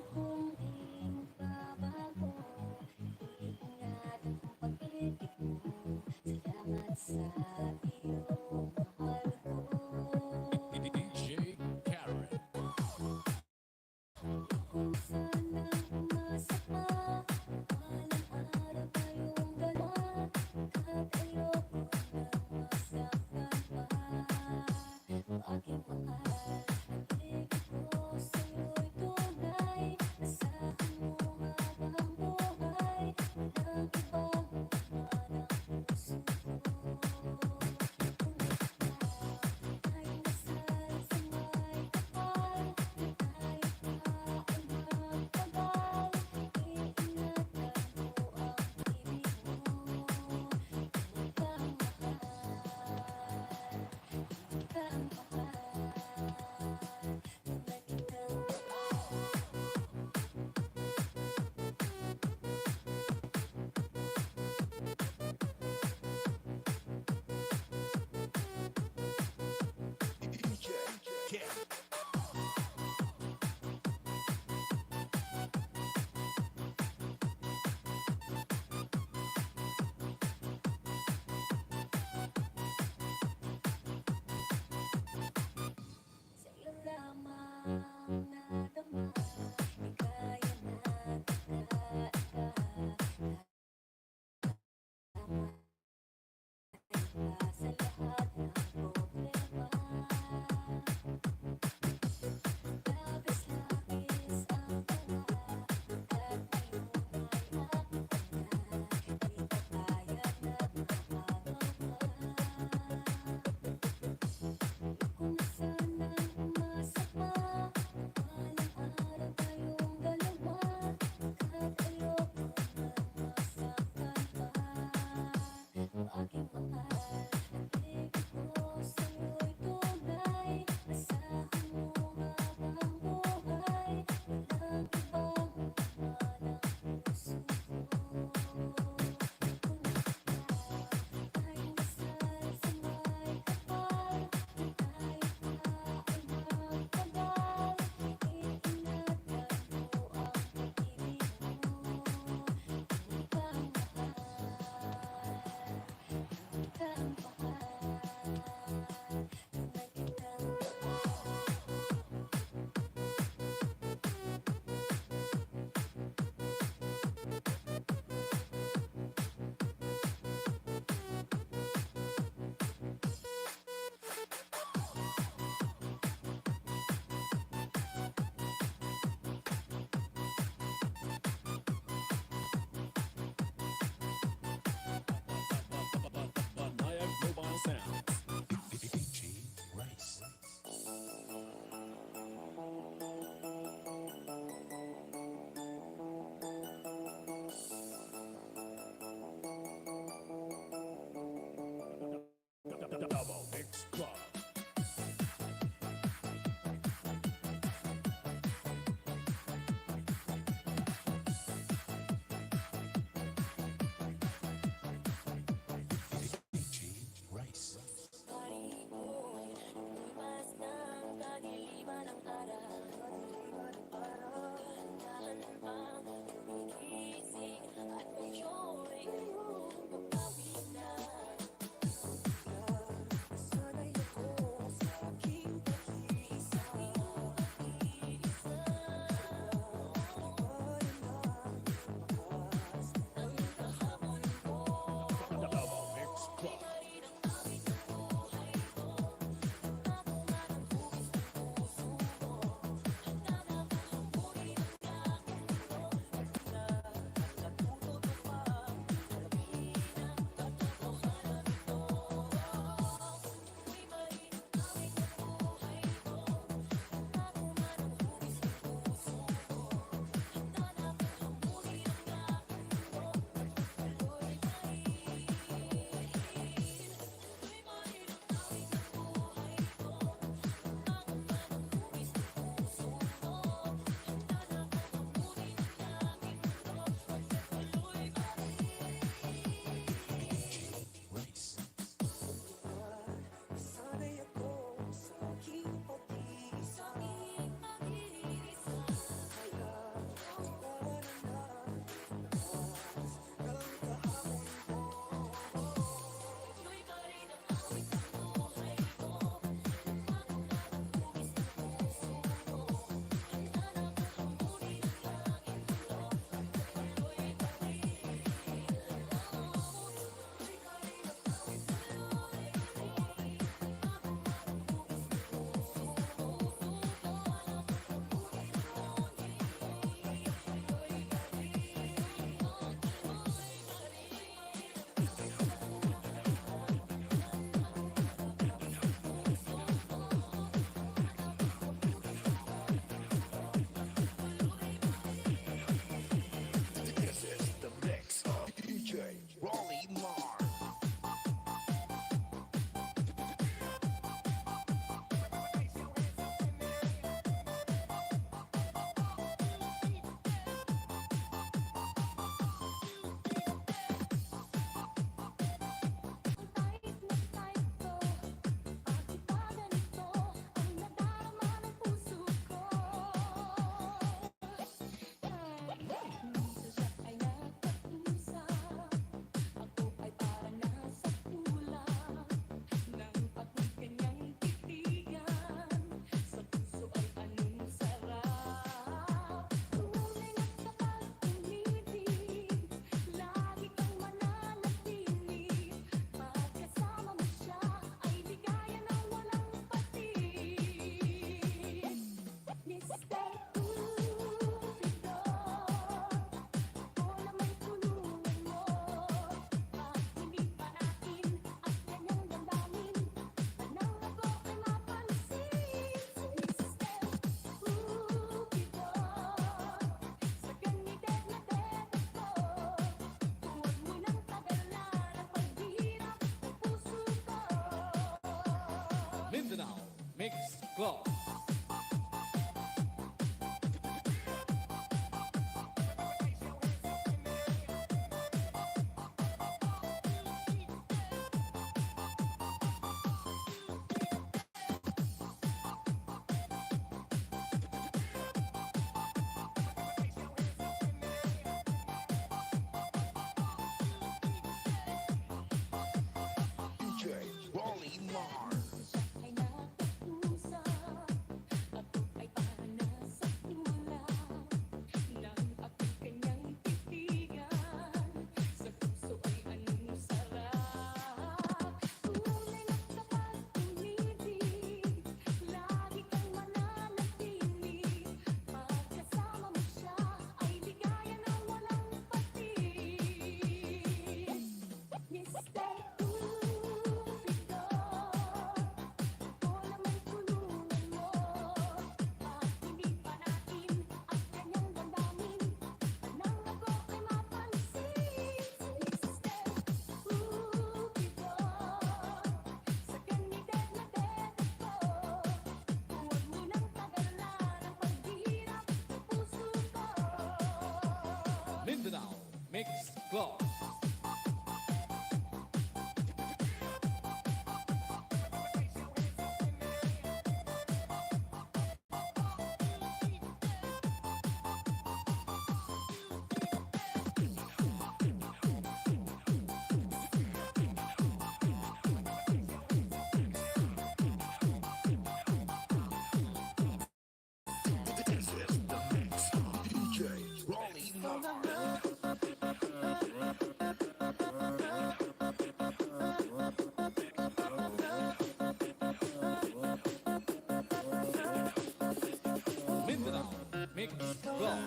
Kung iyong babago, iingat ang pag-ibig mo. Salamat sa iyo, mahal ko. DJ Karen. Kung sanang umasa pa, walang araw tayong dalawa. Kahit ayoko na masaktan pa. Ang aking mahal, ang ibig ko sa'yo'y tunay. Asahan mo habang buhay, walang ibang laman ang puso ko. Tayo dasal sa may kapal, tayo pa ay magtagal. Iingatan mo ang ibig mo, kang DJ Karen. sa'yo lamang nadama, di kaya na sa lahat ng problema. Labis-labis ang tawa, at ngayon ay aking na, di ka kaya na kung sanang umasa pa, walang araw tayong dalawa. Kahit ayoko na masaktan pa. Ang aking mahal, ang ibig ko sa'yo'y tunay. Asahan mo habang buhay, walang ibang laman ang puso ko. Tayong dasal sa may kapal, tayo pa ay magtagal. Iingatan mo ang pag-ibig mo, kang Banayag Mobile Sounds. DJ Rice. Double Mix Club. DJ Rice. Limas ng kadiliman ng araw, dahan bang gumigising at medyo'y papawin na. Sana Mindanao Mix Club. DJ Rolly Mars. Ay nakatusa, ako ay para na sa simula nang ako'y kanyang titigan, sa puso ay anong sarap. Tunay na kapag tumitig, lagi kang mananatili. Pagkasama mo siya ay ligaya na walang patig. Mr. Cupido, ako naman tulungan mo at hindi pa natin ang kanyang damdamin nang ako ay mapansin. Mr. Cupido, sa kanidad na dedo ko, huwag mo nang tagalan ang paghihirap ng puso ko. Mindanao Mix Club. This is the mix of DJ Rolly Mars. Mindanao Mix Club.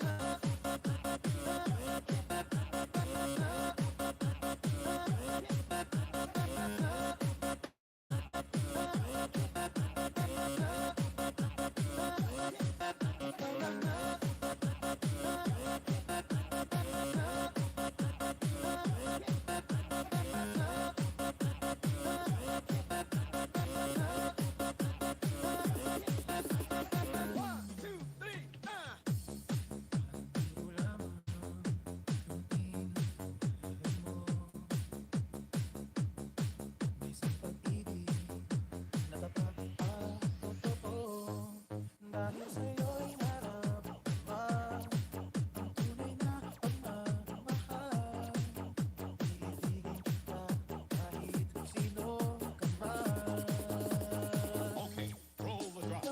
Okay, roll the drum.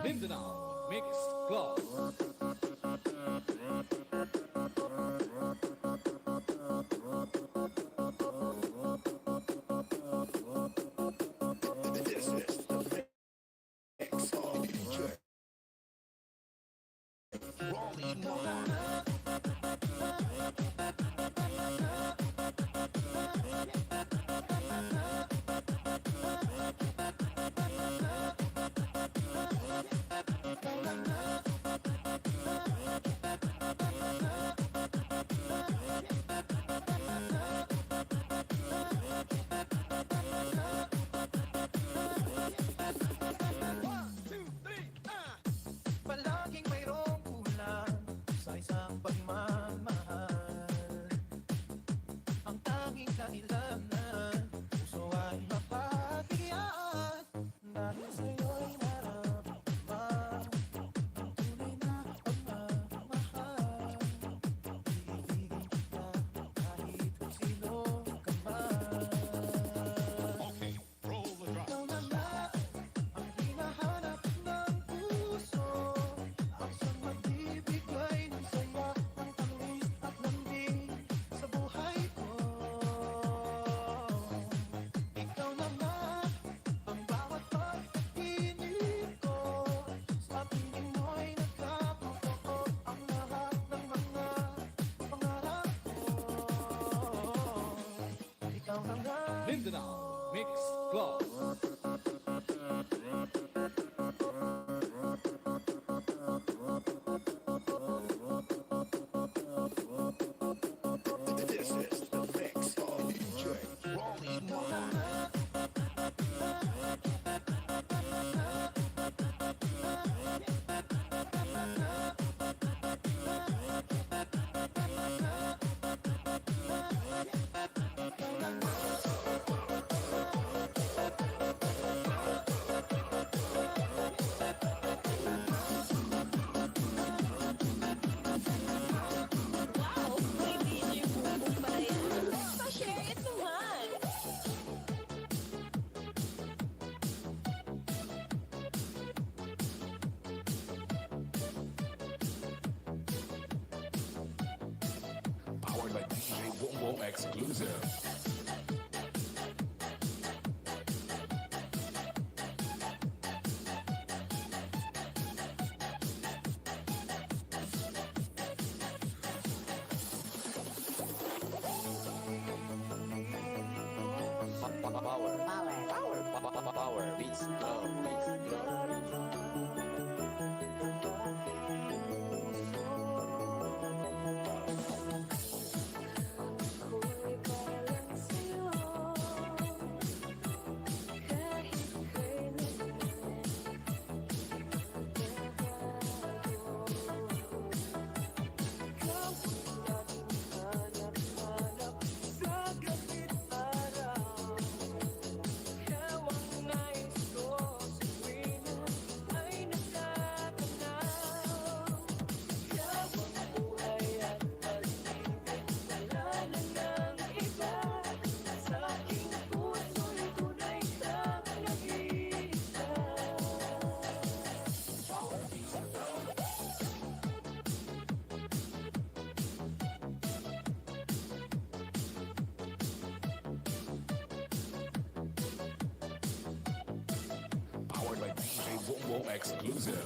Mindanao Mix Club. This is the mix of DJ Rolly Mars. Palaging mayroong kulang sa isang pagmamahal. Ang tanging kailangan, puso ay mapagbigyan. Dahil sa'yo'y nararamdaman ang tunay na pagmamahal. Iibigin kita kahit kung sino ka man. Okay, roll the drum. Ikaw na nga ang hinahanap ng puso, ang siyang magbibigay ng saya, ng tamis at lambing sa buhay ko. Mindanao Mix Club. This is the mix of DJ Ronnie Mama. Wow! May DJ Bumbong pala yan. Pa-share it naman. Powered by DJ Wombo Exclusive. Power beats, love beats, love. Powered by DJ Wombo Exclusive.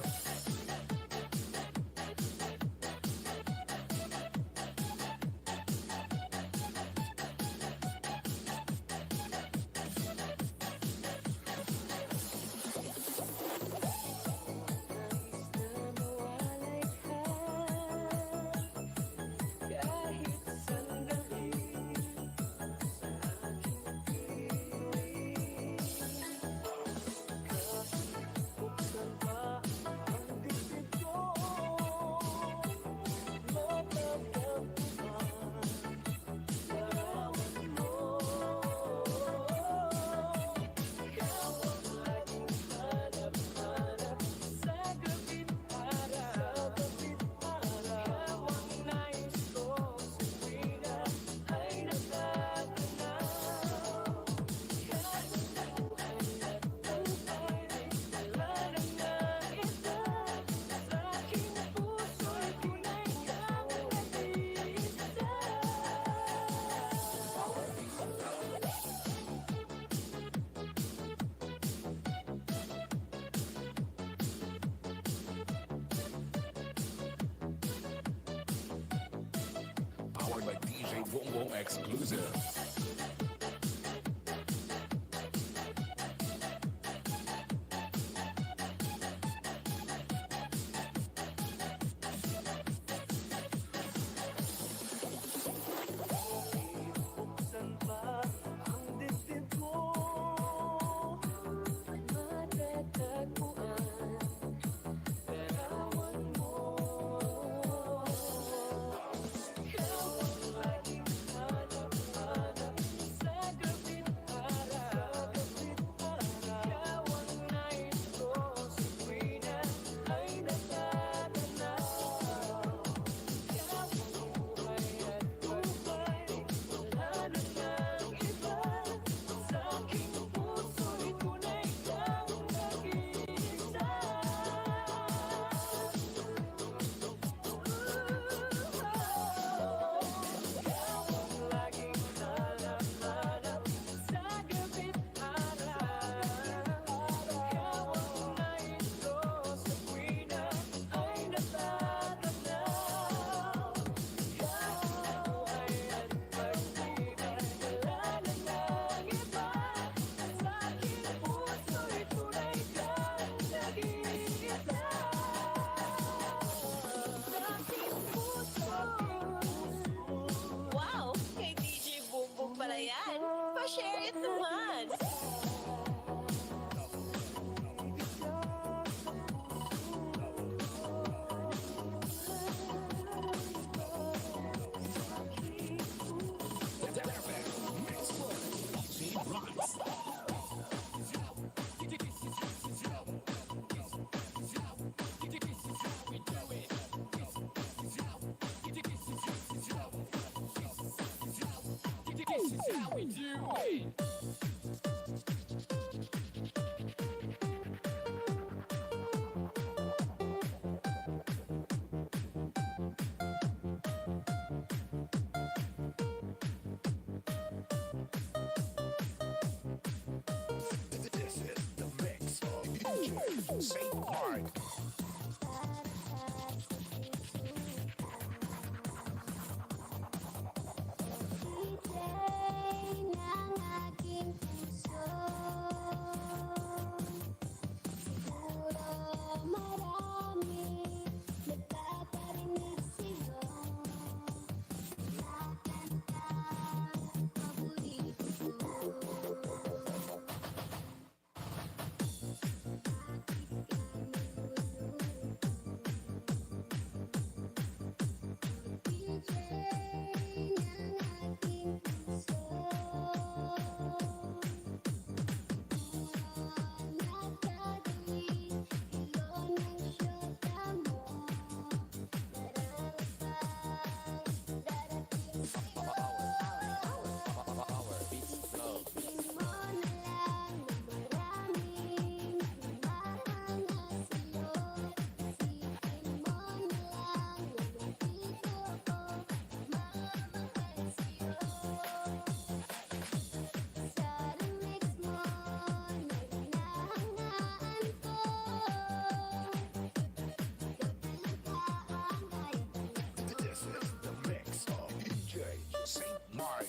Powered by DJ Wombo Exclusive. how we do it. This is the mix of DJ St. Mark. ng aking puso. Siguro marami nagpaparinig sa'yo na kanta paborito ko. DJ ng aking puso. Nakagawin, iyon ang syota mo. Marami pang darating sa'yo. Isipin mo na lang na maraming mahanga sa'yo. Isipin mo na lang na nandito ako, mamahal sa'yo. Sa remix mo na hinahangaan ko, This is the mix of DJ St. Mark.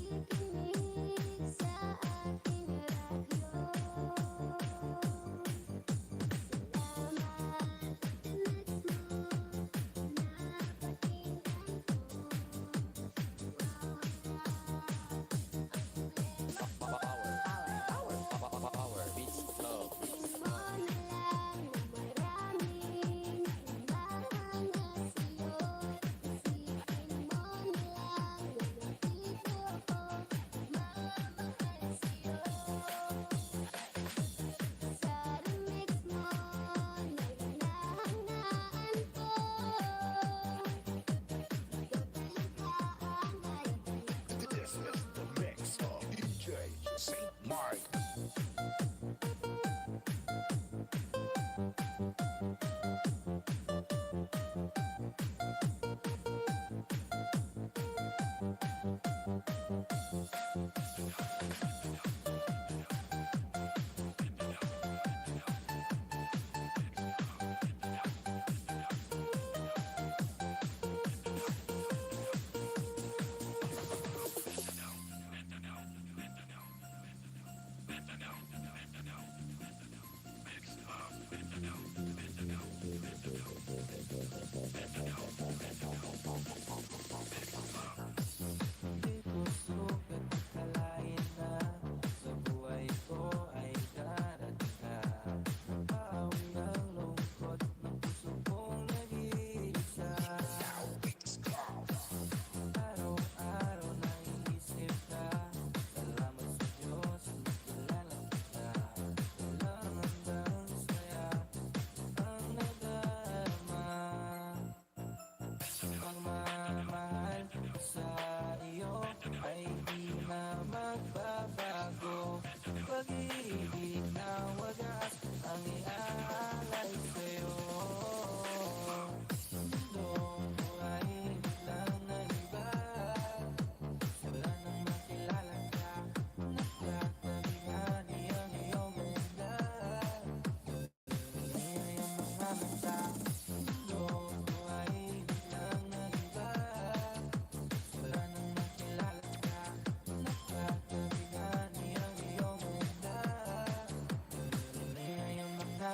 nakikinig sa aking radyo. Salamat at tinext mo, napakinggan ko. Isipin mo na lang na maraming mahanga sa'yo. Isipin mo na lang na nandito ako, mamahal sa'yo. Sa remix mo na hinahangaan ko, This is the mix of DJ St. Mark. Di ko sukat akalain na sa buhay ko ay darating ka. Bawi ng lungkot ng puso kong nag-iisa. Araw-araw naiisip ka. Salamat sa Diyos, nakilala kita. Walang hanggang saya ang nadarama. Pagmamahal ko sa iyo ay di na magbabago. Pag-ibig na wagas ang iaalay sa'yo. Mundo ko ay biglang naiba. Wala nang makilala ka. Nagkakabigani ang iyong ganda. Ay ang mga mata. Mundo ko ay biglang naiba. Wala nang makilala ka. Nagkakabigani ang iyong ganda. Ay ang mga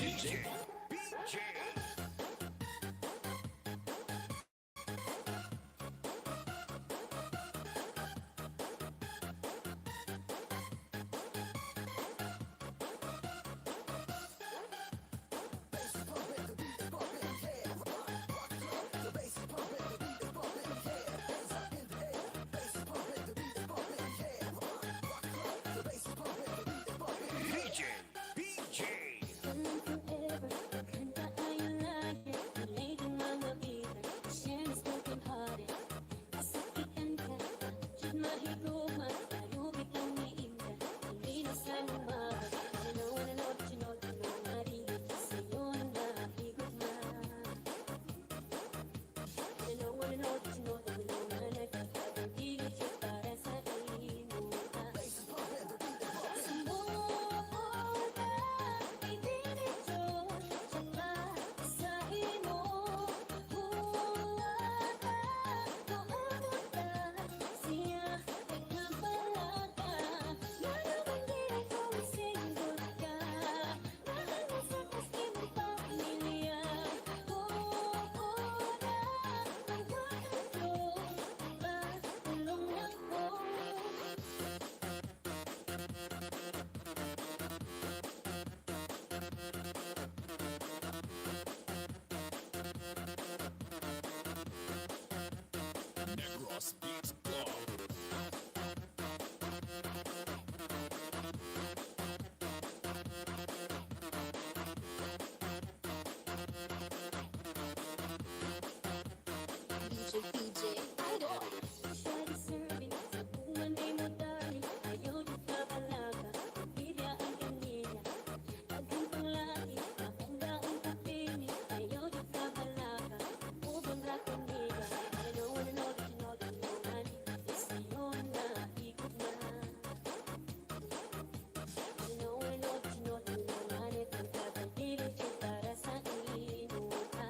DJ, BJ. DJ, BJ. Negros Beats Club. DJ PJ Idol. Masyari serving sa buwan ay mo darling. Ayaw di kapalaga, pagpilya ang kanila. Daghang panglaki, akong daong kapini. Ayaw di kapalaga, ubang rakong nila. I don't wanna know that you know that you know man. It's ngayon na ikot na. I don't wanna know that you know that you know man. Itong kapatid ay para sa inuha.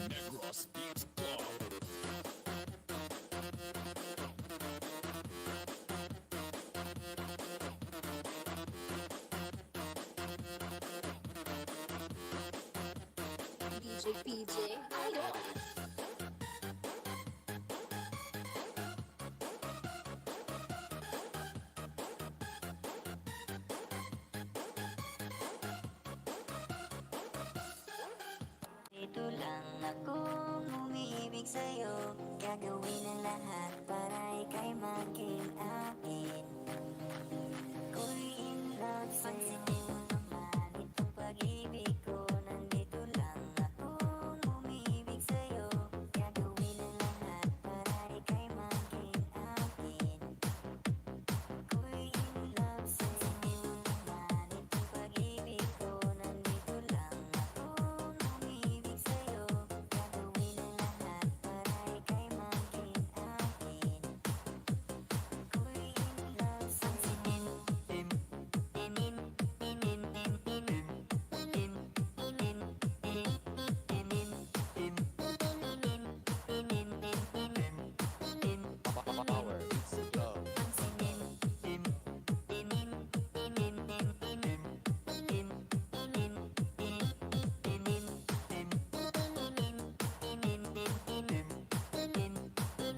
Negros Beats Club. DJ PJ Idol. Dito lang akong umibig sa'yo. Gagawin ang lahat para ika'y maging akin. Ako'y in love sa'yo. Naman itong pag-ibig ko. Nandito lang akong umibig sa'yo. Gagawin ang lahat para ika'y maging akin. Ako'y in love sa'yo. Naman itong pag-ibig ko. Nandito lang akong umibig sa'yo. Gagawin ang lahat para ika'y maging akin. Ako'y in love sa'yo. Power Beats Club.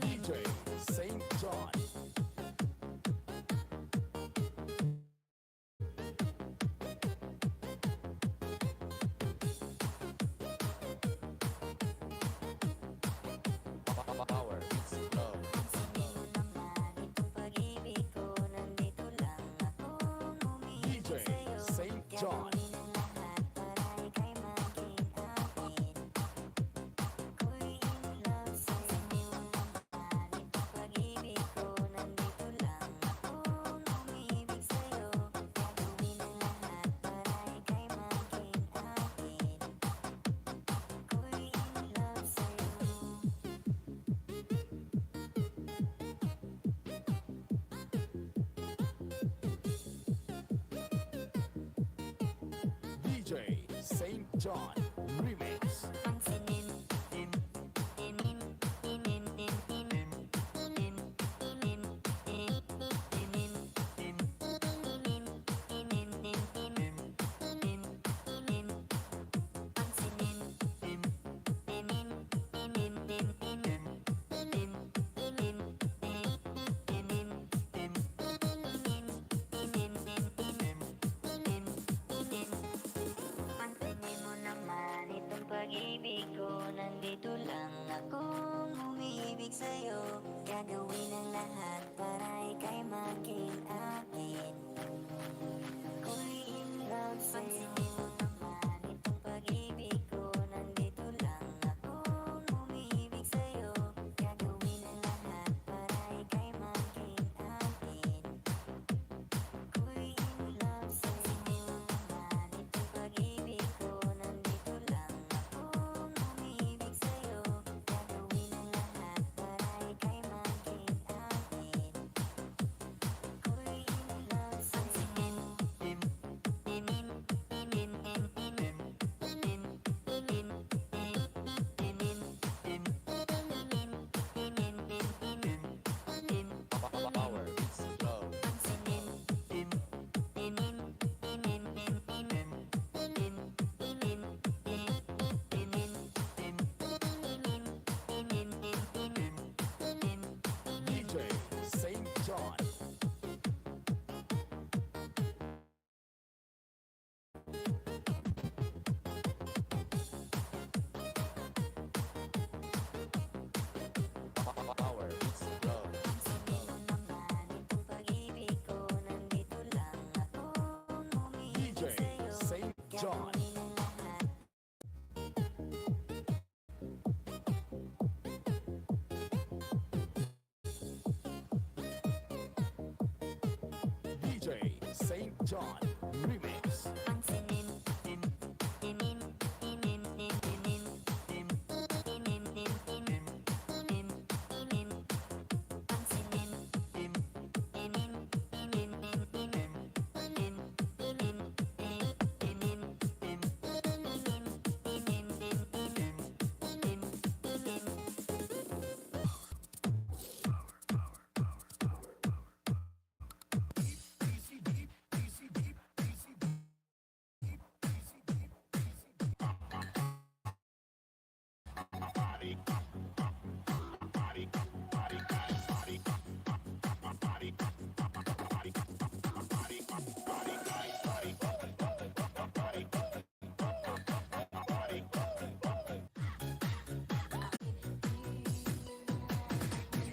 DJ Saint John. Power Beats Club. DJ Saint John. DJ Saint John Remix. Pansinin mo naman itong pag-ibig ko. Nandito lang akong umiibig sa'yo. Gagawin ang lahat para ika'y maging akin. Ako'y in love sa'yo. Pansinin mo naman itong pag-ibig ko. Nandito lang akong umiibig sa'yo. Gagawin ang lahat para ika'y maging akin. Ako'y in love sa'yo. Itong pag-ibig ko, nandito lang akong umiibig sa'yo. Gagawin ang lahat para ika'y maging akin. Ako'y in love sa'yo. Power is love. DJ Saint John. Power is love. Itong pag-ibig ko, nandito lang akong umiibig DJ sa'yo. Saint John. Gagawin ang lahat. DJ Saint John Remix.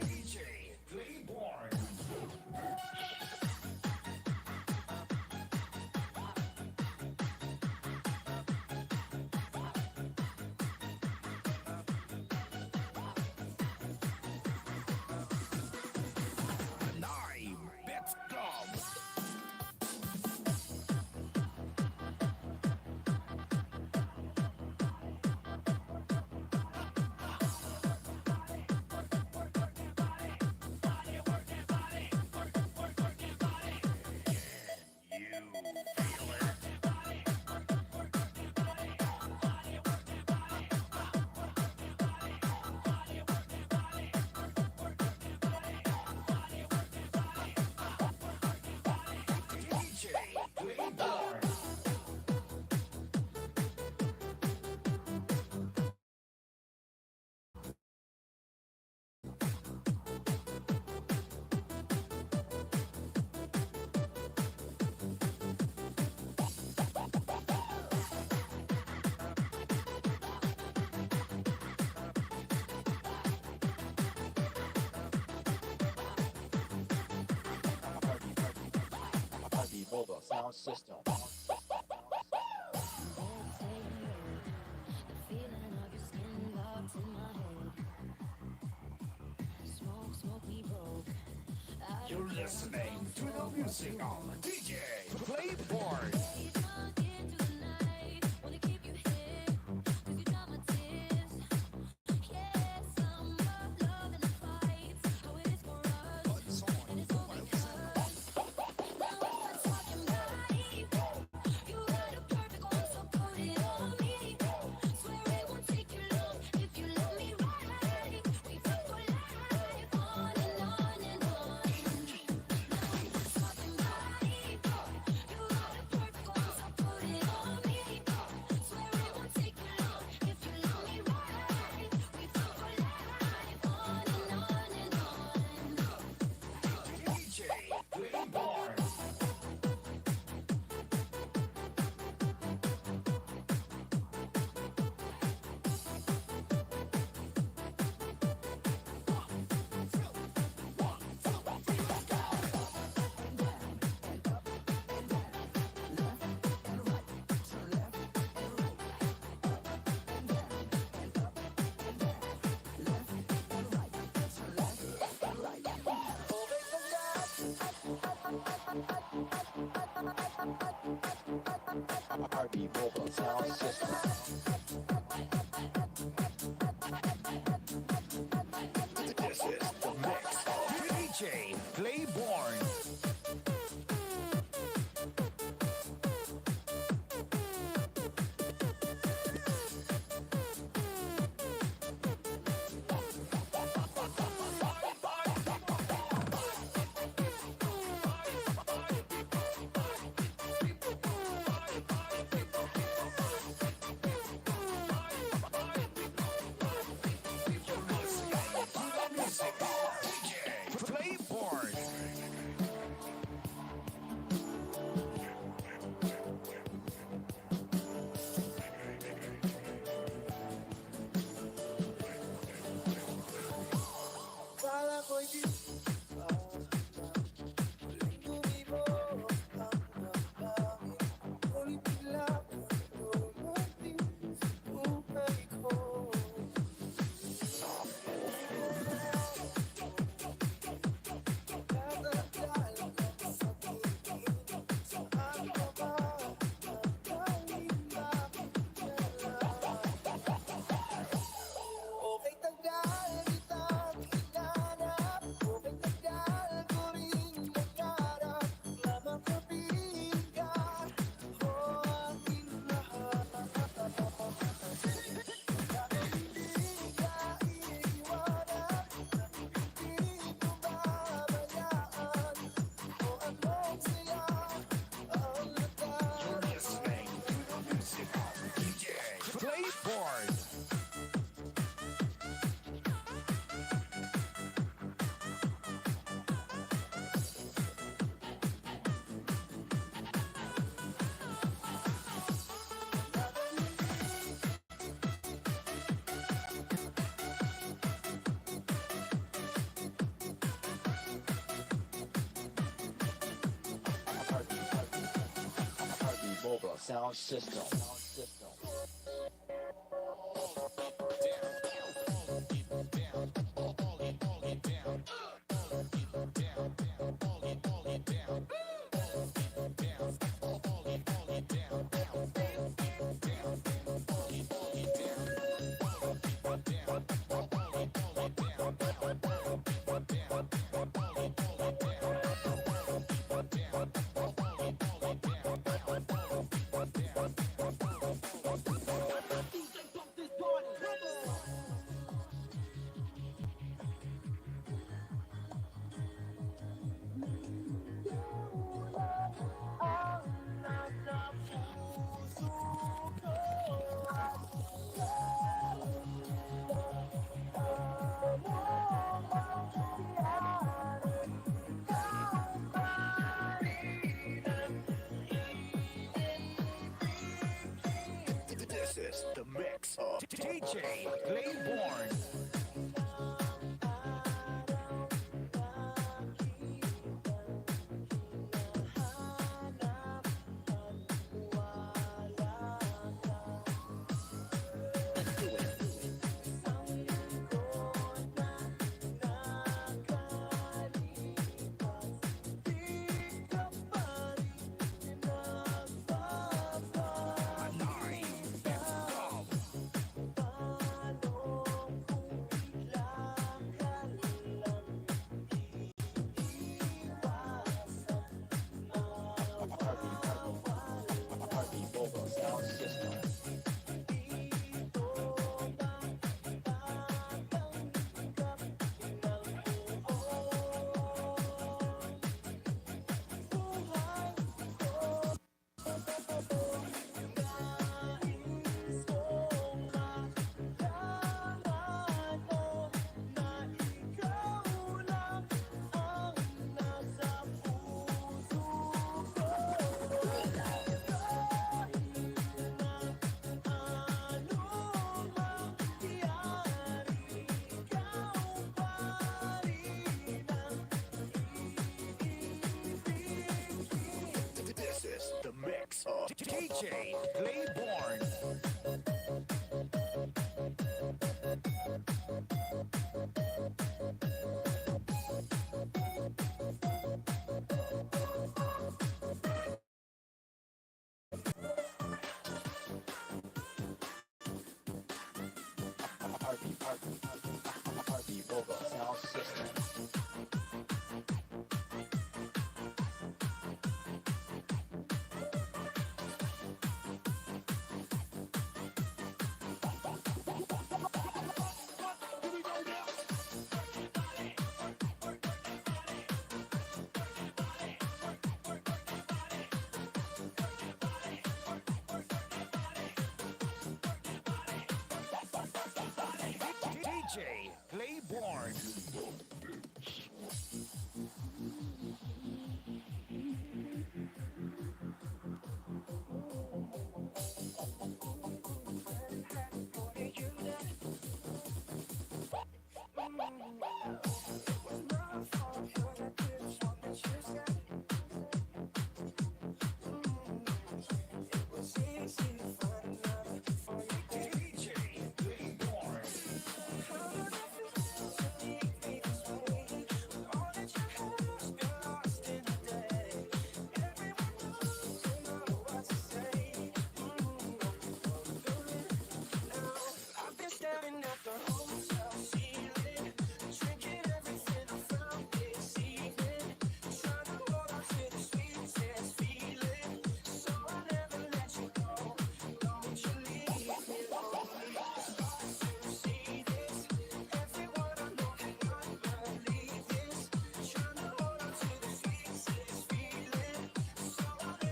DJ Playboy. Live Bet Club. DJ Playboy. Party Boba Sound System. You're listening to the music of DJ Playboy. You got a perfect one, so Heartbeat Mobile Sound System. This is the mix of DJ Playborn. Playborn. You're listening to the music of DJ Playborn. Heartbeat Mobile Sound System. This is the mix of DJ Playborn. Heartbeat Mobile Sound System. This is the mix of DJ Playborn. Heartbeat vocal sound system. DJ Playborn. DJ Playborn.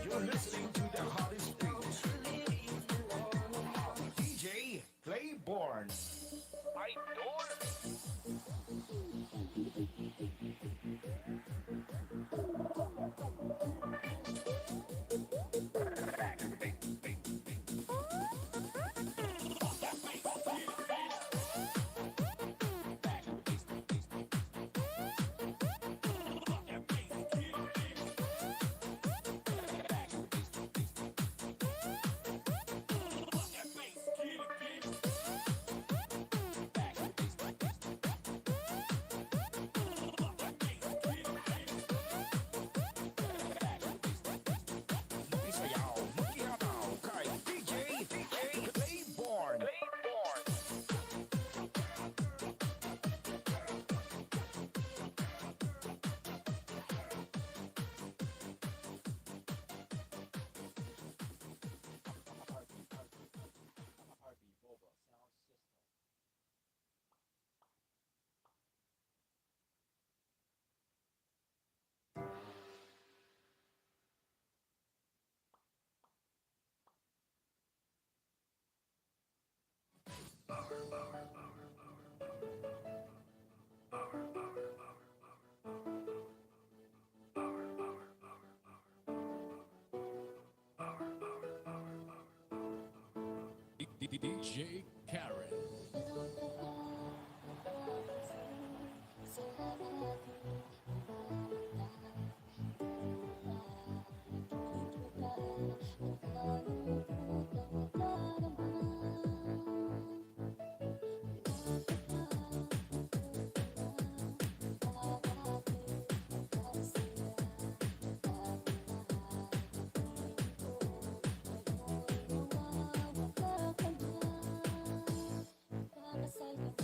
You're listening to the hottest beats. DJ Playborn. Isayaw, makihabaw kay DJ Playborn. Heartbeat vocal sound system. DJ Karen. Para sa'yo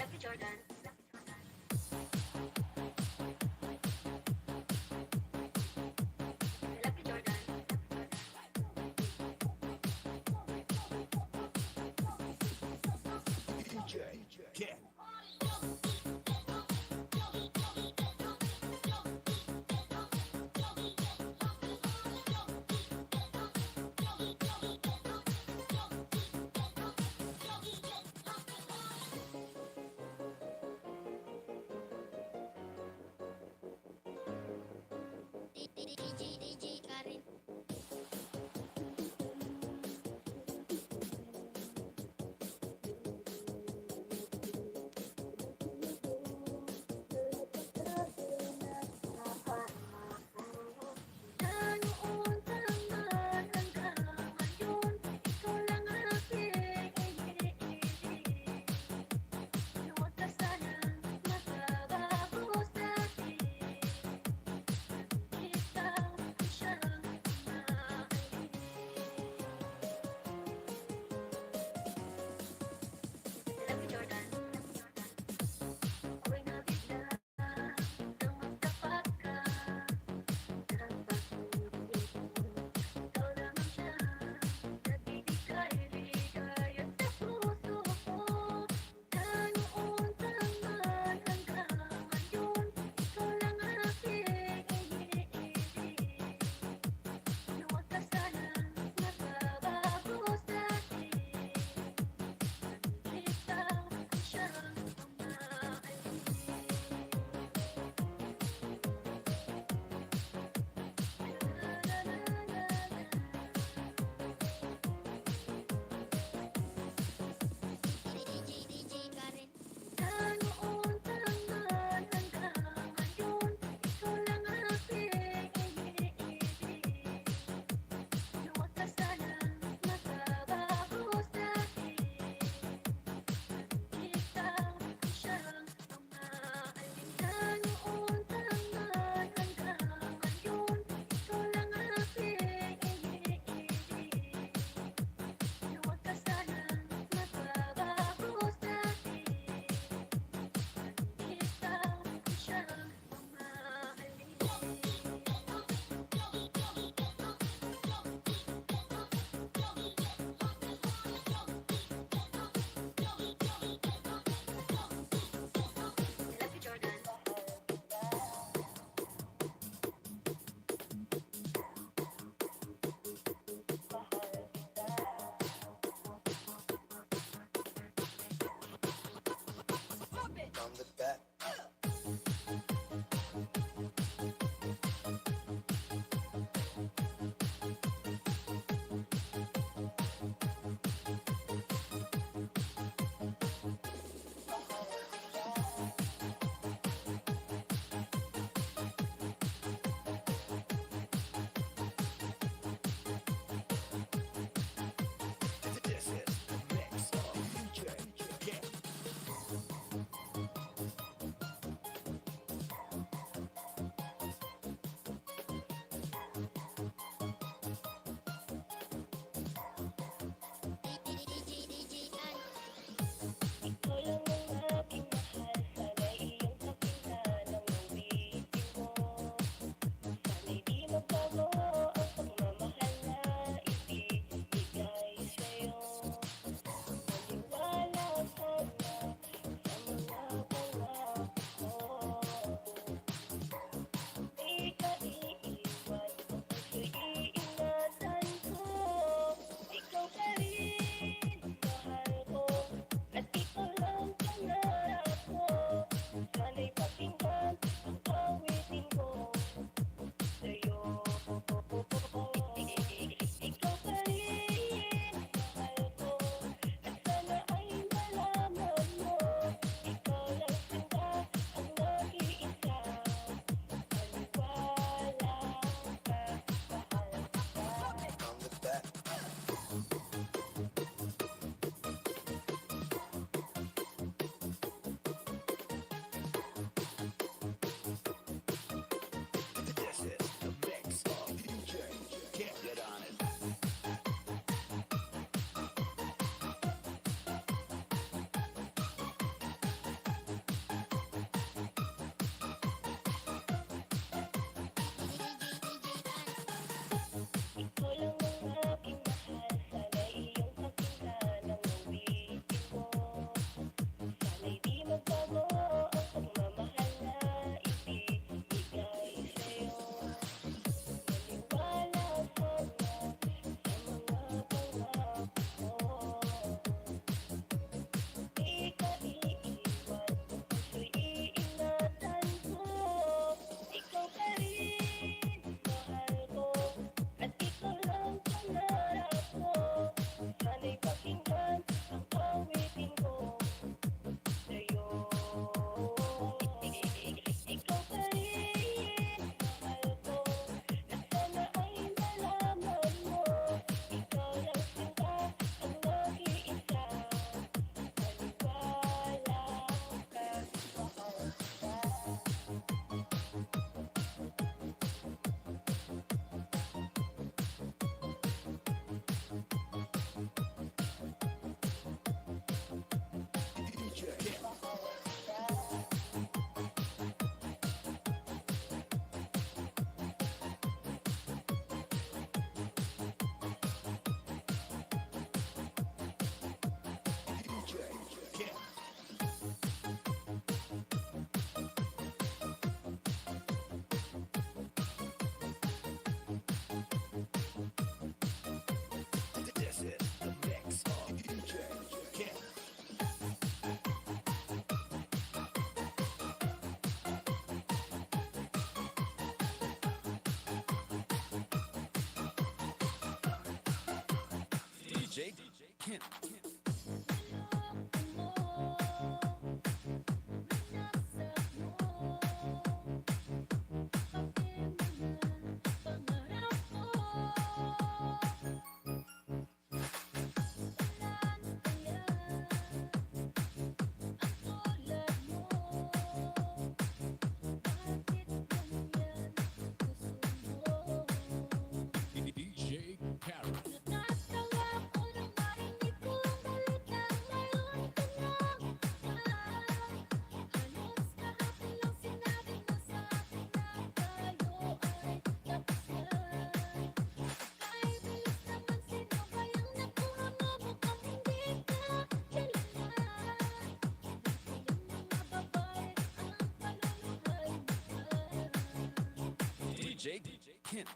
Love you, Jordan. Love you, Jordan. DJ Ken. DJ Karin. Noon taman hanggang ngayon, ikaw lang aking iniibig. Huwag ka sanang magbabago sa'kin. Ikaw siyang umahalin. Love you, Jordan. Ako'y nabigla nang magtapat ka. Ikaw lamang siya, nagbibigay-bigay at sa puso ko. Na noon taman hanggang ngayon, ikaw lang aking iniibig. Huwag ka sanang magbabago sa'kin. Ikaw siyang DJ Karin. Noon taman hanggang ngayon, ikaw lang aking iniibig. Huwag ka sanang magbabago sa'kin. Ikaw siyang umahalin. Noon taman hanggang ngayon, ikaw lang aking iniibig. Huwag ka sanang magbabago sa'kin. Ikaw siyang umahalin. Love you, Jordan. From the back. This is the mix of DJ Ken. DJ Karen. DJ Kent.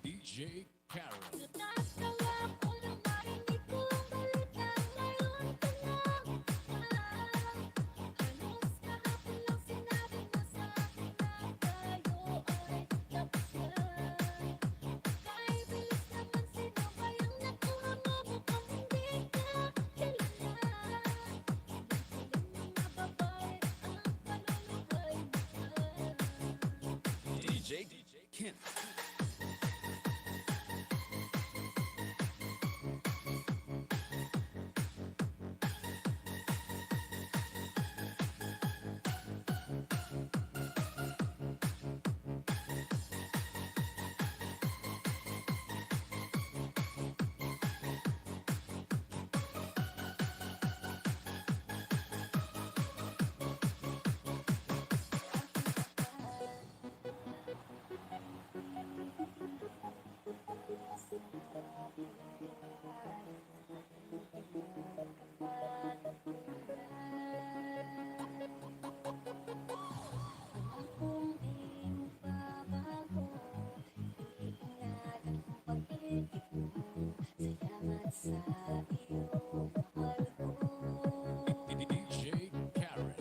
DJ Karen. DJ Kent. DJ Karen.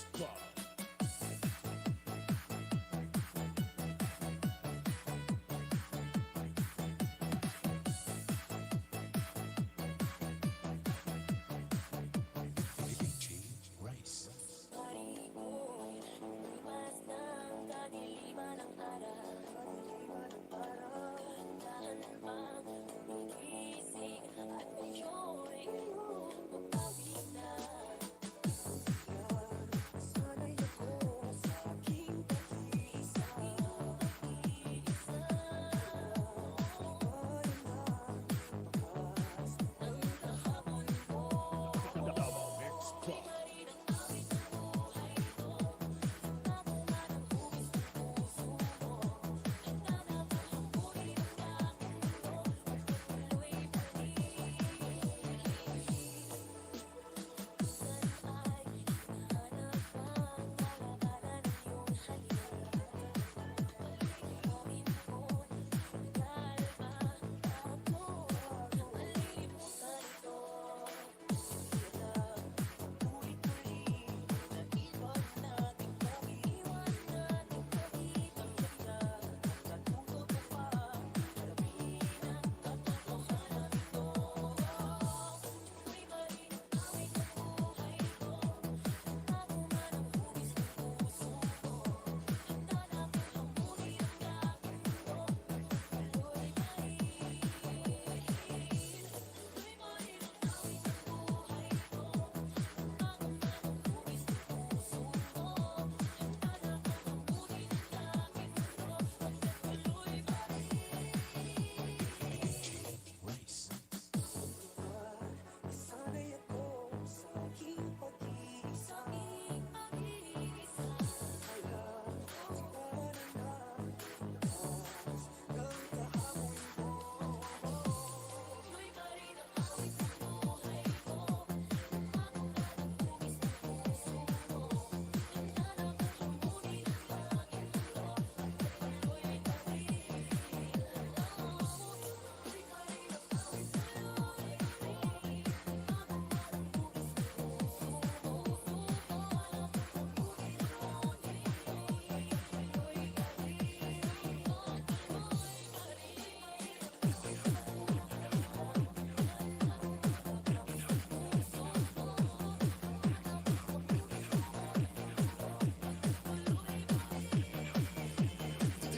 Mix Club.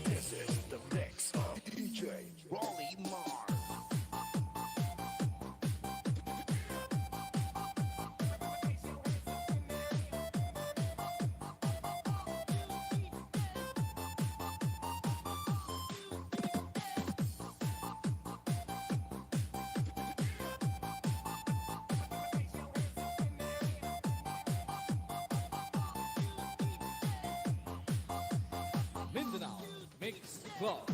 This is the mix of DJ Rolly Mar. Mindanao Mix Club.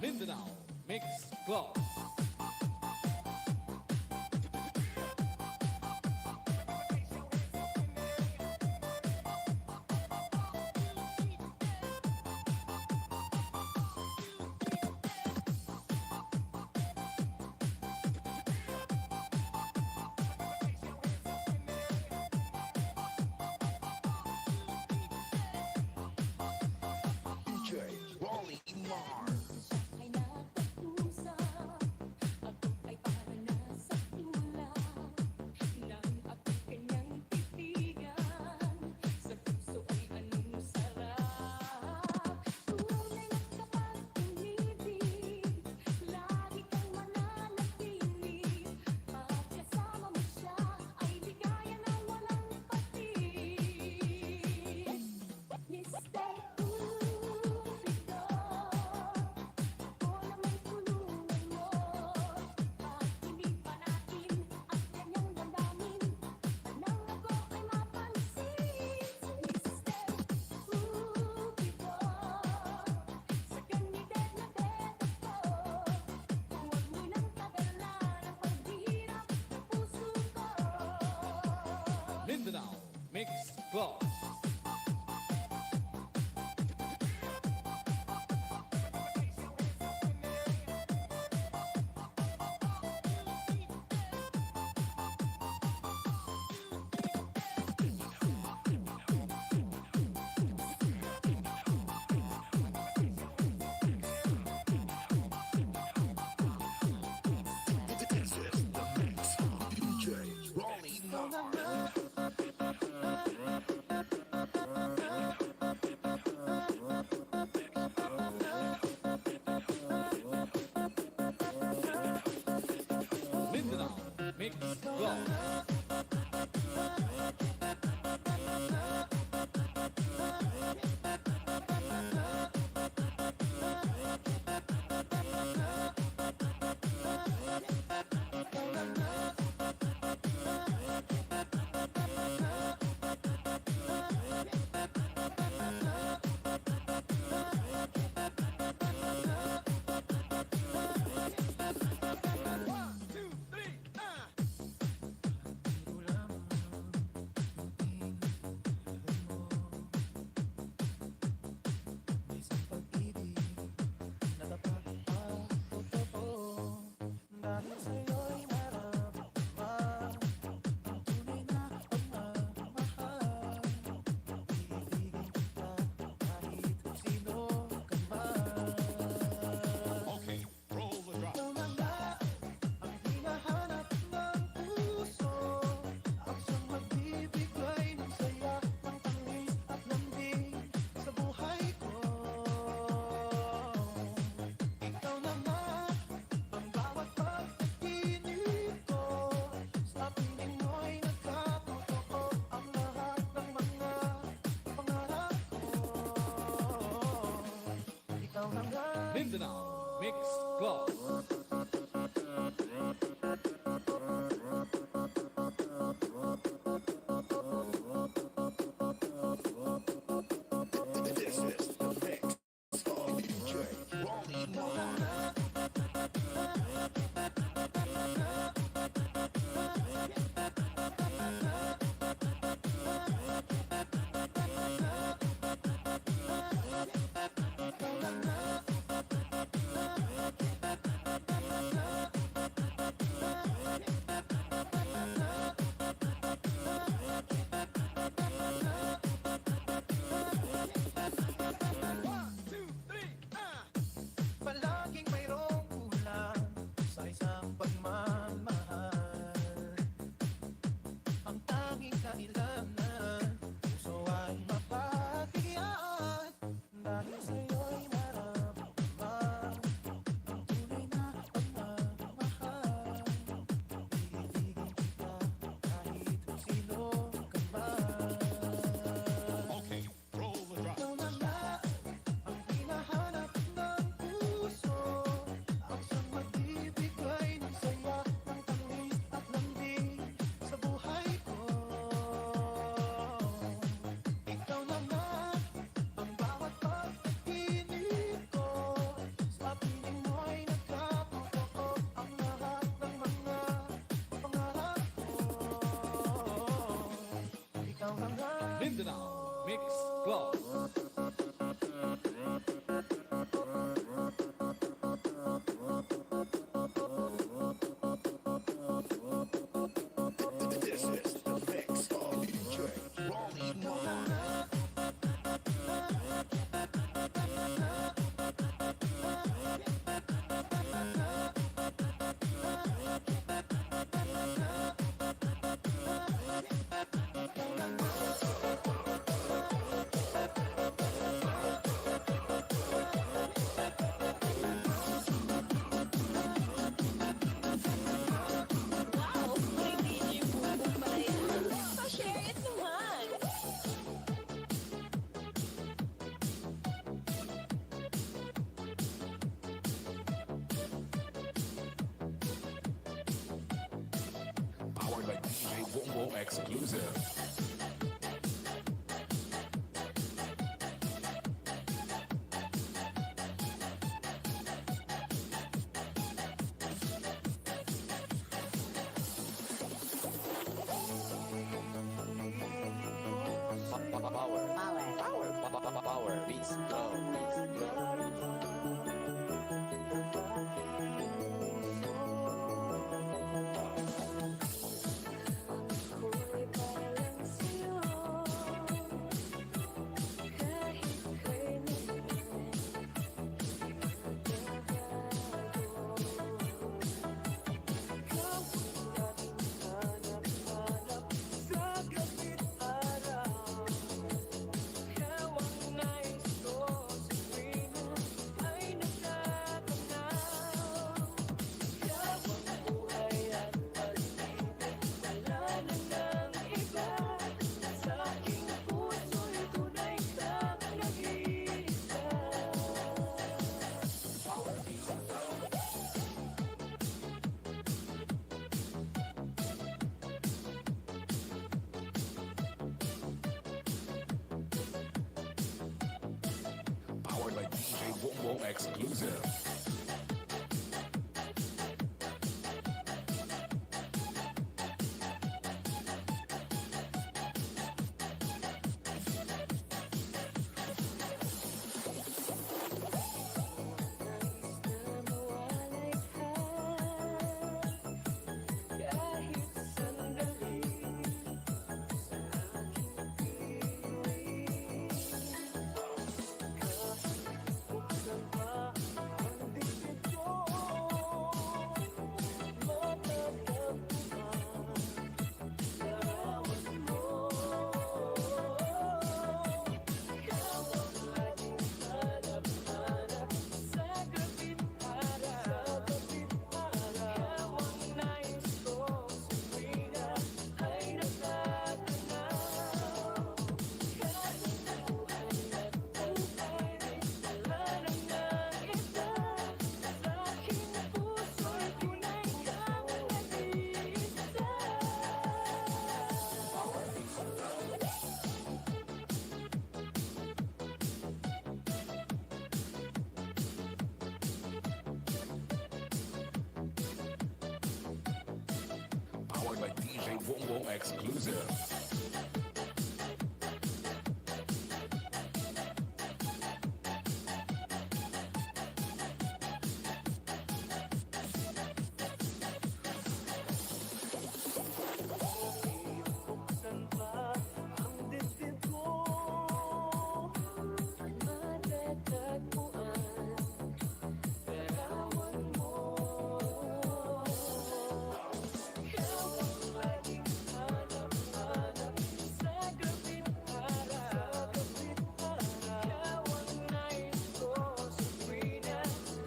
Mindanao Mix Club. Mindanao Mix Club. Mindanao Mix Club. Okay, roll the drop. Mindanao Mix Club. This is the mix of DJ Giovani Umbao. Palaging mayroong kulang sa isang pagmamahal. Ang tanging kailangan, puso ay mapagtiyan. Dahil sa'yo'y maramdaman ang tunay na pagmamahal. Iibigin kita kahit sino ka man. Okay, roll the drop. Ikaw na nga ang hinahanap ng puso, ang siyang magbibigay ng saya, ng tamis at lambing sa buhay ko. Ikaw na nga ang bawat pagkakinig ko, sa piling mo'y nagkatotoo ang lahat ng mga pangarap ko. Ikaw na nga. Mindanao Mix Club. This is the mix of DJ Giovani Umbao. Wow! May DJ Bumbong pala yan. Pa-share it naman. Powered by DJ Umbao exclusive. Power, beats, glow, beats, glow. Ako'y para lang sa'yo. Kahit kailan ikaw ang laging hanap-hanap sa gabit araw. Ikaw ang nais ko sa tuwina ay nagtatanaw. Ikaw ang buhay at pag-ibig, wala na ng iba. Sa aking puso'y tunay kang nag-iisa. Powered by DJ Wombo Exclusive. Mawalay ka kahit sandali sa aking piling. Kahit buksan pa ang bibig ko, matatagpuan larawan mo. Ikaw ang laging hanap-hanap sa gabit araw. Ikaw ang nais ko sa tuwina ay nagtatanaw. Kahit buhay at buhay, wala na ng iba. Sa aking puso'y tunay kang nag-iisa. Powered by DJ Wombo Exclusive. Buksan pa ang dibdib ko, matatagpuan larawan mo. Ikaw ang laging hanap-hanap sa gabit araw. Ikaw ang nais ko sa tuwina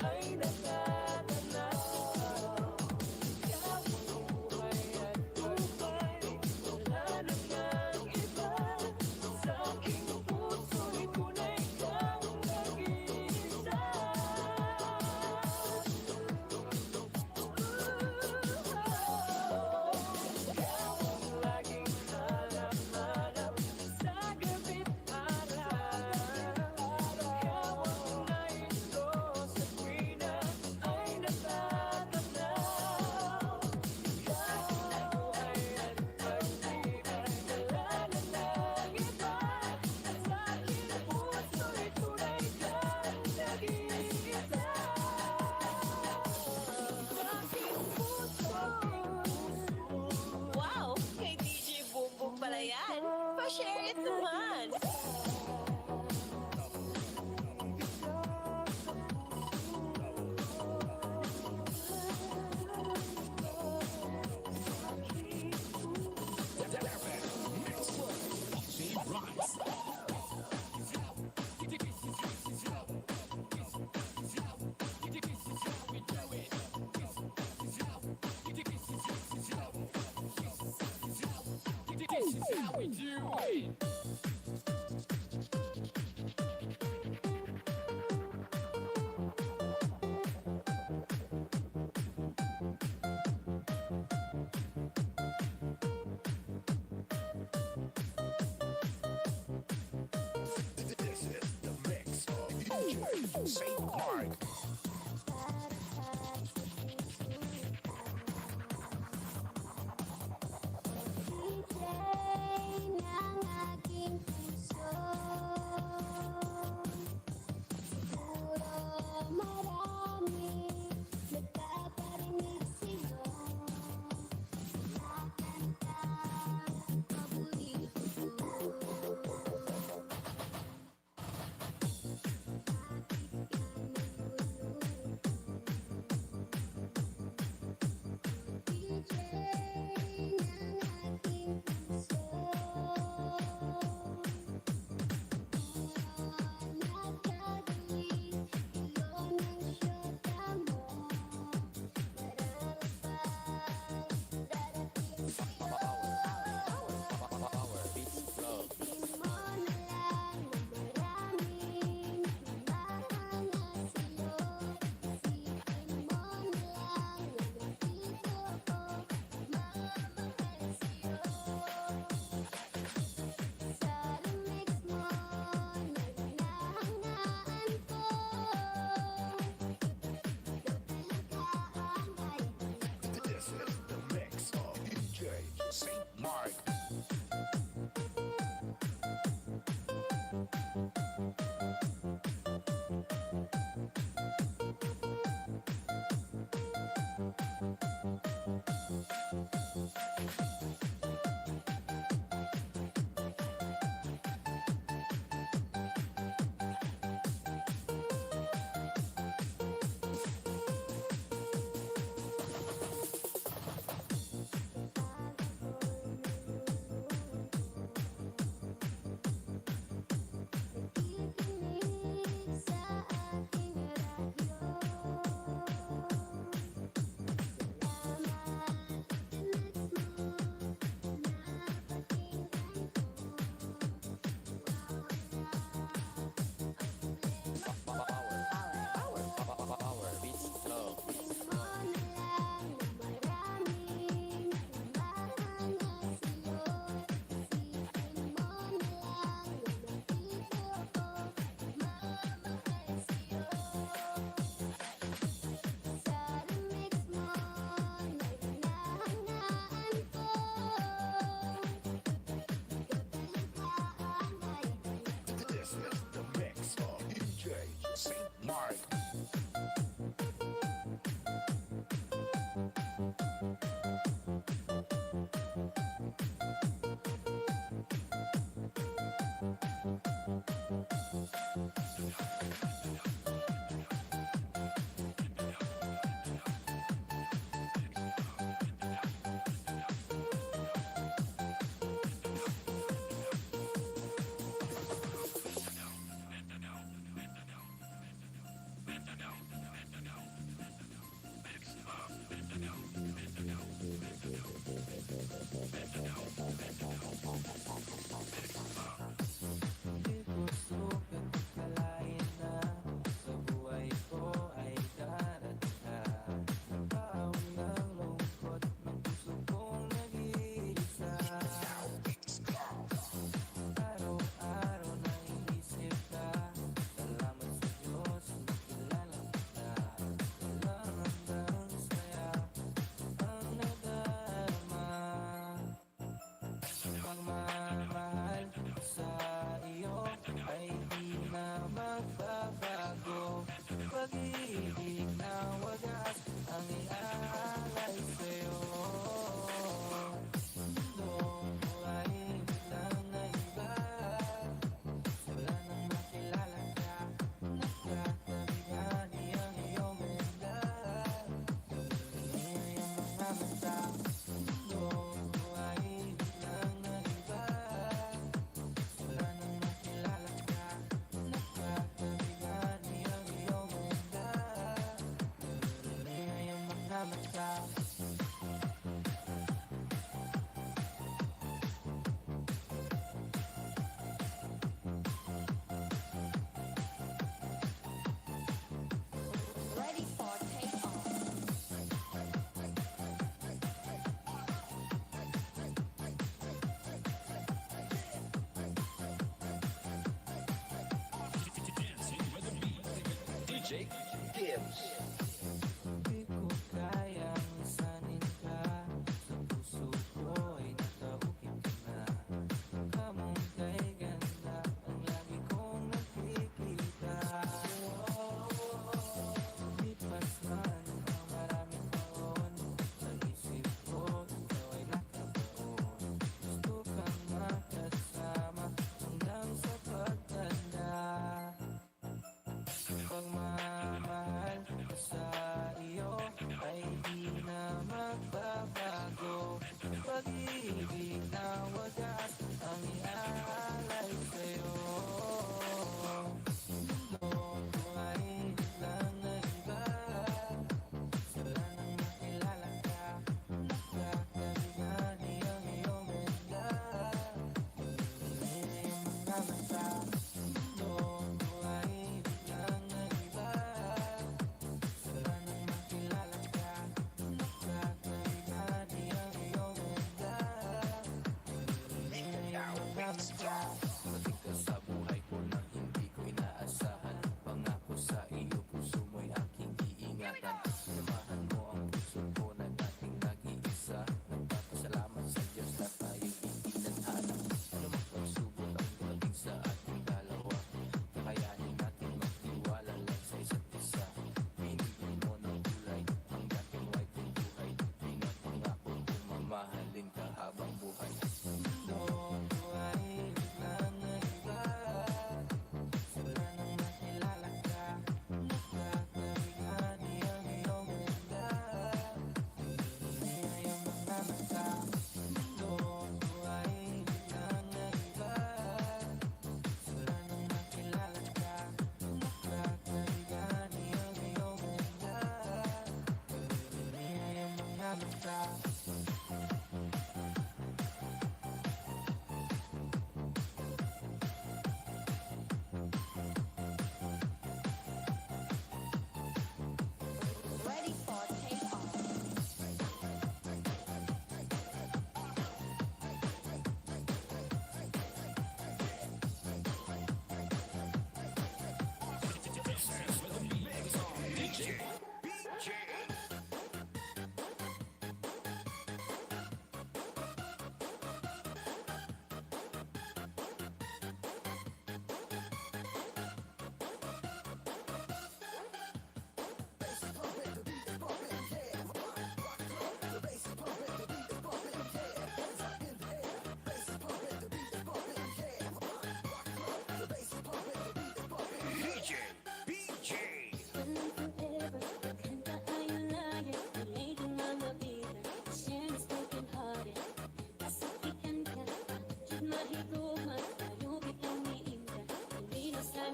ay natatanaw. Ikaw ang buhay at buhay, wala na ng iba. Sa aking puso'y tunay kang nag-iisa. Ikaw ang laging hanap-hanap sa gabit araw. Ikaw ang nais ko sa tuwina ay natatanaw. Ikaw ang buhay at pag-ibig, wala na ng iba. Sa aking puso'y tunay kang nag-iisa. Sa aking puso. Wow! Kay DJ Bumbong pala yan. Pa-share it naman. This is how we do it. This is the mix of DJ St. Mark. Ibigay ng aking puso. Di ko sukat akalain na sa buhay ko ay darating ka. Bawi ng lungkot ng puso kong nag-iisa. Araw-araw naiisip ka. Salamat sa Diyos, nakilala kita. Walang hanggang saya ang nadarama. Pagmamahal sa iyo ay di na magbabago. Pag-ibig na wagas ang iaalay sa'yo. Mundo ko ay biglang naiba. Wala nang makilala ka. Nagkakabigani ang iyong ganda. Ngayon ang mga mata. Mundo ko ay biglang naiba. Wala nang makilala ka. Nagkakabigani ang iyong ganda. Ngayon ang mga mata. Ready for takeoff. Dancing with the beat. DJ Gibbs. Di ko kayang isanin ka. Sa puso ko ay nakaukit ka na. Kamong kay ganda ang lagi kong nakikita. Lipas man ang maraming taon. Sa isip ko ikaw ay nakabaon. Gusto kang makasama hanggang sa pagtanda. Pagmamahal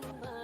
naman